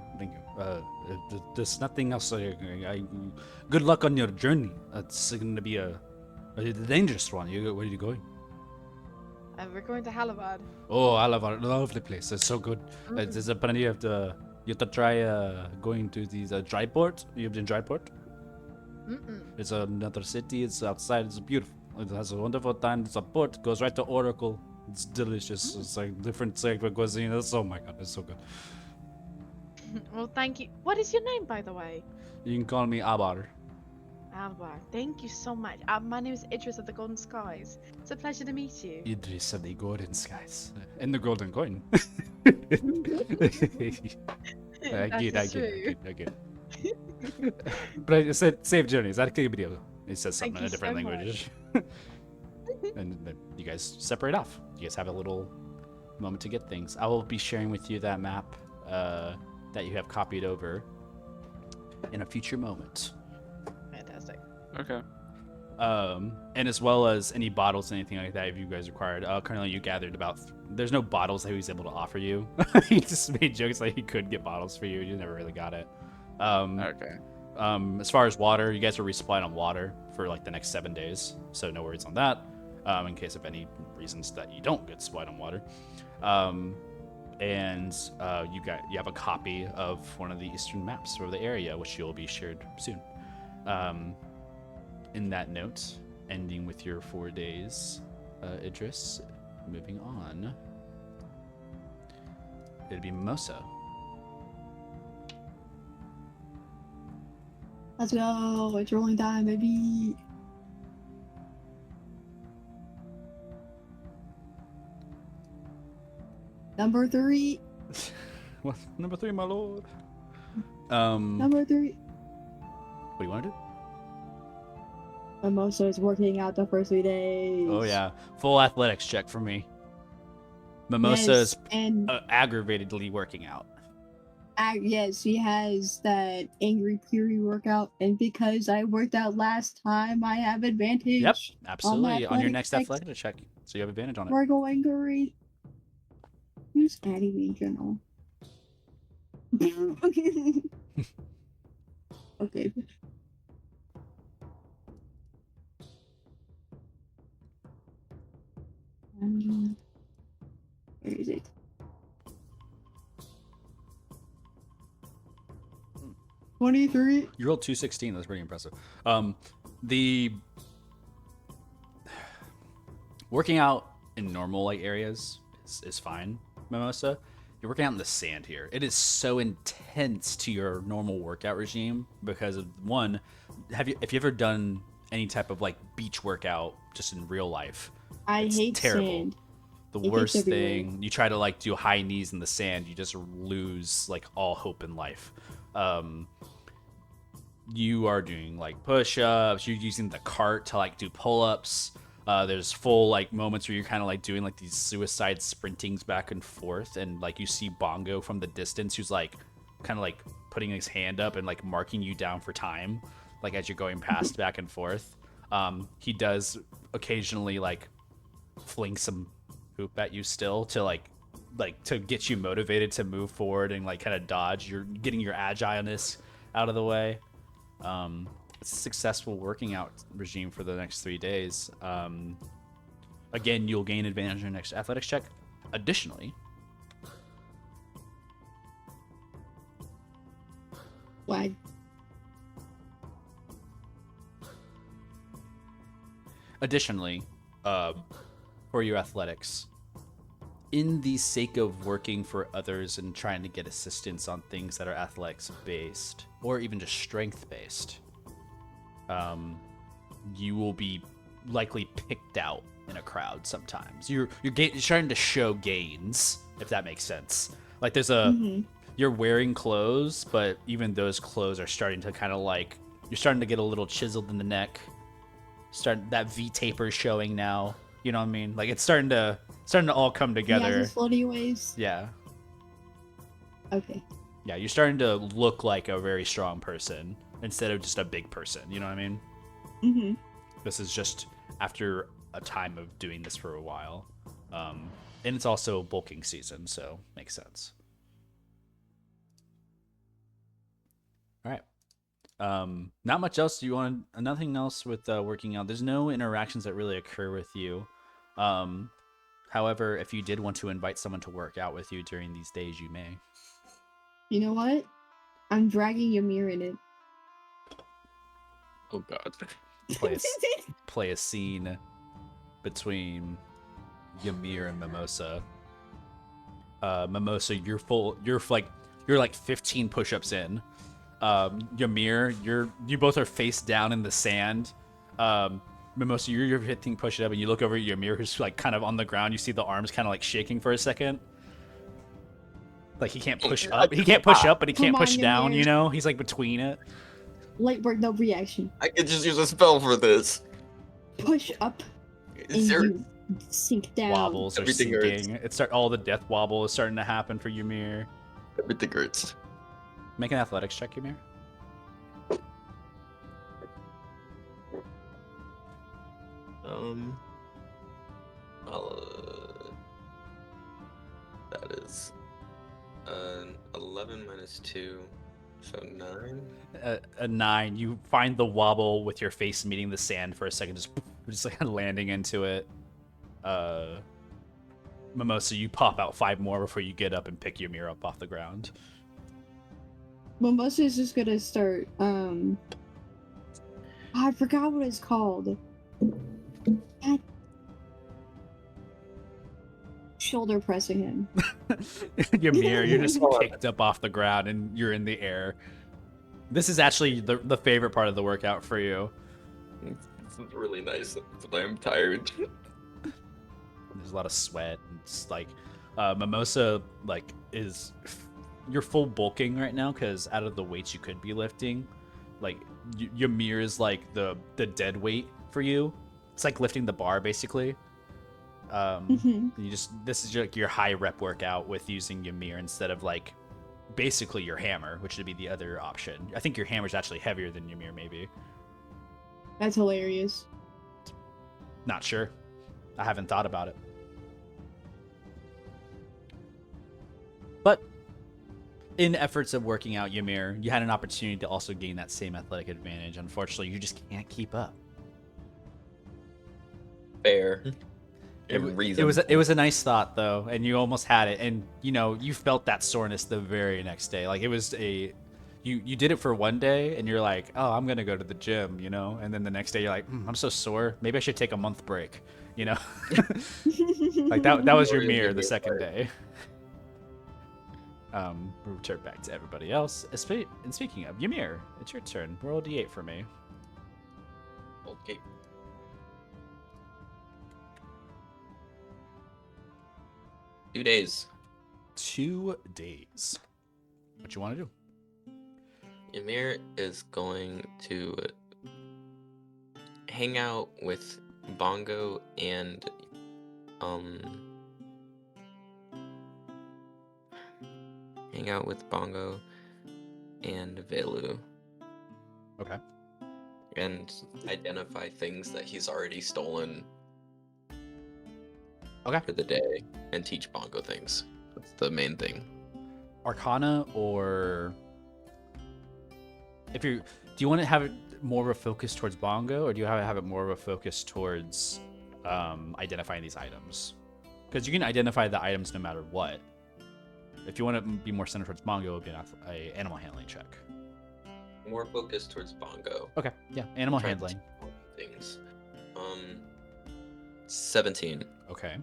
There's nothing else. Good luck on your journey. It's gonna be a dangerous one. Where are you going? We're going to Halabad. Oh, I love a lovely place. It's so good. There's a plenty of the. You have to try going to these dry port. You've been dry port. It's another city. It's outside. It's beautiful. It has a wonderful time. It's a port. Goes right to Oracle. It's delicious. It's like different cuisine. Oh my god, it's so good. Well, thank you. What is your name, by the way? You can call me Abar. Alvar. Thank you so much. My name is Idris of the Golden Skies. It's a pleasure to meet you. Idris of the Golden Skies. And the Golden Coin. I get. But I said safe journeys. That could be deal. He says something in a Thank you different so language. And then you guys separate off. You guys have a little moment to get things. I will be sharing with you that map that you have copied over in a future moment. Fantastic. Okay. And as well as any bottles, anything like that, if you guys required. Currently, you gathered about. There's no bottles that he was able to offer you. He just made jokes like he could get bottles for you. You never really got it. Okay. As far as water, you guys are resupplied on water for like the next 7 days, so no worries on that. In case of any reasons that you don't get supplied on water. And you have a copy of one of the eastern maps for the area, which you'll be shared soon. In that note, ending with your 4 days, Idris. Moving on, it'd be Mimosa. Let's go. It's rolling time, baby. Number 3. What? Number 3, my lord. Number 3. What do you want to do? Mimosa is working out the first 3 days. Oh yeah, full athletics check for me. Mimosa Yes, is and aggravatedly working out. yes, she has that angry fury workout, and because I worked out last time, I have advantage. Yep, absolutely. On your athletic next checks. athletic check, so you have advantage on it. We're going great. Who's adding me in general? Okay. Where is it? Hmm. 23. You rolled 216. That's pretty impressive. The working out in normal areas is fine, Mimosa. You're working out in the sand here. It is so intense to your normal workout regime because of one. If you ever done any type of beach workout just in real life? I It's hate terrible. sand. The It gets worst everywhere. thing, you try to do high knees in the sand, you just lose all hope in life. You are doing push-ups, you're using the cart to do pull-ups. There's full moments where you're kind of doing these suicide sprintings back and forth, and you see Bongo from the distance who's kind of putting his hand up and marking you down for time, as you're going past back and forth. He does occasionally fling some hoop at you still to to get you motivated to move forward and kind of dodge. You're getting your agileness out of the way. It's a successful working out regime for the next 3 days. Again, you'll gain advantage in your next athletics check. Additionally, Why? for your athletics, in the sake of working for others and trying to get assistance on things that are athletics based or even just strength based, you will be likely picked out in a crowd sometimes. You're starting to show gains, if that makes sense. Like there's you're wearing clothes, but even those clothes are starting to kind of like, you're starting to get a little chiseled in the neck. That V taper showing now. You know what I mean? Like it's starting to all come together. He has his floaty waves. Yeah. Okay. Yeah, you're starting to look like a very strong person instead of just a big person. You know what I mean? Mm-hmm. This is just after a time of doing this for a while. And it's also bulking season, so makes sense. All right. Not much else. Do you want nothing else with working out? There's no interactions that really occur with you. However, if you did want to invite someone to work out with you during these days, you may. You know what? I'm dragging Ymir in it. Oh god. Play a scene between Ymir and Mimosa. Mimosa, you're like 15 push-ups in. Ymir, you both are face down in the sand. Mimosa, you're 15 push up, and you look over at Ymir, who's like kind of on the ground. You see the arms kind of like shaking for a second. Like he can't push up. He can't push up, but he can't push down. Ymir. You know, he's like between it. Light work, no reaction. I could just use a spell for this. Push up and Is there... you sink down. Wobbles are Everything sinking. All the death wobble is starting to happen for Ymir. Everything hurts. Make an athletics check, Ymir. That is 11 minus 2, so 9. A 9. You find the wobble with your face meeting the sand for a second, just like landing into it. Mimosa, you pop out 5 more before you get up and pick Ymir up off the ground. Mimosa is just gonna start, I forgot what it's called. Shoulder pressing him. Ymir, you're just kicked up off the ground and you're in the air. This is actually the favorite part of the workout for you. This is really nice, but I'm tired. There's a lot of sweat. It's like Mimosa you're full bulking right now because out of the weights you could be lifting, like Ymir is like the dead weight for you. It's like lifting the bar basically. This is like your high rep workout with using Ymir instead of like basically your hammer, which would be the other option. I think your hammer's actually heavier than Ymir, maybe. That's hilarious. Not sure. I haven't thought about it. But in efforts of working out Ymir, you had an opportunity to also gain that same athletic advantage. Unfortunately, you just can't keep up. Fair. It was a nice thought though, and you almost had it, and you felt that soreness the very next day. Like it was you did it for one day, and you're like, oh, I'm gonna go to the gym, and then the next day you're like, I'm so sore, maybe I should take a month break, like that was your mirror the second day. We'll return back to everybody else. And speaking of Ymir, it's your turn. Roll a d8 for me. Okay. Two days. 2 days. What you want to do? Ymir is going to hang out with Bongo and Velu. Okay. And identify things that he's already stolen. Okay. For the day, and teach Bongo things. That's the main thing. Arcana, or do you want to have it more of a focus towards Bongo, or do you have it more of a focus towards identifying these items? Because you can identify the items no matter what. If you want to be more centered towards Bongo, it would be an animal handling check. More focused towards Bongo. Okay, yeah, animal handling. Things. 17. Okay.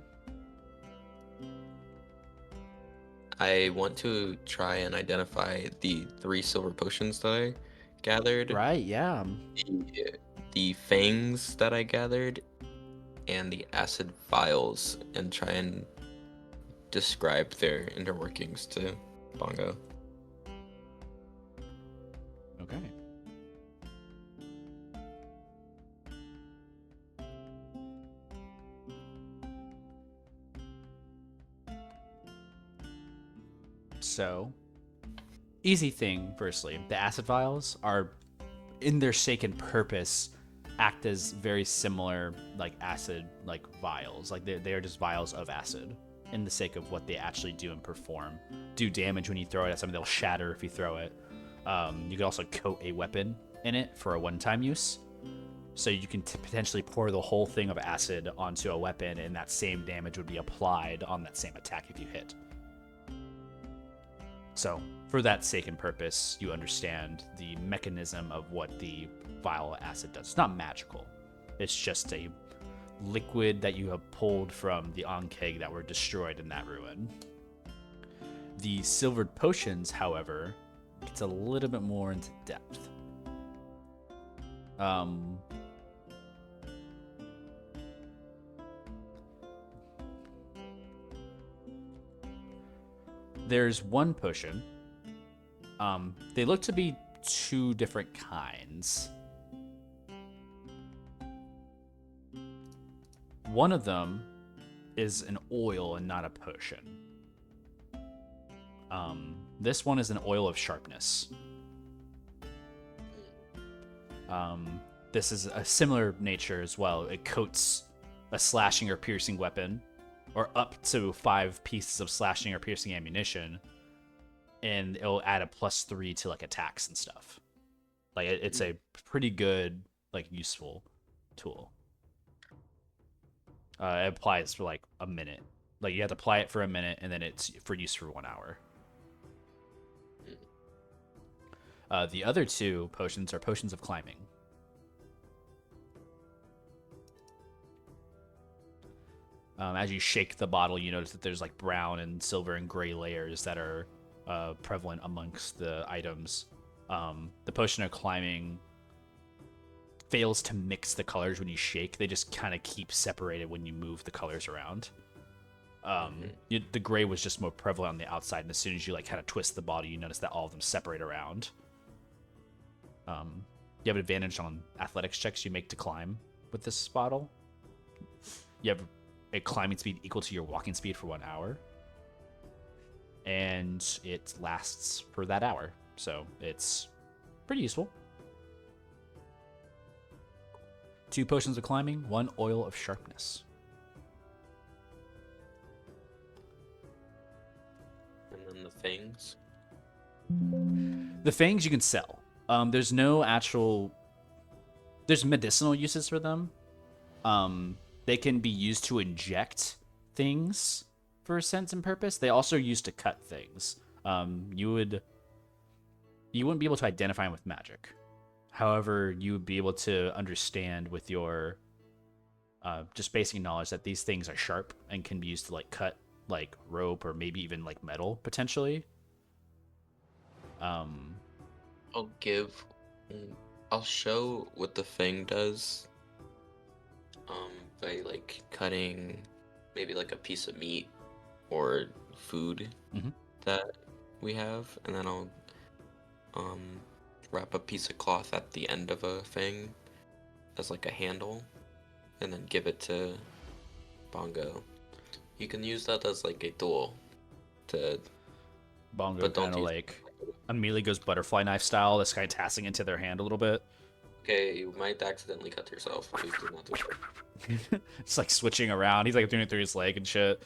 I want to try and identify the 3 silver potions that I gathered, Right, yeah. the fangs that I gathered, and the acid vials, and try and describe their inner workings to Bongo. Okay. So, easy thing, firstly. The acid vials are, in their sake and purpose, act as very similar, like, acid, like, vials. Like, they are just vials of acid in the sake of what they actually do and perform. Do damage when you throw it at something. They'll shatter if you throw it. You can also coat a weapon in it for a one-time use. So you can potentially pour the whole thing of acid onto a weapon, and that same damage would be applied on that same attack if you hit. So, for that sake and purpose, you understand the mechanism of what the vial of acid does. It's not magical. It's just a liquid that you have pulled from the Ankeg that were destroyed in that ruin. The silvered potions, however, gets a little bit more into depth. There's one potion. They look to be two different kinds. One of them is an oil and not a potion. This one is an oil of sharpness. This is a similar nature as well. It coats a slashing or piercing weapon, or up to 5 pieces of slashing or piercing ammunition, and it'll add a +3 to like attacks and stuff. Like it's a pretty good, like, useful tool. It applies for like a minute. Like, you have to apply it for a minute, and then it's for use for 1 hour. The other two potions are potions of climbing. As you shake the bottle, you notice that there's like brown and silver and gray layers that are prevalent amongst the items. The potion of climbing fails to mix the colors when you shake. They just kind of keep separated when you move the colors around. The gray was just more prevalent on the outside, and as soon as you like kind of twist the bottle, you notice that all of them separate around. You have an advantage on athletics checks you make to climb with this bottle. You have a climbing speed equal to your walking speed for 1 hour, and it lasts for that hour, so it's pretty useful. 2 potions of climbing, 1 oil of sharpness. And then the fangs. The fangs you can sell. There's no actual... There's medicinal uses for them. They can be used to inject things for a sense and purpose. They also are used to cut things. You wouldn't be able to identify them with magic. However, you would be able to understand with your just basic knowledge that these things are sharp and can be used to like cut like rope or maybe even like metal potentially. I'll show what the fang does. By like cutting maybe like a piece of meat or food that we have, and then I'll wrap a piece of cloth at the end of a fang as like a handle, and then give it to Bongo. You can use that as like a tool to Bongo but don't kind of use- like immediately goes butterfly knife style, this guy tassing into their hand a little bit. Okay, you might accidentally cut yourself. Please do not do that. It's like switching around. He's like doing it through his leg and shit.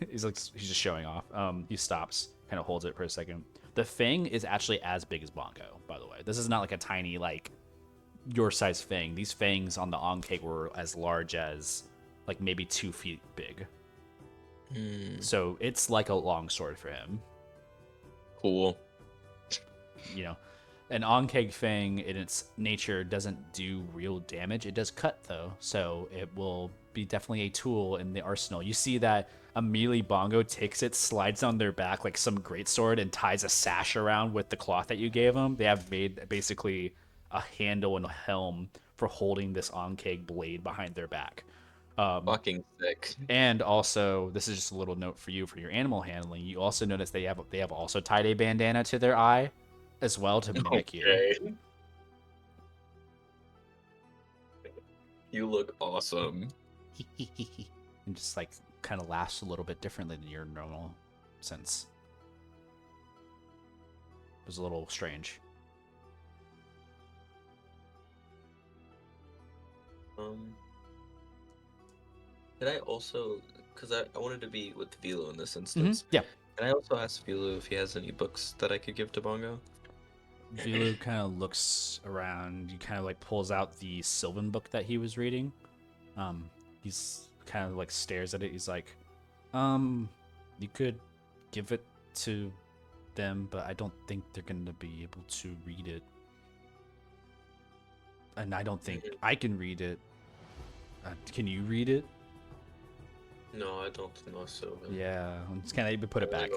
He's just showing off. He stops, kind of holds it for a second. The fang is actually as big as Bongo, by the way. This is not like a tiny, like, your size fang. These fangs on the Ankeg were as large as like maybe 2 feet big. So it's like a long sword for him. Cool. You know, an Ankeg fang in its nature doesn't do real damage. It does cut though, so it will be definitely a tool in the arsenal. You see that immediately Bongo takes it, slides on their back like some greatsword, and ties a sash around with the cloth that you gave them. They have made basically a handle and a helm for holding this Ankeg blade behind their back. Fucking sick. And also, this is just a little note for you for your animal handling. You also notice they have also tied a bandana to their eye, as well, to mimic you. Okay. You look awesome. And just like kind of laughs a little bit differently than your normal sense. It was a little strange. Did I also, because I wanted to be with Vilo in this instance. Yeah. Can I also ask Vilo if he has any books that I could give to Bongo? Vilu kind of looks around. He kind of like pulls out the Sylvan book that he was reading. He's kind of like stares at it. He's like, you could give it to them, but I don't think they're gonna be able to read it. And I don't think I can read it. Can you read it? No, I don't know so. Yeah, I'm just kind of put it back.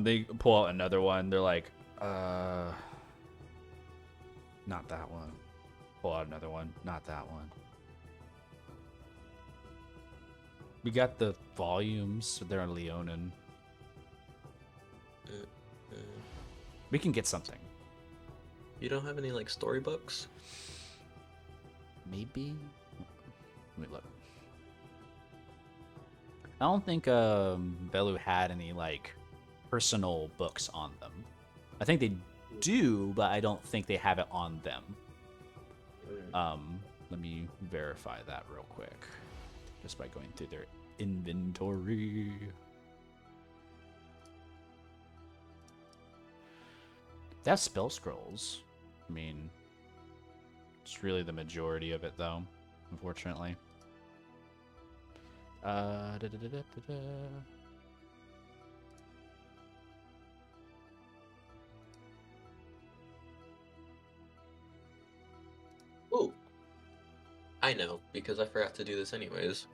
They pull out another one. They're like, not that one. Pull out another one. Not that one. We got the volumes. They're on Leonin. We can get something. You don't have any like storybooks? Maybe. Let me look. I don't think Belu had any like personal books on them. I think they do, but I don't think they have it on them. Let me verify that real quick, just by going through their inventory. They have spell scrolls. I mean, it's really the majority of it, though, unfortunately. Oh, I know, because I forgot to do this anyways.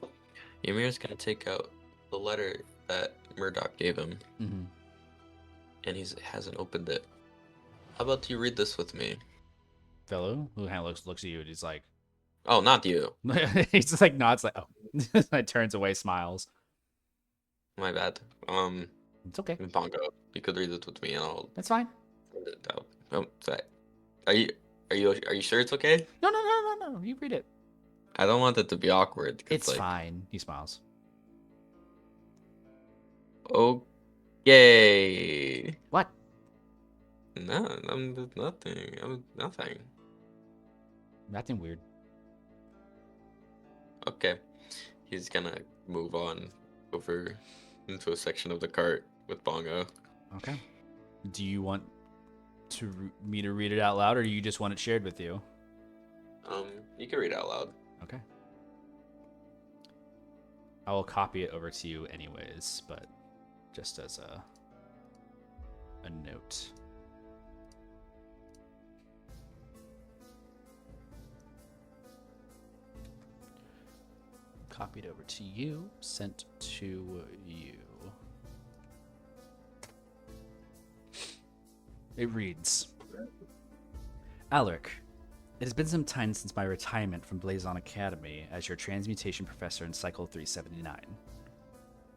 Ymir's gonna take out the letter that Murdoch gave him, and he hasn't opened it. How about you read this with me? Fellow who kind of looks at you and he's like, Oh, not you. he's just like nods, like, oh, like turns away, smiles. My bad. It's okay. Bongo, you could read it with me, and I'll That's fine. send it out. Oh, sorry. Are you sure it's okay? No. You read it. I don't want it to be awkward. It's like, fine. He smiles. Okay. What? No, I'm nothing. I'm nothing. Nothing weird. Okay. He's gonna move on over into a section of the cart with Bongo. Okay. Do you want me to read it out loud, or do you just want it shared with you? You can read it out loud. Okay. I will copy it over to you anyways, but just as a note. Copied over to you, sent to you. It reads, Alaric, it has been some time since my retirement from Blazon Academy as your transmutation professor in Cycle 379.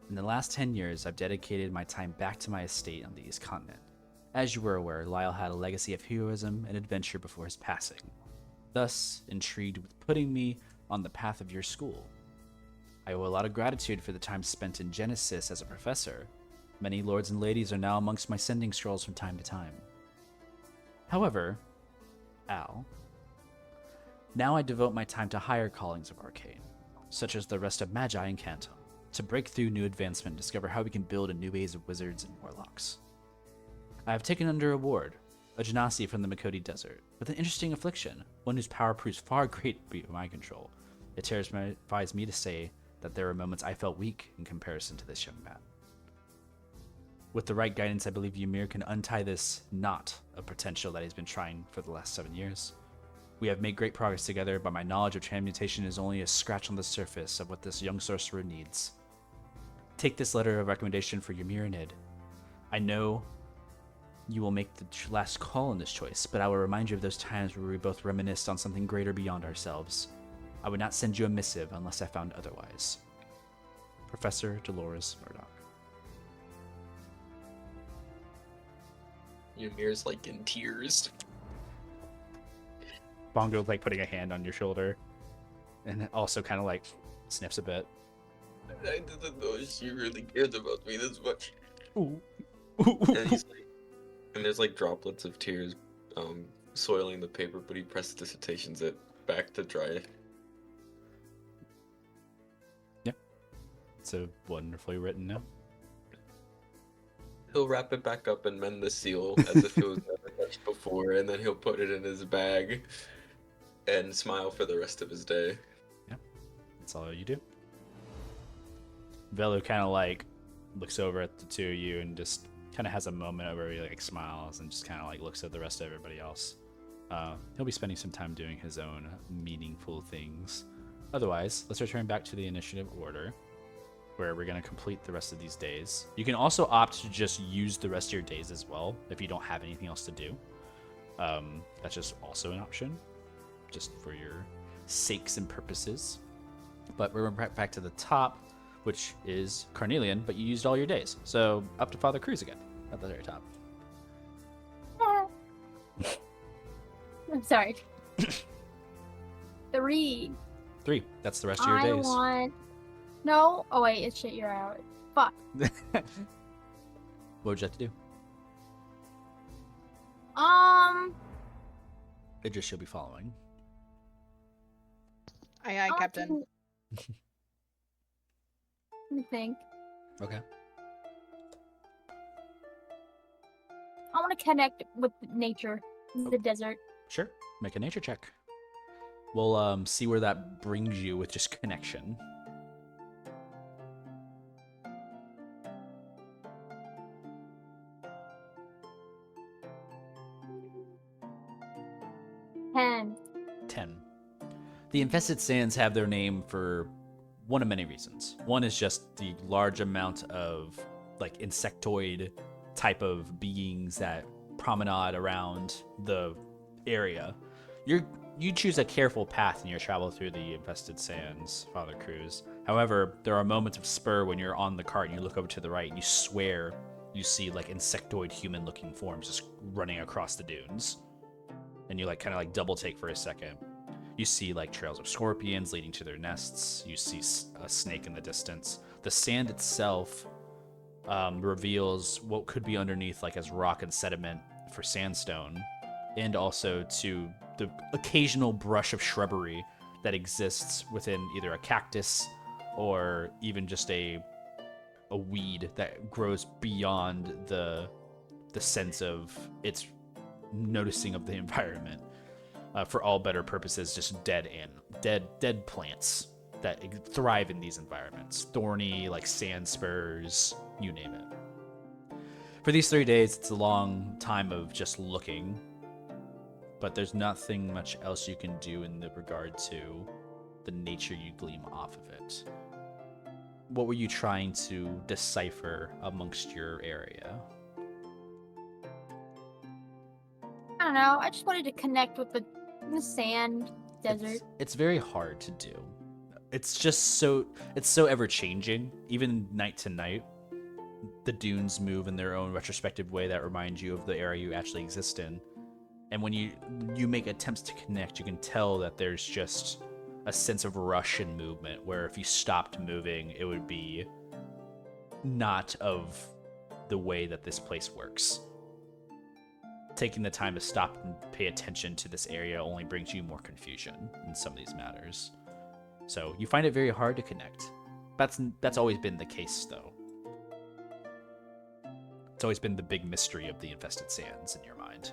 In the last 10 years, I've dedicated my time back to my estate on the East Continent. As you were aware, Lyle had a legacy of heroism and adventure before his passing, thus intrigued with putting me on the path of your school. I owe a lot of gratitude for the time spent in Genesis as a professor. Many lords and ladies are now amongst my sending scrolls from time to time. However, Al, now I devote my time to higher callings of Arcane, such as the rest of Magi and Kanto, to break through new advancement and discover how we can build a new age of wizards and warlocks. I have taken under a ward, a genasi from the Makoti Desert, with an interesting affliction, one whose power proves far greater beyond my control. It terrifies me to say that there were moments I felt weak in comparison to this young man. With the right guidance, I believe Ymir can untie this knot of potential that he's been trying for the last 7 years. We have made great progress together, but my knowledge of transmutation is only a scratch on the surface of what this young sorcerer needs. Take this letter of recommendation for Ymir and Id. I know you will make the last call in this choice, but I will remind you of those times where we both reminisced on something greater beyond ourselves. I would not send you a missive unless I found otherwise. Professor Dolores Murdoch. Ymir's like in tears. Bongo's like putting a hand on your shoulder, and also kind of like sniffs a bit. I didn't know she really cared about me this much. Ooh. And he's like, and there's like droplets of tears, soiling the paper, but he prestidigitations it back to dry. Yep. It's a wonderfully written note. He'll wrap it back up and mend the seal as if it was never touched before, and then he'll put it in his bag and smile for the rest of his day. Yeah, that's all you do. Velu kind of like looks over at the two of you and just kind of has a moment where he like smiles and just kind of like looks at the rest of everybody else. He'll be spending some time doing his own meaningful things. Otherwise, let's return back to the initiative order, where we're going to complete the rest of these days. You can also opt to just use the rest of your days as well if you don't have anything else to do. That's just also an option, just for your sakes and purposes. But we're back to the top, which is Carnelian, but you used all your days. So up to Father Cruz again, at the very top. I'm sorry. 3. 3, that's the rest of your I days. want... No. Oh, wait, it's shit, you're out. Fuck. What would you have to do? It just should be following. Aye, I want Captain. to- Let me think. Okay. I want to connect with nature, the desert. Sure. Make a nature check. We'll see where that brings you with just connection. Ten. 10. The infested sands have their name for one of many reasons. One is just the large amount of like insectoid type of beings that promenade around the area. You choose a careful path in your travel through the infested sands, Father Cruz. However, there are moments of spur when you're on the cart and you look over to the right and you swear you see like insectoid human-looking forms just running across the dunes. And you like kind of like double take for a second. You see like trails of scorpions leading to their nests. You see a snake in the distance. The sand itself reveals what could be underneath like as rock and sediment for sandstone, and also to the occasional brush of shrubbery that exists within either a cactus or even just a weed that grows beyond the sense of its noticing of the environment. For all better purposes, just dead plants that thrive in these environments. Thorny, like sand spurs, you name it. For these 3 days, it's a long time of just looking, but there's nothing much else you can do in the regard to the nature you glean off of it. What were you trying to decipher amongst your area? I don't know. I just wanted to connect with the sand desert. It's very hard to do. It's just so ever changing. Even night to night, the dunes move in their own retrospective way that reminds you of the area you actually exist in. And when you make attempts to connect, you can tell that there's just a sense of rush and movement, where if you stopped moving, it would be not of the way that this place works. Taking the time to stop and pay attention to this area only brings you more confusion in some of these matters. So you find it very hard to connect. That's always been the case, though. It's always been the big mystery of the infested sands in your mind.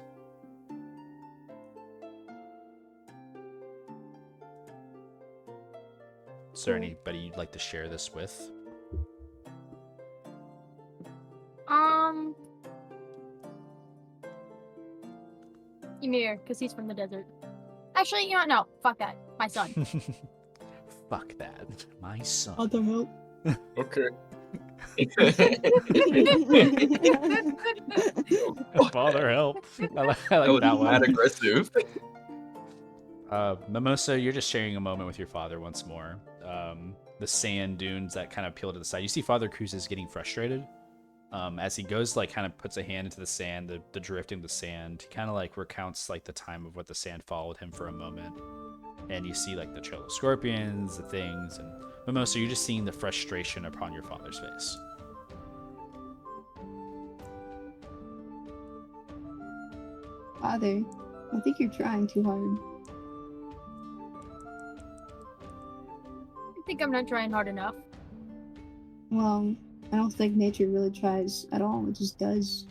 Is there anybody you'd like to share this with? Ymir, because he's from the desert. Actually, you know what? No, fuck that. My son. Fuck that. My son. Other help. Okay. Father, help. I like That was that mad one. aggressive. Mimosa, you're just sharing a moment with your father once more. The sand dunes that kind of peel to the side. You see Father Cruz is getting frustrated. As he goes, like, kind of puts a hand into the sand, the drifting the sand. He kind of, like, recounts, like, the time of what the sand followed him for a moment. And you see, like, the trail of scorpions, the things, and Mimosa, you're just seeing the frustration upon your father's face. Father, I think you're trying too hard. I think I'm not trying hard enough. Well, I don't think nature really tries at all. It just does.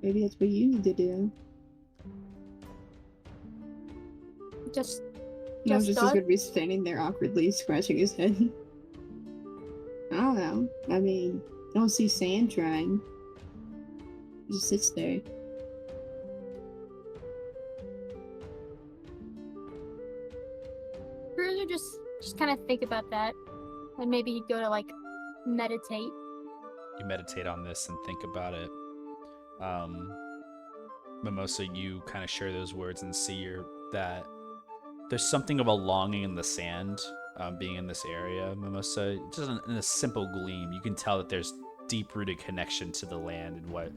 Maybe that's what you need to do. Just No, Just just does? is gonna be standing there awkwardly, scratching his head. I don't know. I mean, I don't see Sand trying. He just sits there. really just kind of think about that, and maybe he'd go to like meditate. You meditate on this and think about it. Mimosa, you kind of share those words and see that there's something of a longing in the sand, being in this area. Mimosa, just in a simple gleam, you can tell that there's deep-rooted connection to the land and what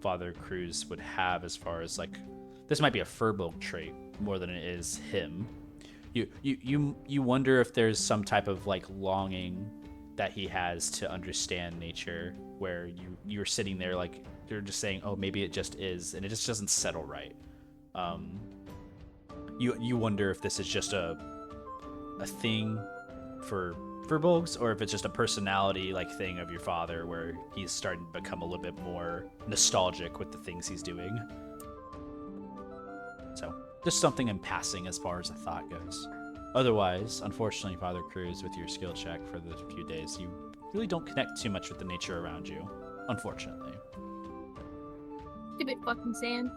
Father Cruz would have as far as like, this might be a firbolg trait more than it is him. You wonder if there's some type of like longing that he has to understand nature, where you're sitting there like you're just saying, oh, maybe it just is, and it just doesn't settle right. You wonder if this is just a thing for firbolgs, or if it's just a personality like thing of your father, where he's starting to become a little bit more nostalgic with the things he's doing. So just something in passing as far as a thought goes. Otherwise, unfortunately, Father Cruz, with your skill check for the few days, you really don't connect too much with the nature around you, unfortunately. Stupid fucking sand.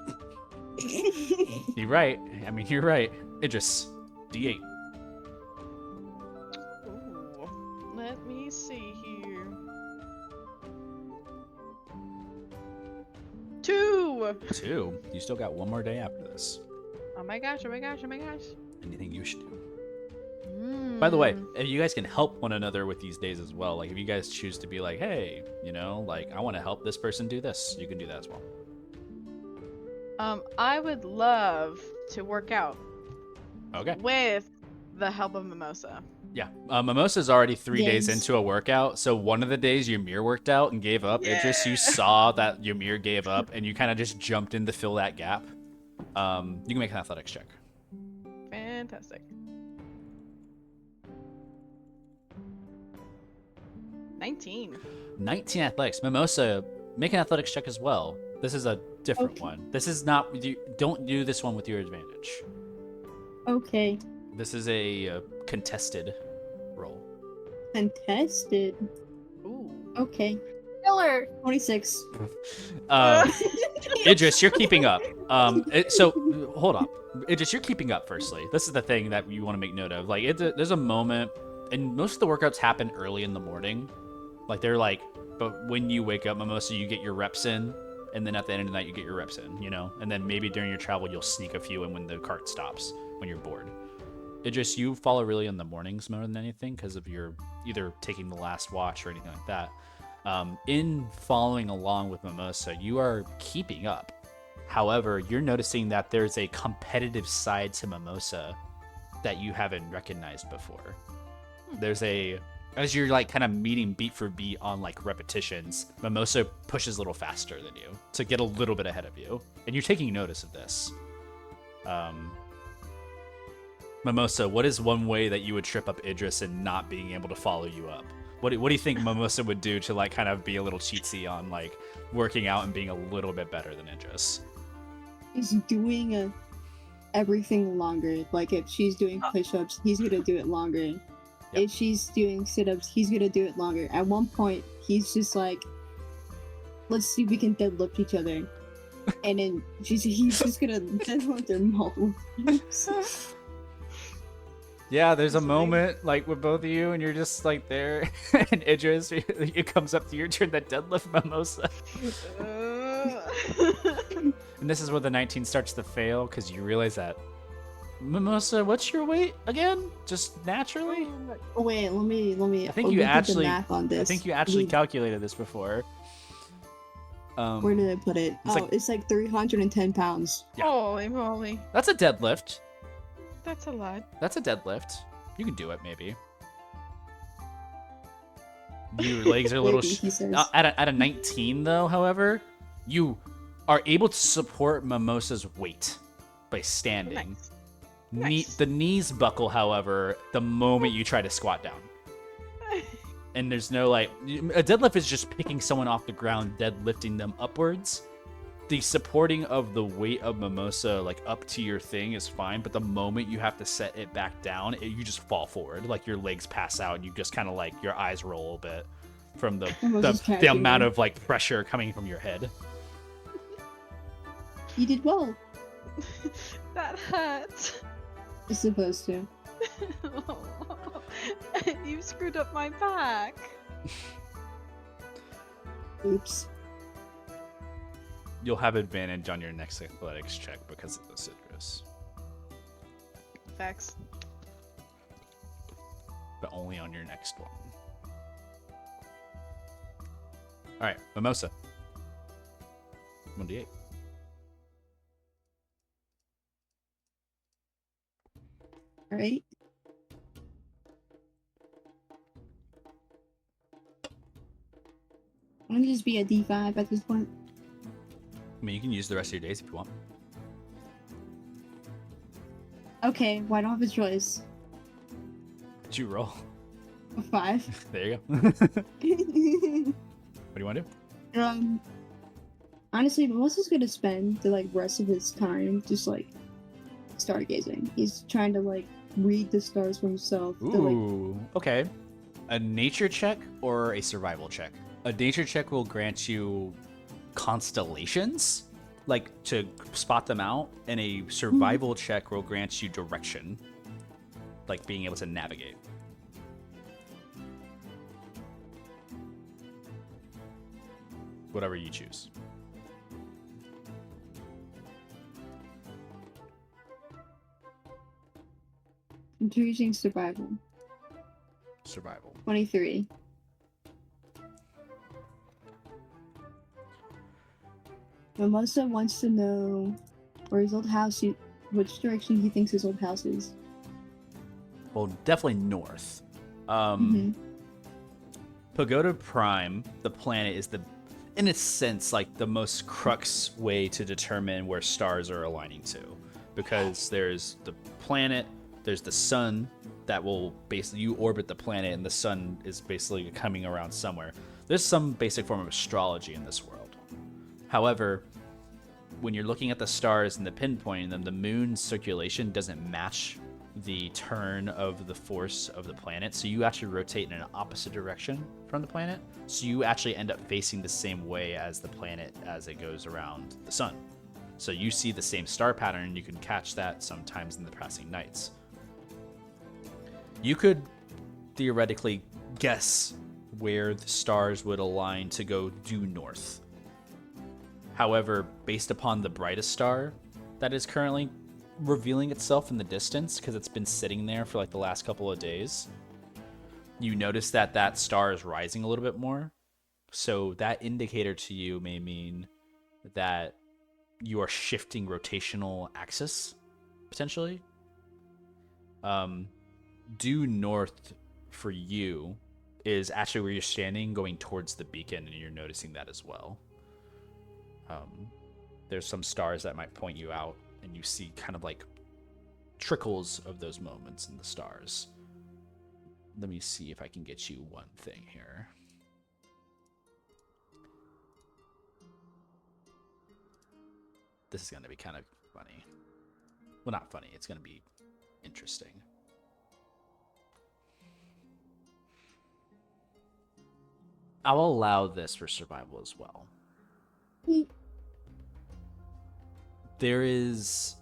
You're right. I mean, you're right. Idris, D8. Ooh, let me see here. 2! 2. You still got one more day after this. Oh my gosh, oh my gosh, oh my gosh. Anything you should do. By the way, if you guys can help one another with these days as well. Like, if you guys choose to be like, hey, you know, like, I want to help this person do this, you can do that as well. I would love to work out Okay. with the help of Mimosa. Yeah. Mimosa's already 3 days Yes. into a workout, so one of the days Ymir worked out and gave up, Idris, you saw that Ymir gave up, and you kind of just jumped in to fill that gap. You can make an athletics check. Fantastic. 19. 19 athletics. Mimosa, make an athletics check as well. This is a different Okay. one. This is not. Don't do this one with your advantage. Okay. This is a contested roll. Contested. Ooh. Okay. Killer. 26. Idris, you're keeping up. So hold on, Idris, you're keeping up. Firstly, this is the thing that you want to make note of. Like, there's a moment, and most of the workouts happen early in the morning. Like, they're like, but when you wake up, Mimosa, you get your reps in, and then at the end of the night, you get your reps in. You know, and then maybe during your travel, you'll sneak a few in when the cart stops, when you're bored. Idris, you follow really in the mornings more than anything because of your either taking the last watch or anything like that. In following along with Mimosa, you are keeping up. However, you're noticing that there's a competitive side to Mimosa that you haven't recognized before. There's as you're like kind of meeting beat for beat on like repetitions, Mimosa pushes a little faster than you to get a little bit ahead of you. And you're taking notice of this. Mimosa, what is one way that you would trip up Idris and not being able to follow you up? What do you think Mimosa would do to like kind of be a little cheatsy on like working out and being a little bit better than Idris? He's doing everything longer. Like, if she's doing push-ups, he's gonna do it longer. Yep. If she's doing sit-ups, he's gonna do it longer. At one point, he's just like, let's see if we can deadlift each other. And then he's just gonna deadlift her multiple times. Yeah, there's a So they- moment like with both of you, and you're just like there, and Idris, it comes up to your turn that deadlift Mimosa, and this is where the 19 starts to fail because you realize that Mimosa, what's your weight again? Just naturally? Oh wait, let me. I think let you me put actually, the math on this. I think you actually We- calculated this before. Where did I put it? It's Oh, like- it's like 310 pounds. Yeah. Holy moly. That's a deadlift. That's a lot. That's a deadlift. You can do it, maybe. Your legs are a little. Maybe, he says. At a 19, though, however, you are able to support Mimosa's weight by standing. Nice. Nice. The knees buckle, however, the moment you try to squat down. And there's no like a deadlift is just picking someone off the ground, deadlifting them upwards. The supporting of the weight of Mimosa like up to your thing is fine, but the moment you have to set it back down, you just fall forward. Like your legs pass out, and you just kind of like your eyes roll a bit from Mimosa's the catching amount her. of like pressure coming from your head. You did well. That hurts. You're supposed to. You screwed up my back. Oops. You'll have advantage on your next athletics check because of the citrus, Facts. but only on your next one. All right, Mimosa. 1d8. All right. I'm gonna just be a D5 at this point. I mean, you can use the rest of your days if you want. Okay, well, I don't have a choice. Did you roll? A 5. There you go. What do you want to do? Honestly, Melissa's gonna spend the like rest of his time just like stargazing. He's trying to like read the stars for himself. To, like, Ooh, okay. A nature check or a survival check? A nature check will grant you constellations, like to spot them out, and a survival check will grant you direction, like being able to navigate. Whatever you choose. I'm choosing survival. Survival. 23. Mimosa wants to know where his old house, which direction he thinks his old house is. Well, definitely north. Mhm. Pagoda Prime, the planet, is in a sense, like the most crux way to determine where stars are aligning to. Because there's the planet, there's the sun that will basically, you orbit the planet and the sun is basically coming around somewhere. There's some basic form of astrology in this world. However, when you're looking at the stars and the pinpointing them, the moon's circulation doesn't match the turn of the force of the planet, so you actually rotate in an opposite direction from the planet, so you actually end up facing the same way as the planet as it goes around the sun. So you see the same star pattern, and you can catch that sometimes in the passing nights. You could theoretically guess where the stars would align to go due north. However, based upon the brightest star that is currently revealing itself in the distance, because it's been sitting there for like the last couple of days, you notice that that star is rising a little bit more. So that indicator to you may mean that you are shifting rotational axis, potentially. Due north for you is actually where you're standing, going towards the beacon, and you're noticing that as well. There's some stars that might point you out, and you see kind of like trickles of those moments in the stars. Let me see if I can get you one thing here. This is going to be kind of funny. Well, not funny. It's going to be interesting. I'll allow this for survival as well. there is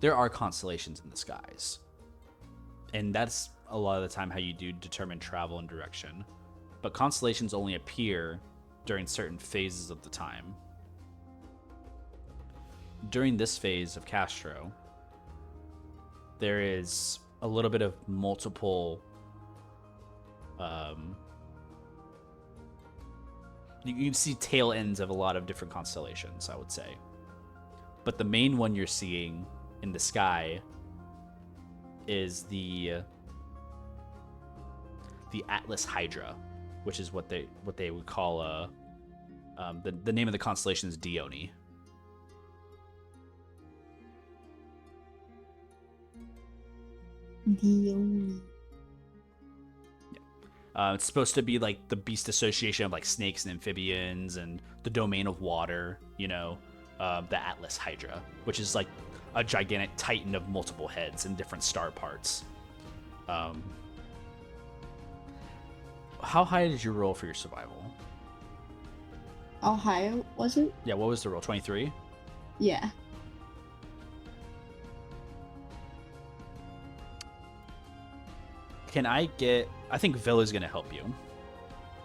there are constellations in the skies, and that's a lot of the time how you do determine travel and direction. But constellations only appear during certain phases of the time. During this phase of Castro, there is a little bit of multiple you can see tail ends of a lot of different constellations, I would say. But the main one you're seeing in the sky is the Atlas Hydra, which is what they would call the name of the constellation is Dione. Dione. It's supposed to be like the beast association of like snakes and amphibians and the domain of water, the Atlas Hydra, which is like a gigantic titan of multiple heads and different star parts. How high did you roll for your survival? How high was it? Yeah, what was the roll? 23? Yeah. Can I get... I think Velu's going to help you.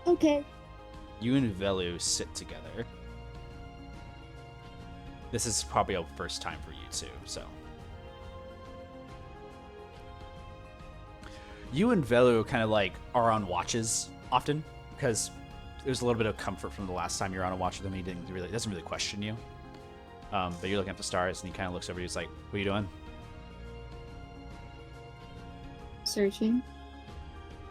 Okay. You and Velu sit together. This is probably a first time for you too, so... You and Velu kind of like are on watches often, because there's a little bit of comfort from the last time you're on a watch with him. He doesn't really question you. But you're looking at the stars, and he kind of looks over you. He's like, "What are you doing?" Searching.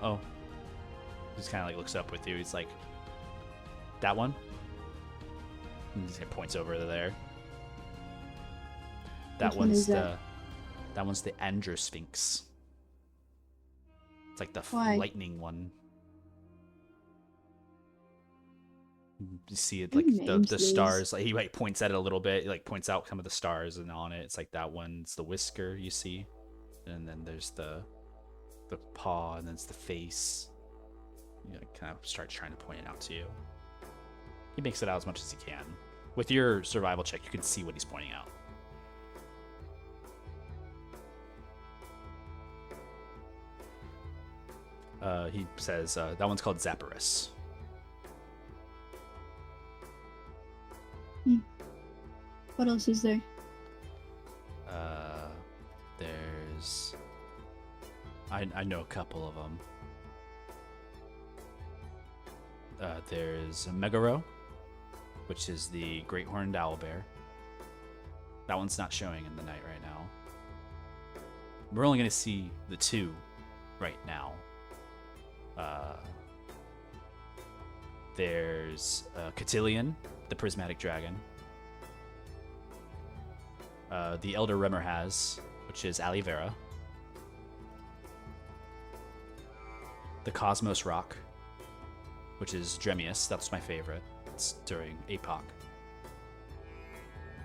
Oh. He just kind of like looks up with you. He's like, "That one?" And he just points over there. Which one is that? That one's the Androsphinx. It's like the Why? lightning one. You see it Who like names the these? stars. Like he like points at it a little bit. He like points out some of the stars, and on it, it's like that one's the whisker you see, and then there's the paw, and then it's the face. You know, kind of starts trying to point it out to you. He makes it out as much as he can. With your survival check, you can see what he's pointing out. He says that one's called Zapparus. What else is there? There's... I know a couple of them. There's Megaro, which is the great horned owlbear. That one's not showing in the night right now. We're only going to see the two right now. There's Cotillion, the prismatic dragon. The Elder Remmer has, which is Alivera. The Cosmos Rock, which is Dremius. That's my favorite. It's during APOC.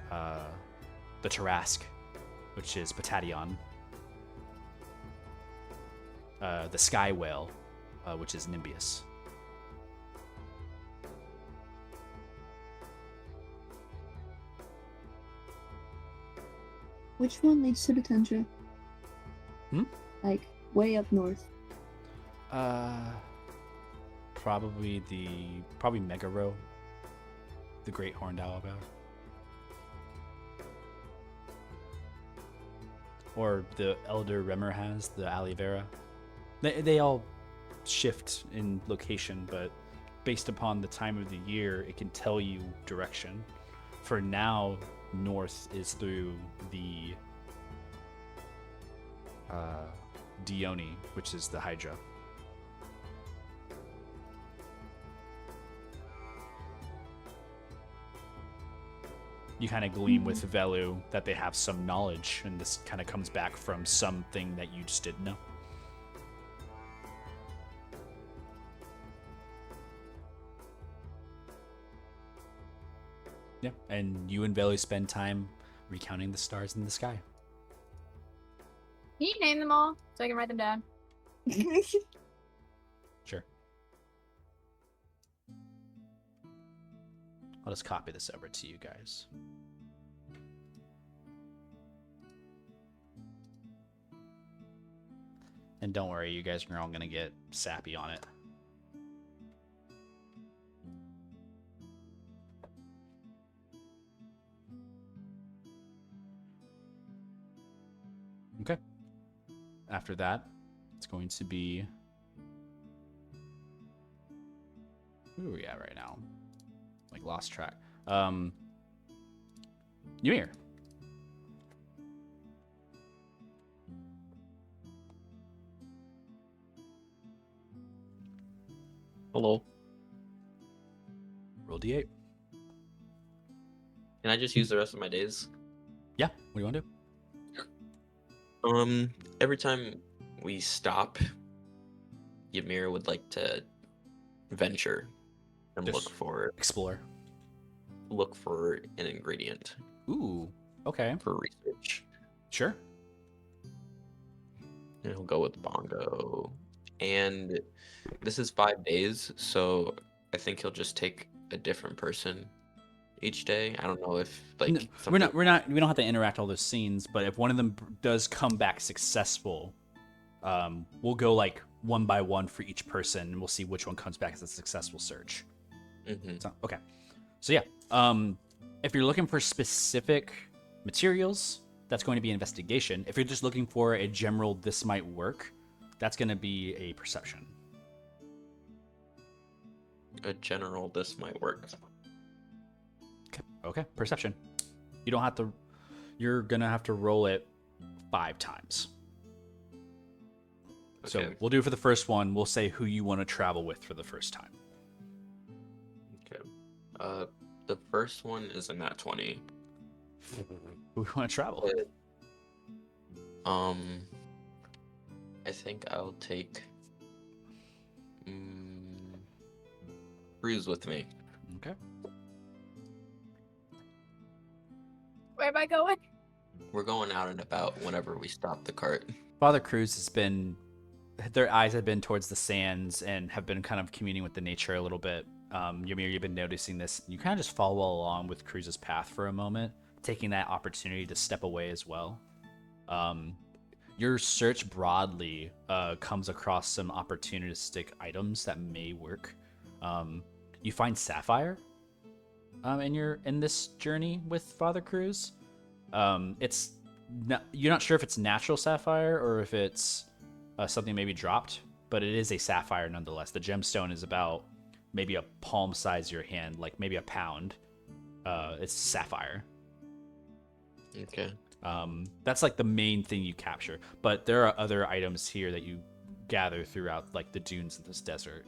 The Tarask, which is Patadion. The Sky Whale, which is Nimbius. Which one leads to the tundra? Hmm? Like, way up north. Probably Megaro, the great horned owlbear. Or the Elder Remmer has, the Alivera. They all shift in location, but based upon the time of the year, it can tell you direction. For now, north is through the Dione, which is the Hydra. You kind of gleam with Velu that they have some knowledge, and this kind of comes back from something that you just didn't know. Yeah, and you and Velu spend time recounting the stars in the sky. Can you name them all so I can write them down? Sure. I'll just copy this over to you guys. And don't worry, you guys are all going to get sappy on it. Okay. After that, it's going to be... Who are we at right now? Like, lost track. Ymir. Hello. Roll D8. Can I just use the rest of my days? Yeah, what do you want to do? Every time we stop, Ymir would like to venture and Just explore. look for an ingredient Ooh, okay. for research. Sure. And he'll go with Bongo. And this is 5 days, so I think he'll just take a different person each day. I don't know if like No, we don't have to interact all those scenes, but if one of them does come back successful, we'll go like one by one for each person, and we'll see which one comes back as a successful search. Mm-hmm. So, okay. So yeah, if you're looking for specific materials, that's going to be investigation. If you're just looking for a general this might work, that's going to be a perception. A general, this might work. Okay, perception. You don't have to. You're gonna have to roll it 5 times. So Okay. we'll do it for the first one. We'll say who you want to travel with for the first time. Okay. The first one is a nat 20. Who you want to travel? I think I'll take Cruz with me. Okay. Where am I going? We're going out and about whenever we stop the cart. Father Cruz has been. Their eyes have been towards the sands and have been kind of communing with the nature a little bit. Ymir, you've been noticing this. You kind of just follow along with Cruz's path for a moment, taking that opportunity to step away as well. Your search broadly comes across some opportunistic items that may work. You find sapphire in this journey with Father Cruz. You're not sure if it's natural sapphire or if it's something maybe dropped, but it is a sapphire nonetheless. The gemstone is about maybe a palm size of your hand, like maybe a pound. It's sapphire. Okay. That's like the main thing you capture, but there are other items here that you gather throughout like the dunes in this desert.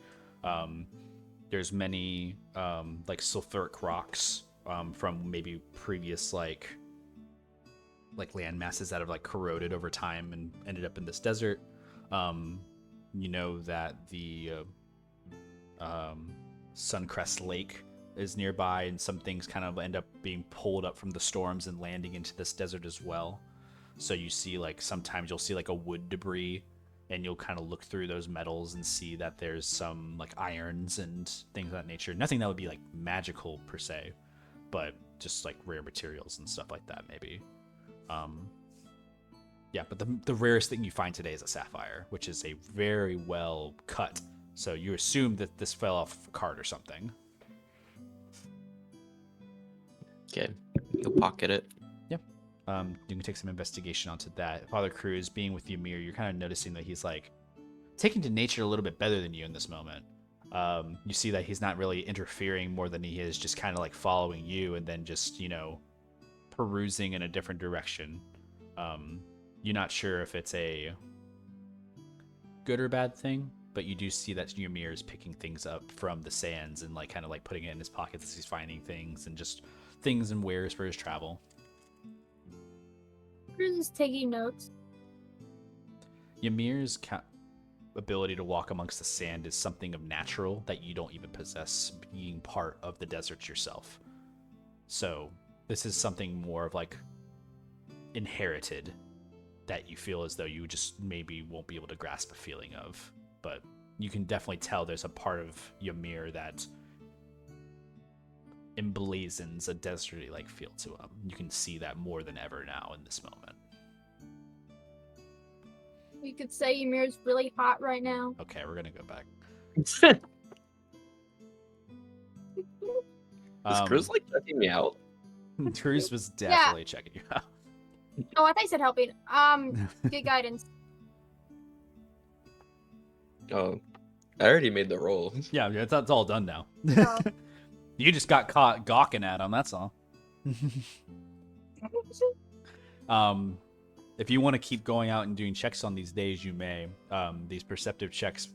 There's many like sulfuric rocks from maybe previous like land masses that have like corroded over time and ended up in this desert. You know that the Suncrest Lake is nearby, and some things kind of end up being pulled up from the storms and landing into this desert as well. So you see like sometimes you'll see like a wood debris, and you'll kind of look through those metals and see that there's some like irons and things of that nature. Nothing that would be like magical per se, but just like rare materials and stuff like that maybe. Yeah, but the rarest thing you find today is a sapphire, which is a very well cut. So you assume that this fell off a cart or something. Okay. You'll pocket it. Yep. You can take some investigation onto that. Father Cruz, being with Ymir, you're kind of noticing that he's like taking to nature a little bit better than you in this moment. You see that he's not really interfering more than he is just kind of like following you and then just, perusing in a different direction. You're not sure if it's a good or bad thing, but you do see that Ymir is picking things up from the sands and like kind of like putting it in his pockets as he's finding things and just things and wares for his travel. Cruz is taking notes. Ymir's ability to walk amongst the sand is something of natural that you don't even possess, being part of the desert yourself. So this is something more of like inherited that you feel as though you just maybe won't be able to grasp a feeling of. But you can definitely tell there's a part of Ymir that emblazons a deserty like feel to them. You can see that more than ever now in this moment. We could say Ymir's really hot right now. Okay, we're gonna go back. Is Cruz like checking me out? Cruz was definitely checking you out. Oh, I thought you said helping. Good guidance. Oh, I already made the roll. Yeah, it's all done now. Oh. You just got caught gawking at him, that's all. If you want to keep going out and doing checks on these days, you may. These perceptive checks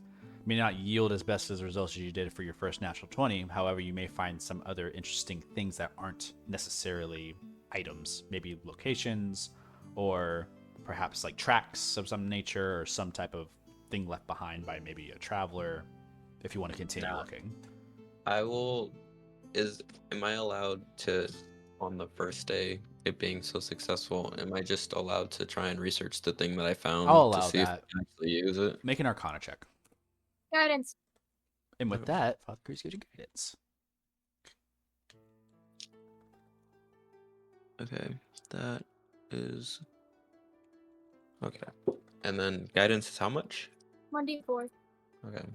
may not yield as best as results as you did for your first natural 20. However, you may find some other interesting things that aren't necessarily items, maybe locations, or perhaps like tracks of some nature, or some type of thing left behind by maybe a traveler, if you want to continue looking. I will. Am I allowed to, on the first day, it being so successful, am I just allowed to try and research the thing that I found I'll allow to see that. if I can actually use it? Make an Arcana check. Guidance. And with that, Father Cruz gives you guidance. Okay, that is okay. And then guidance is how much? 1d4. Okay.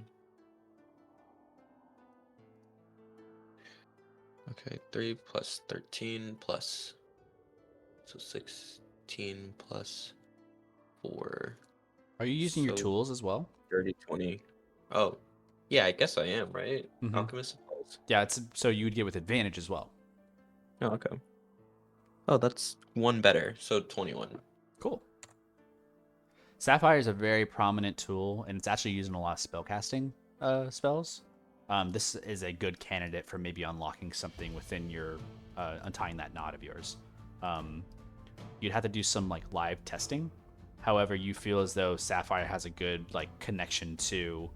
Okay, 3 plus 13 plus, so 16 plus 4. Are you using your So- tools as well? 30, 20. Oh, yeah, I guess I am, right? Mhm. Alchemist supplies. Yeah, so you would get with advantage as well. Oh, okay. Oh, that's one better, so 21. Cool. Sapphire is a very prominent tool, and it's actually used in a lot of spellcasting spells. This is a good candidate for maybe unlocking something within your untying that knot of yours. You'd have to do some like live testing. However, you feel as though Sapphire has a good like connection to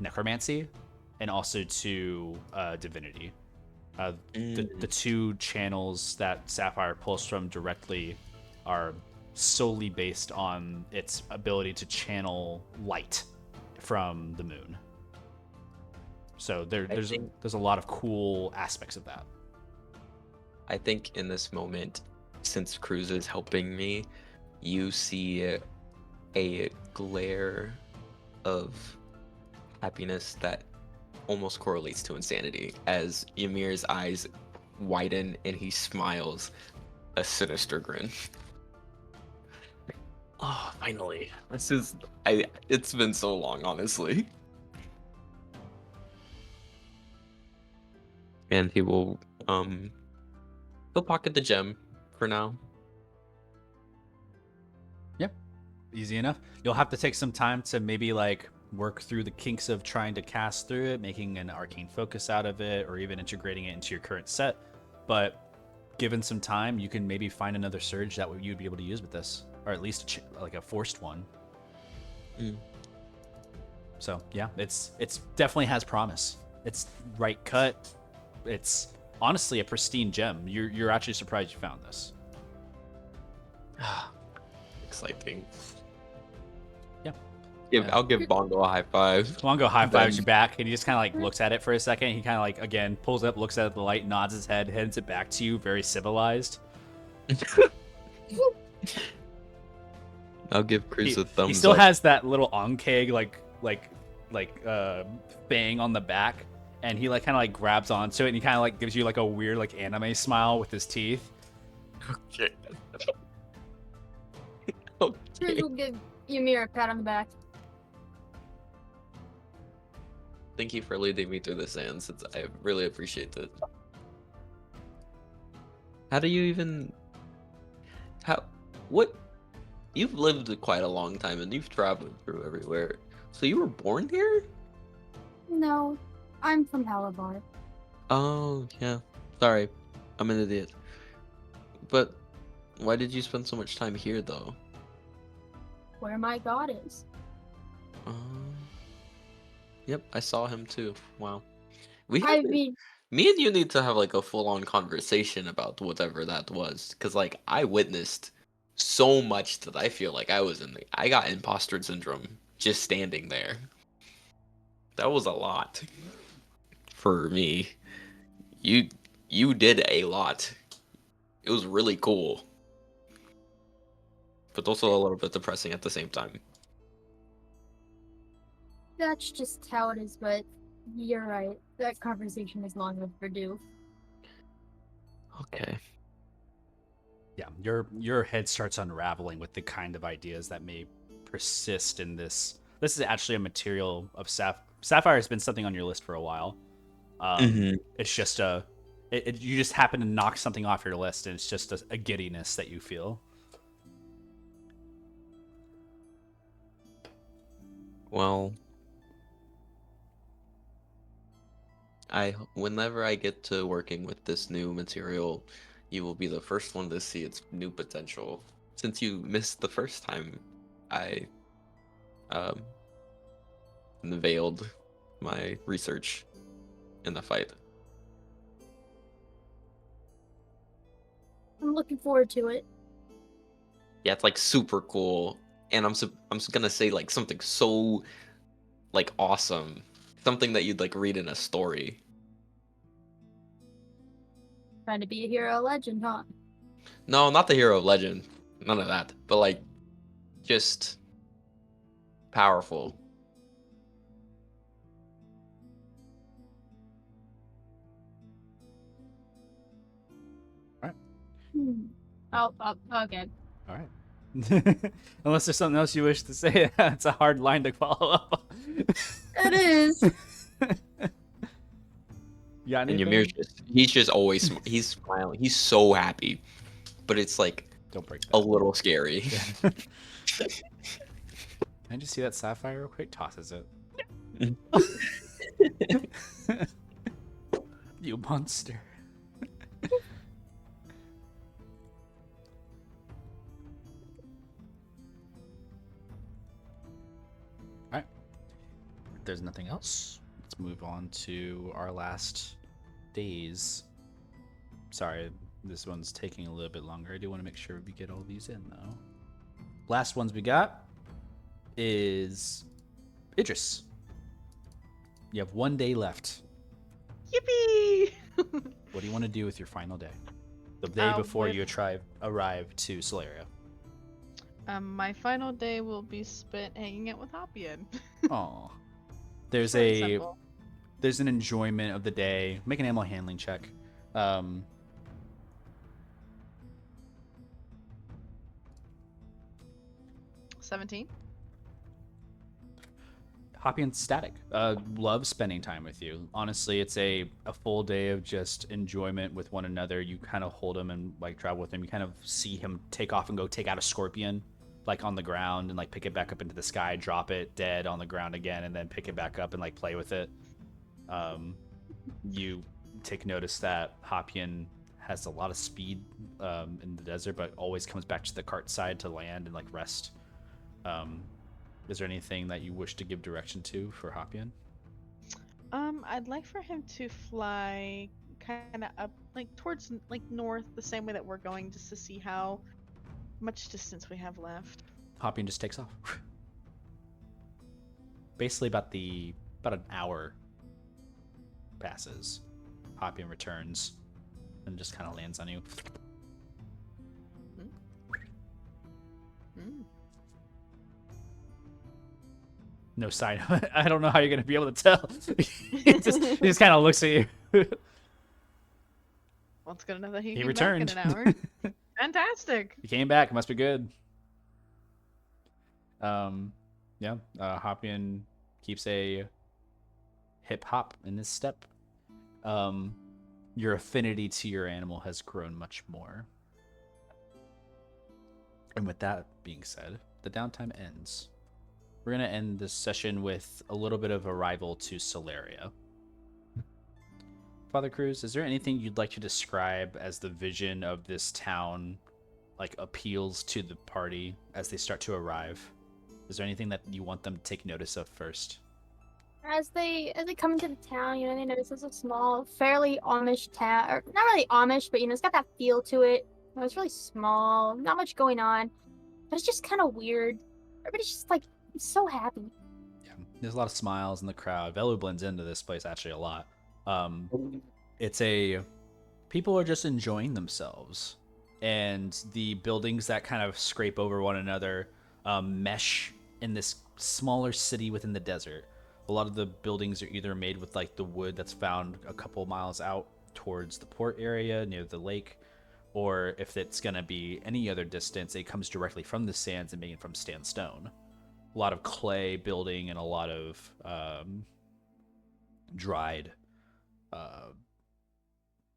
necromancy and also to divinity. The two channels that Sapphire pulls from directly are solely based on its ability to channel light from the moon. So there's a lot of cool aspects of that. I think in this moment, since Cruz is helping me, you see a glare of happiness that almost correlates to insanity as Ymir's eyes widen and he smiles a sinister grin. Oh, finally. It's been so long, honestly. And he will he'll pocket the gem for now. Yep. Easy enough. You'll have to take some time to maybe like work through the kinks of trying to cast through it, making an arcane focus out of it, or even integrating it into your current set. But given some time, you can maybe find another surge that you'd be able to use with this, or at least like a forced one. So yeah, it's definitely has promise. It's right cut. It's honestly a pristine gem. You're actually surprised you found this. Exciting. Yeah. I'll give Bongo a high five. Bongo high fives Then- you back, and he just kind of like looks at it for a second. He kind of like again pulls up, looks at the light, nods his head, heads it back to you, very civilized. I'll give Cruz a thumbs He still up. has that little onkeg like fang on the back, and he like kind of like grabs onto it, and he kind of like gives you like a weird like anime smile with his teeth. Okay. Cruz will give Ymir a pat on the back. Thank you for leading me through the sands. I really appreciate it. How do you even... What? You've lived quite a long time and you've traveled through everywhere. So you were born here? No, I'm from Halabar. Oh, yeah. Sorry. I'm an idiot. But why did you spend so much time here, though? Where my god is. Yep, I saw him too. Wow. I mean, Me and you need to have like a full-on conversation about whatever that was, because like I witnessed so much that I feel like I got imposter syndrome just standing there. That was a lot for me. you did a lot. It was really cool, but also a little bit depressing at the same time. That's just how it is, but you're right. That conversation is long overdue. Okay. Yeah, your head starts unraveling with the kind of ideas that may persist in this. This is actually a material of sapphire has been something on your list for a while. It's just you just happen to knock something off your list, and it's just a giddiness that you feel. Well, whenever I get to working with this new material, you will be the first one to see its new potential. Since you missed the first time, I unveiled my research in the fight. I'm looking forward to it. Yeah, it's like super cool, and I'm just gonna say like something so like awesome, something that you'd like read in a story. Trying to be a hero legend, huh? No, not the hero of legend, none of that, but like just powerful. Oh, okay. All right. Unless there's something else you wish to say, it's a hard line to follow up. It is. Yeah, And Ymir's he's just always he's smiling. He's so happy, but it's like Don't break a that. little scary. Can I just see that sapphire real quick? Tosses it. You monster. Alright. If there's nothing else, let's move on to our last days. Sorry, this one's taking a little bit longer. I do want to make sure we get all these in, though. Last ones we got is Idris. You have 1 day left. Yippee! What do you want to do with your final day? The day before you arrive to Solaria. My final day will be spent hanging out with Hoppian. Aw. There's Short and simple. there's an enjoyment of the day. Make an animal handling check. 17. Hoppian's static. Loves spending time with you. Honestly, it's a full day of just enjoyment with one another. You kind of hold him and like travel with him. You kind of see him take off and go take out a scorpion, like on the ground, and like pick it back up into the sky, drop it dead on the ground again, and then pick it back up and like play with it. You take notice that Hoppian has a lot of speed in the desert, but always comes back to the cart side to land and like rest. Is there anything that you wish to give direction to for Hoppian? I'd like for him to fly kind of up, like towards like north, the same way that we're going, just to see how much distance we have left. Hoppian just takes off. Basically, about an hour passes. Hoppian returns and just kind of lands on you. Mm. No sign. I don't know how you're gonna be able to tell. he just kind of looks at you. Well, it's good enough that he came returned. back in an hour. Fantastic. He came back. Must be good. Yeah. Hoppian keeps a hip hop in his step. Your affinity to your animal has grown much more. And with that being said, the downtime ends. We're going to end this session with a little bit of arrival to Solaria. Father Cruz, is there anything you'd like to describe as the vision of this town like appeals to the party as they start to arrive? Is there anything that you want them to take notice of first? As they come into the town, they notice it's a small, fairly Amish town, or not really Amish, but it's got that feel to it. It's really small, not much going on, but it's just kind of weird. Everybody's just like so happy. Yeah, there's a lot of smiles in the crowd. Velu blends into this place actually a lot. It's a people are just enjoying themselves, and the buildings that kind of scrape over one another mesh in this smaller city within the desert. A lot of the buildings are either made with like the wood that's found a couple miles out towards the port area near the lake, or if it's going to be any other distance, it comes directly from the sands and made from sandstone. A lot of clay building and a lot of dried,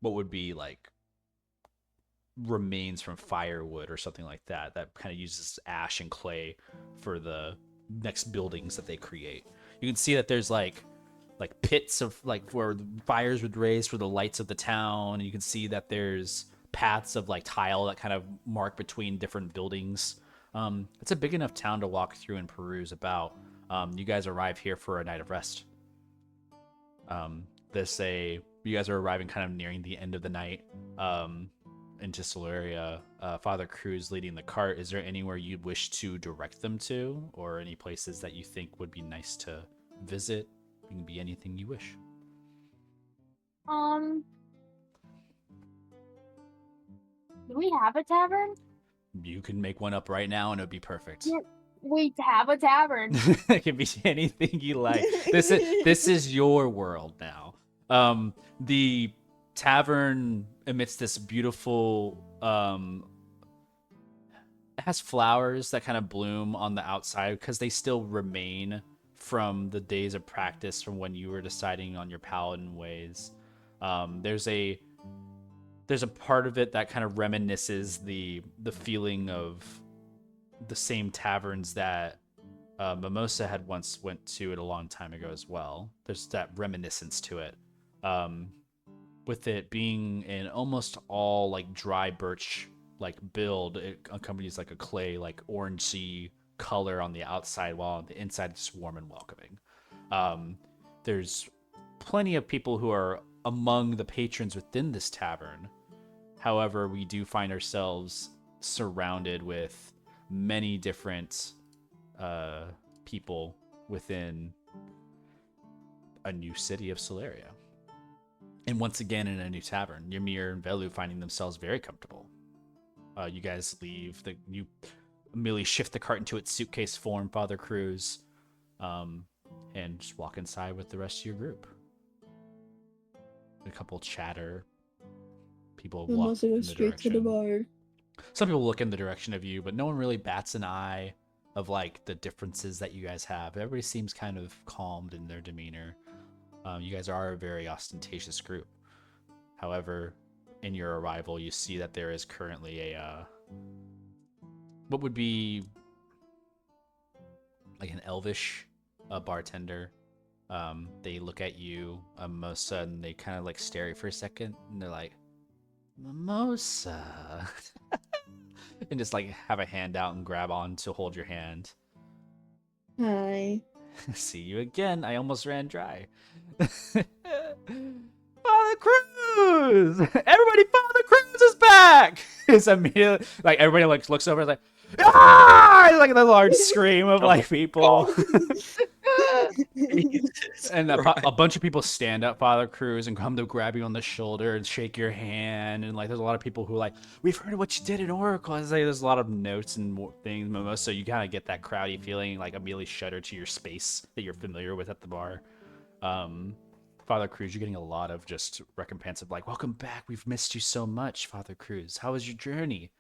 what would be like remains from firewood or something like that, that kind of uses ash and clay for the next buildings that they create. You can see that there's like pits of like where the fires would raise for the lights of the town. You can see that there's paths of like tile that kind of mark between different buildings. It's a big enough town to walk through and peruse about. You guys arrive here for a night of rest. You guys are arriving kind of nearing the end of the night into Solaria. Father Cruz leading the cart. Is there anywhere you'd wish to direct them to, or any places that you think would be nice to visit? It can be anything you wish. Do we have a tavern? You can make one up right now and it would be perfect. Yeah, we have a tavern. It can be anything you like. This is your world now. The tavern emits this beautiful it has flowers that kind of bloom on the outside because they still remain from the days of practice from when you were deciding on your paladin ways. There's a part of it that kind of reminisces the feeling of the same taverns that Mimosa had once went to it a long time ago as well. There's that reminiscence to it. With it being an almost all like dry birch like build, it accompanies like a clay like orangey color on the outside, while on the inside it's warm and welcoming. There's plenty of people who are among the patrons within this tavern. However, we do find ourselves surrounded with many different people within a new city of Solaria. And once again, in a new tavern, Ymir and Velu finding themselves very comfortable. You guys leave. You immediately shift the cart into its suitcase form, Father Cruz, and just walk inside with the rest of your group. A couple chatter. People I'm walk also in go the straight to the direction. bar. Some people look in the direction of you, but no one really bats an eye of like the differences that you guys have. Everybody seems kind of calmed in their demeanor. You guys are a very ostentatious group. However, in your arrival, you see that there is currently a what would be like an elvish bartender. They look at you, Mimosa, and they kind of like stare at you for a second, and they're like, Mimosa. And just like have a hand out and grab on to hold your hand. Hi. See you again. I almost ran dry. Father Cruz! Everybody, Father Cruz is back! It's immediately like everybody like looks over and is like, ah! Like a large scream of like people. And a bunch of people stand up, Father Cruz, and come to grab you on the shoulder and shake your hand. And like, there's a lot of people who are like, we've heard of what you did in Oracle. Like, there's a lot of notes and things, Mimosa. So you kind of get that crowdy feeling, like immediately shudder to your space that you're familiar with at the bar. Father Cruz, you're getting a lot of just recompense of like, welcome back. We've missed you so much, Father Cruz. How was your journey?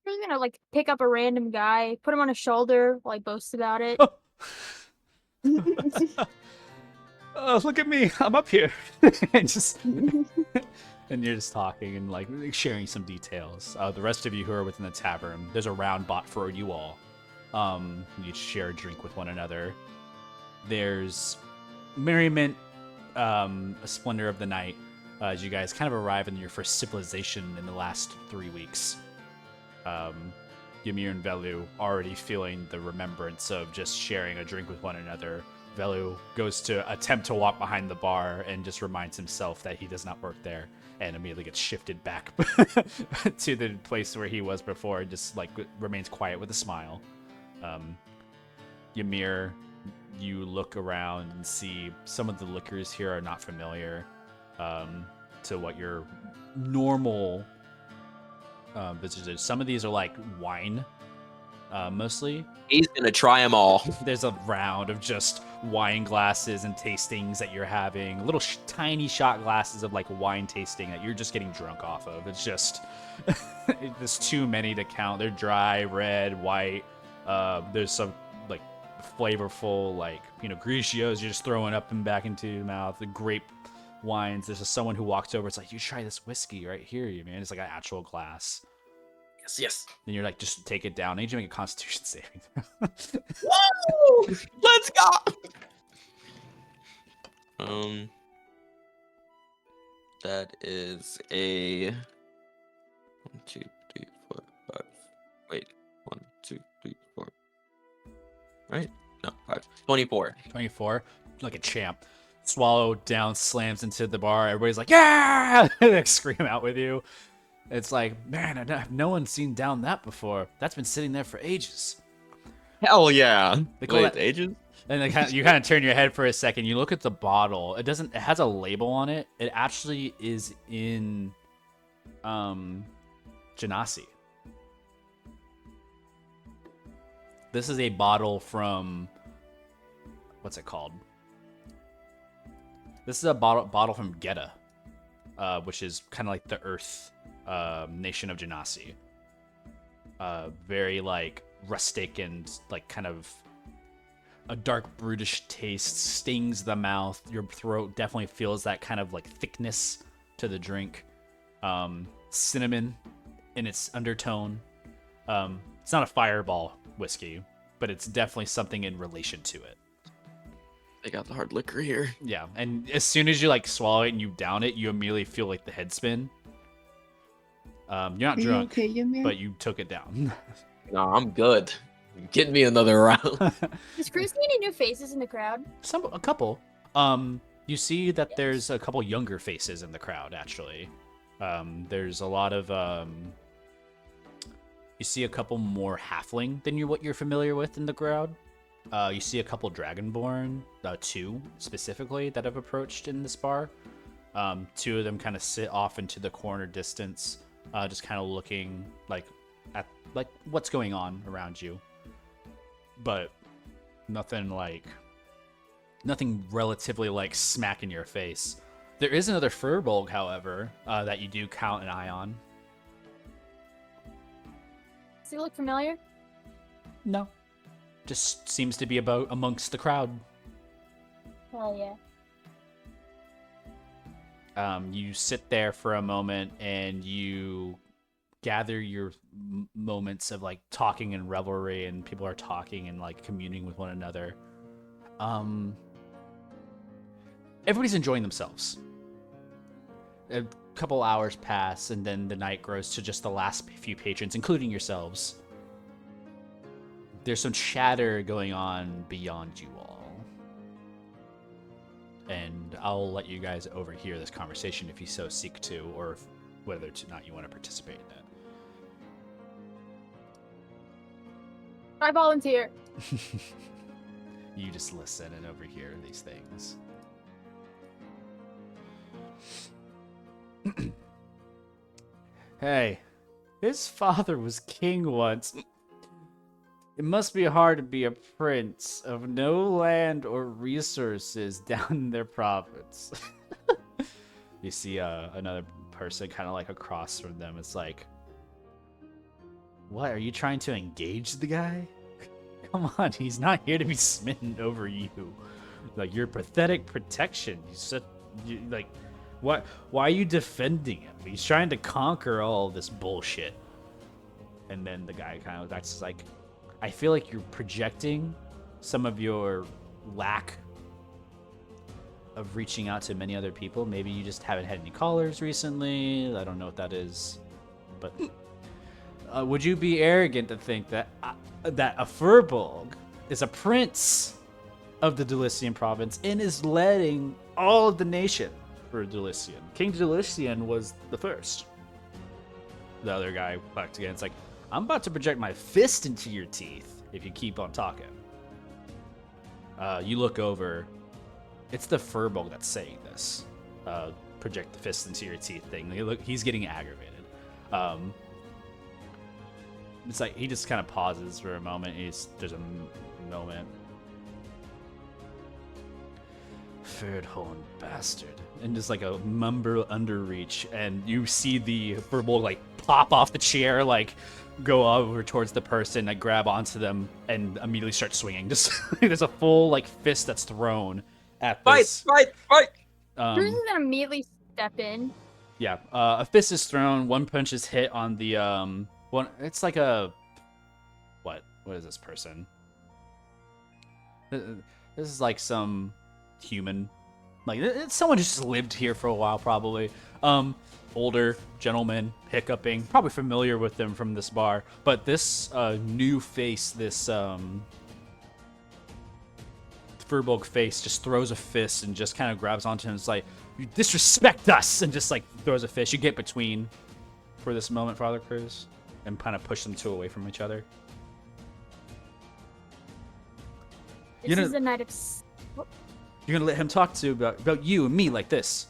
I'm gonna like pick up a random guy, put him on his shoulder while he boasts about it. Oh, look at me. I'm up here. And just and you're just talking and like sharing some details. The rest of you who are within the tavern, there's a round bought for you all. You share a drink with one another. There's merriment, a splendor of the night, as you guys kind of arrive in your first civilization in the last 3 weeks. Ymir and Velu already feeling the remembrance of just sharing a drink with one another. Velu goes to attempt to walk behind the bar and just reminds himself that he does not work there, and immediately gets shifted back to the place where he was before and just like remains quiet with a smile. Ymir, you look around and see some of the liquors here are not familiar. to what your normal visitors. Some of these are like wine, mostly. He's gonna try them all. There's a round of just wine glasses and tastings that you're having, little tiny shot glasses of like wine tasting that you're just getting drunk off of. It's just there's too many to count. They're dry, red, white. There's some like flavorful, like Pinot Grigios you're just throwing up and back into your mouth. The grape wines. There's just someone who walks over. It's like, you try this whiskey right here, you man. It's like an actual glass. Yes. Then you're like, just take it down. I need you to make a Constitution saving throw. Whoa! Let's go. That is a 1, 2, 3, 4, 5. Wait, 1, 2, 3, 4. Right? No, 5. 24. 24, like a champ. Swallow down, slams into the bar. Everybody's like, yeah! They scream out with you. It's like, man, no one's seen down that before. That's been sitting there for ages. Hell yeah. They call Wait, that- ages? And you kind of turn your head for a second. You look at the bottle. It has a label on it. It actually is in Genasi. This is a bottle from, what's it called? This is a bottle from Geta, which is kind of like the Earth nation of Genasi. Very like rustic and like kind of a dark brutish taste, stings the mouth. Your throat definitely feels that kind of like thickness to the drink. Cinnamon in its undertone. It's not a fireball whiskey, but it's definitely something in relation to it. They got the hard liquor here. Yeah, and as soon as you like swallow it and you down it, you immediately feel like the head spin. You're not Are you drunk, okay, young man? but you took it down. No, I'm good. Get me another round. Does Cruz see any new faces in the crowd? A couple. You see that there's a couple younger faces in the crowd. Actually, there's a lot of you see a couple more halfling than what you're familiar with in the crowd. You see a couple dragonborn, 2 specifically, that have approached in this bar. 2 of them kind of sit off into the corner distance, just kind of looking like at like what's going on around you. But nothing relatively like smack in your face. There is another firbolg, however, that you do count an eye on. Does he look familiar? No. Just seems to be about amongst the crowd. Hell yeah. You sit there for a moment and you gather your moments of like talking and revelry, and people are talking and like communing with one another. Everybody's enjoying themselves. A couple hours pass, and then the night grows to just the last few patrons, including yourselves. There's some chatter going on beyond you all. And I'll let you guys overhear this conversation if you so seek to, or whether or not you want to participate in it. I volunteer. You just listen and overhear these things. Hey, his father was king once. It must be hard to be a prince of no land or resources down in their province. You see another person kind of like across from them. It's like, what, are you trying to engage the guy? Come on, he's not here to be smitten over you. Like, your pathetic protection. What? Why are you defending him? He's trying to conquer all this bullshit. And then the guy kind of that's like, I feel like you're projecting some of your lack of reaching out to many other people. Maybe you just haven't had any callers recently. I don't know what that is, but would you be arrogant to think that a firbolg is a prince of the Dulissian province and is leading all of the nation for Dulissian? King Dulissian was the first. The other guy back again. It's like, I'm about to project my fist into your teeth if you keep on talking. You look over. It's the firbolg that's saying this. project the fist into your teeth thing. Like, look, he's getting aggravated. It's like he just kind of pauses for a moment. There's a moment. Third-horn bastard, and just like a mumble underreach, and you see the firbolg like pop off the chair, like go over towards the person, like grab onto them, and immediately start swinging. Just there's a full like fist that's thrown at this. Fight! Cruz is gonna immediately step in. Yeah, a fist is thrown. One punch is hit on the one. It's like a what? What is this person? This is like some human, like it's someone who's just lived here for a while, probably. Older gentleman, hiccuping, probably familiar with them from this bar. But this new face, this firbolg face, just throws a fist and just kind of grabs onto him. It's like, you disrespect us, and just like throws a fist. You get between for this moment, Father Cruz, and kind of push them two away from each other. This is a night of. You're gonna let him talk to about you and me like this?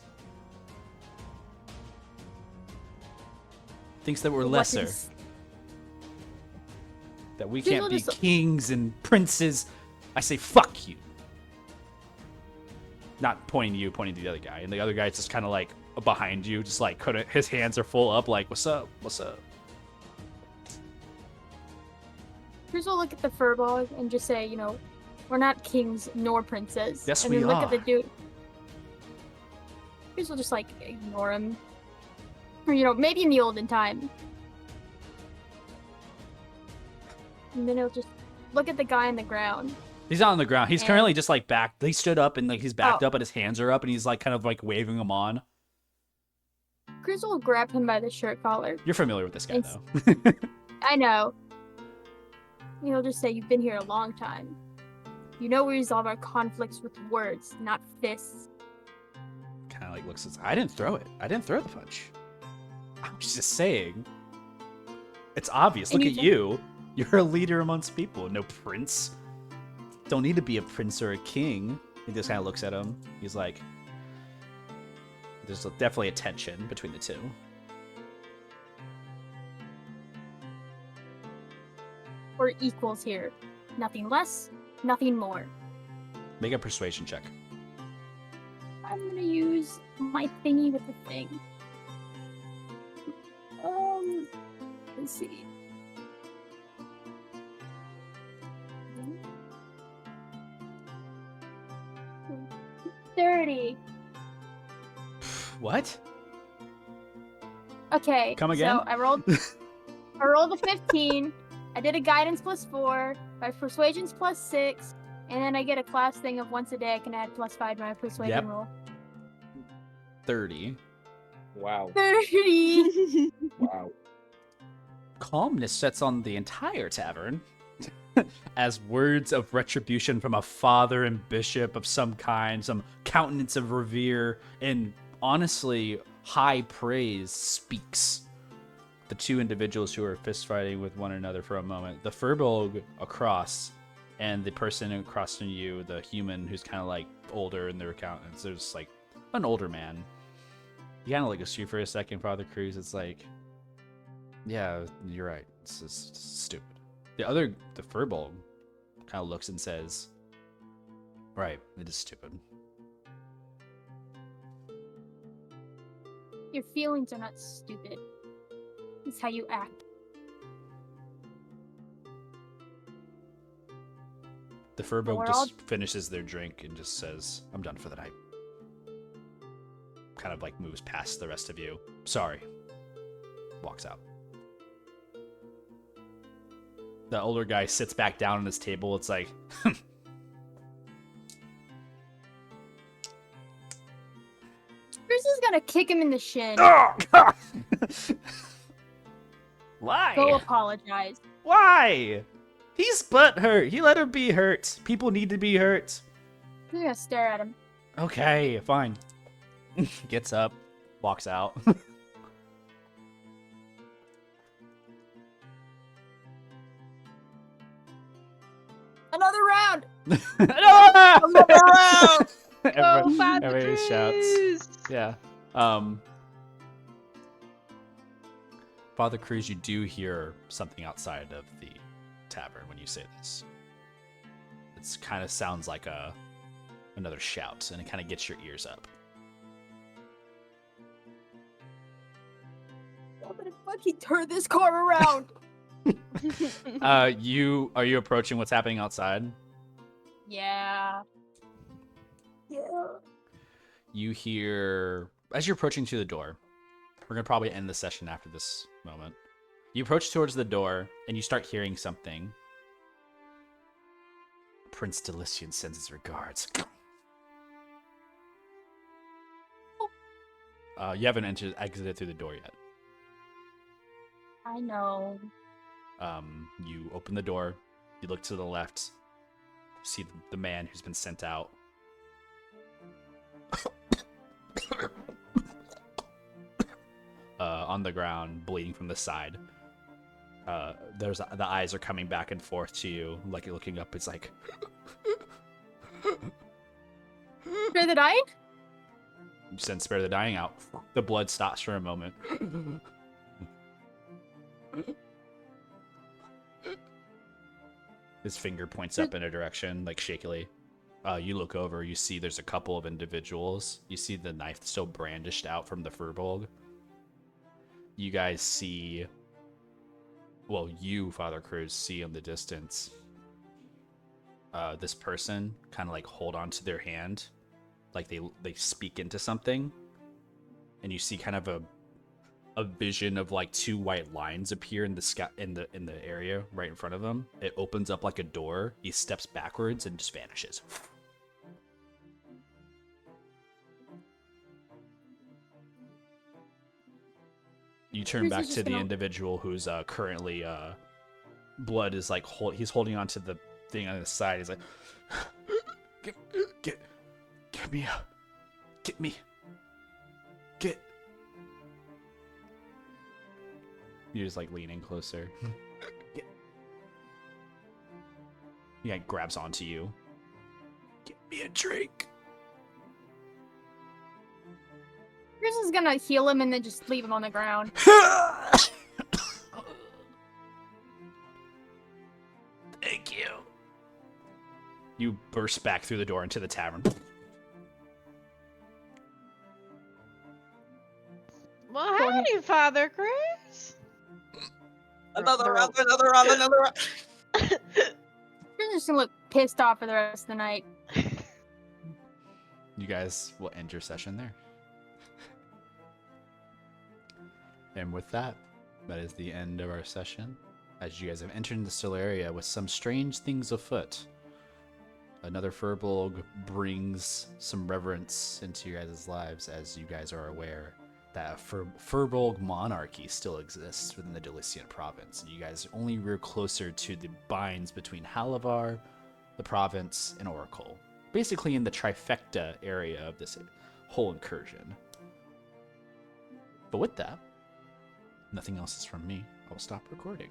Thinks that we're lesser. That we can't be kings and princes. I say fuck you. Not pointing to you, pointing to the other guy. And the other guy's just kind of like behind you, just like his hands are full up, like, what's up? What's up? Cruz will look at the firbolg and just say, you know, we're not kings nor princes. Yes, and we then look are. at the dude. Cruz will just like ignore him. Or, you know, maybe in the olden time. And then he'll just look at the guy on the ground. He's not on the ground. He's And- currently just like back. He stood up and like he's backed up, and his hands are up, and he's like kind of like waving them on. Cruz will grab him by the shirt collar. You're familiar with this guy, It's- though. I know. He'll just say, you've been here a long time. You know we resolve our conflicts with words, not fists. Kind of like looks at. I didn't throw it. I didn't throw the punch. I was just saying. It's obvious. And Look you at you. You're a leader amongst people. No prince. Don't need to be a prince or a king. He just kind of looks at him. He's like, there's definitely a tension between the two. We're equals here. Nothing less, nothing more. Make a persuasion check. I'm gonna use my thingy with the thing. Let's see. $30. What? Okay. Come again? So I rolled a 15. I did a guidance +4, my persuasion's +6, and then I get a class thing of once a day I can add +5 to my persuasion Yep. roll. 30. Wow. 30. Wow. Calmness sets on the entire tavern as words of retribution from a father and bishop of some kind, some countenance of revere, and honestly, high praise speaks. The two individuals who are fist fighting with one another for a moment, the firbolg across, and the person across from you, the human who's kind of like older in their countenance. There's like an older man. You kind of look at you for a second, Father Cruz. It's like, yeah, you're right. It's just stupid. The firbolg kind of looks and says, right, it is stupid. Your feelings are not stupid. It's how you act. The firbolg We're just all- finishes their drink and just says, I'm done for the night. Kind of like moves past the rest of you. Sorry. Walks out. The older guy sits back down on his table. It's like, Cruz is gonna kick him in the shin. why? Go apologize. Why? He's butthurt. He let her be hurt. People need to be hurt. You're gonna stare at him. Okay, fine. Gets up, walks out. Another round! Another Go, Everybody, Father everybody shouts. Cruz! Yeah. Father Cruz, you do hear something outside of the tavern when you say this. It kind of sounds like another shout, and it kind of gets your ears up. Somebody fucking turn this car around! Are you approaching what's happening outside? Yeah. Yeah. You hear, as you're approaching to the door, we're going to probably end the session after this moment. You approach towards the door, and you start hearing something. Prince Delician sends his regards. You haven't exited through the door yet. I know. You open the door, you look to the left, see the man who's been sent out. On the ground, bleeding from the side. The eyes are coming back and forth to you, like you're looking up. It's like, Spare the dying? you send Spare the Dying out. The blood stops for a moment. His finger points up in a direction, like shakily. You look over, you see there's a couple of individuals. You see the knife still brandished out from the firbolg. You guys see, well, you, Father Cruz, see in the distance this person kind of like hold onto their hand, like they speak into something, and you see kind of a vision of like two white lines appear in the sky, in the area right in front of him. It opens up like a door. He steps backwards and just vanishes. You turn back to the individual who's currently blood is like he's holding onto the thing on his side. He's like, get me out, get me, get. You're just like leaning closer. He like grabs onto you. Get me a drink. Chris is gonna heal him and then just leave him on the ground. Thank you. You burst back through the door into the tavern. Well, howdy, Father Chris. Another round, another round, another round. Chris is just gonna look pissed off for the rest of the night. You guys will end your session there. And with that, that is the end of our session. As you guys have entered the still area with some strange things afoot. Another firbolg brings some reverence into your guys' lives, as you guys are aware that a firbolg monarchy still exists within the Delician province. And you guys only rear closer to the binds between Halavar, the province, and Oracle. Basically in the trifecta area of this whole incursion. But with that, nothing else is from me. I will stop recording.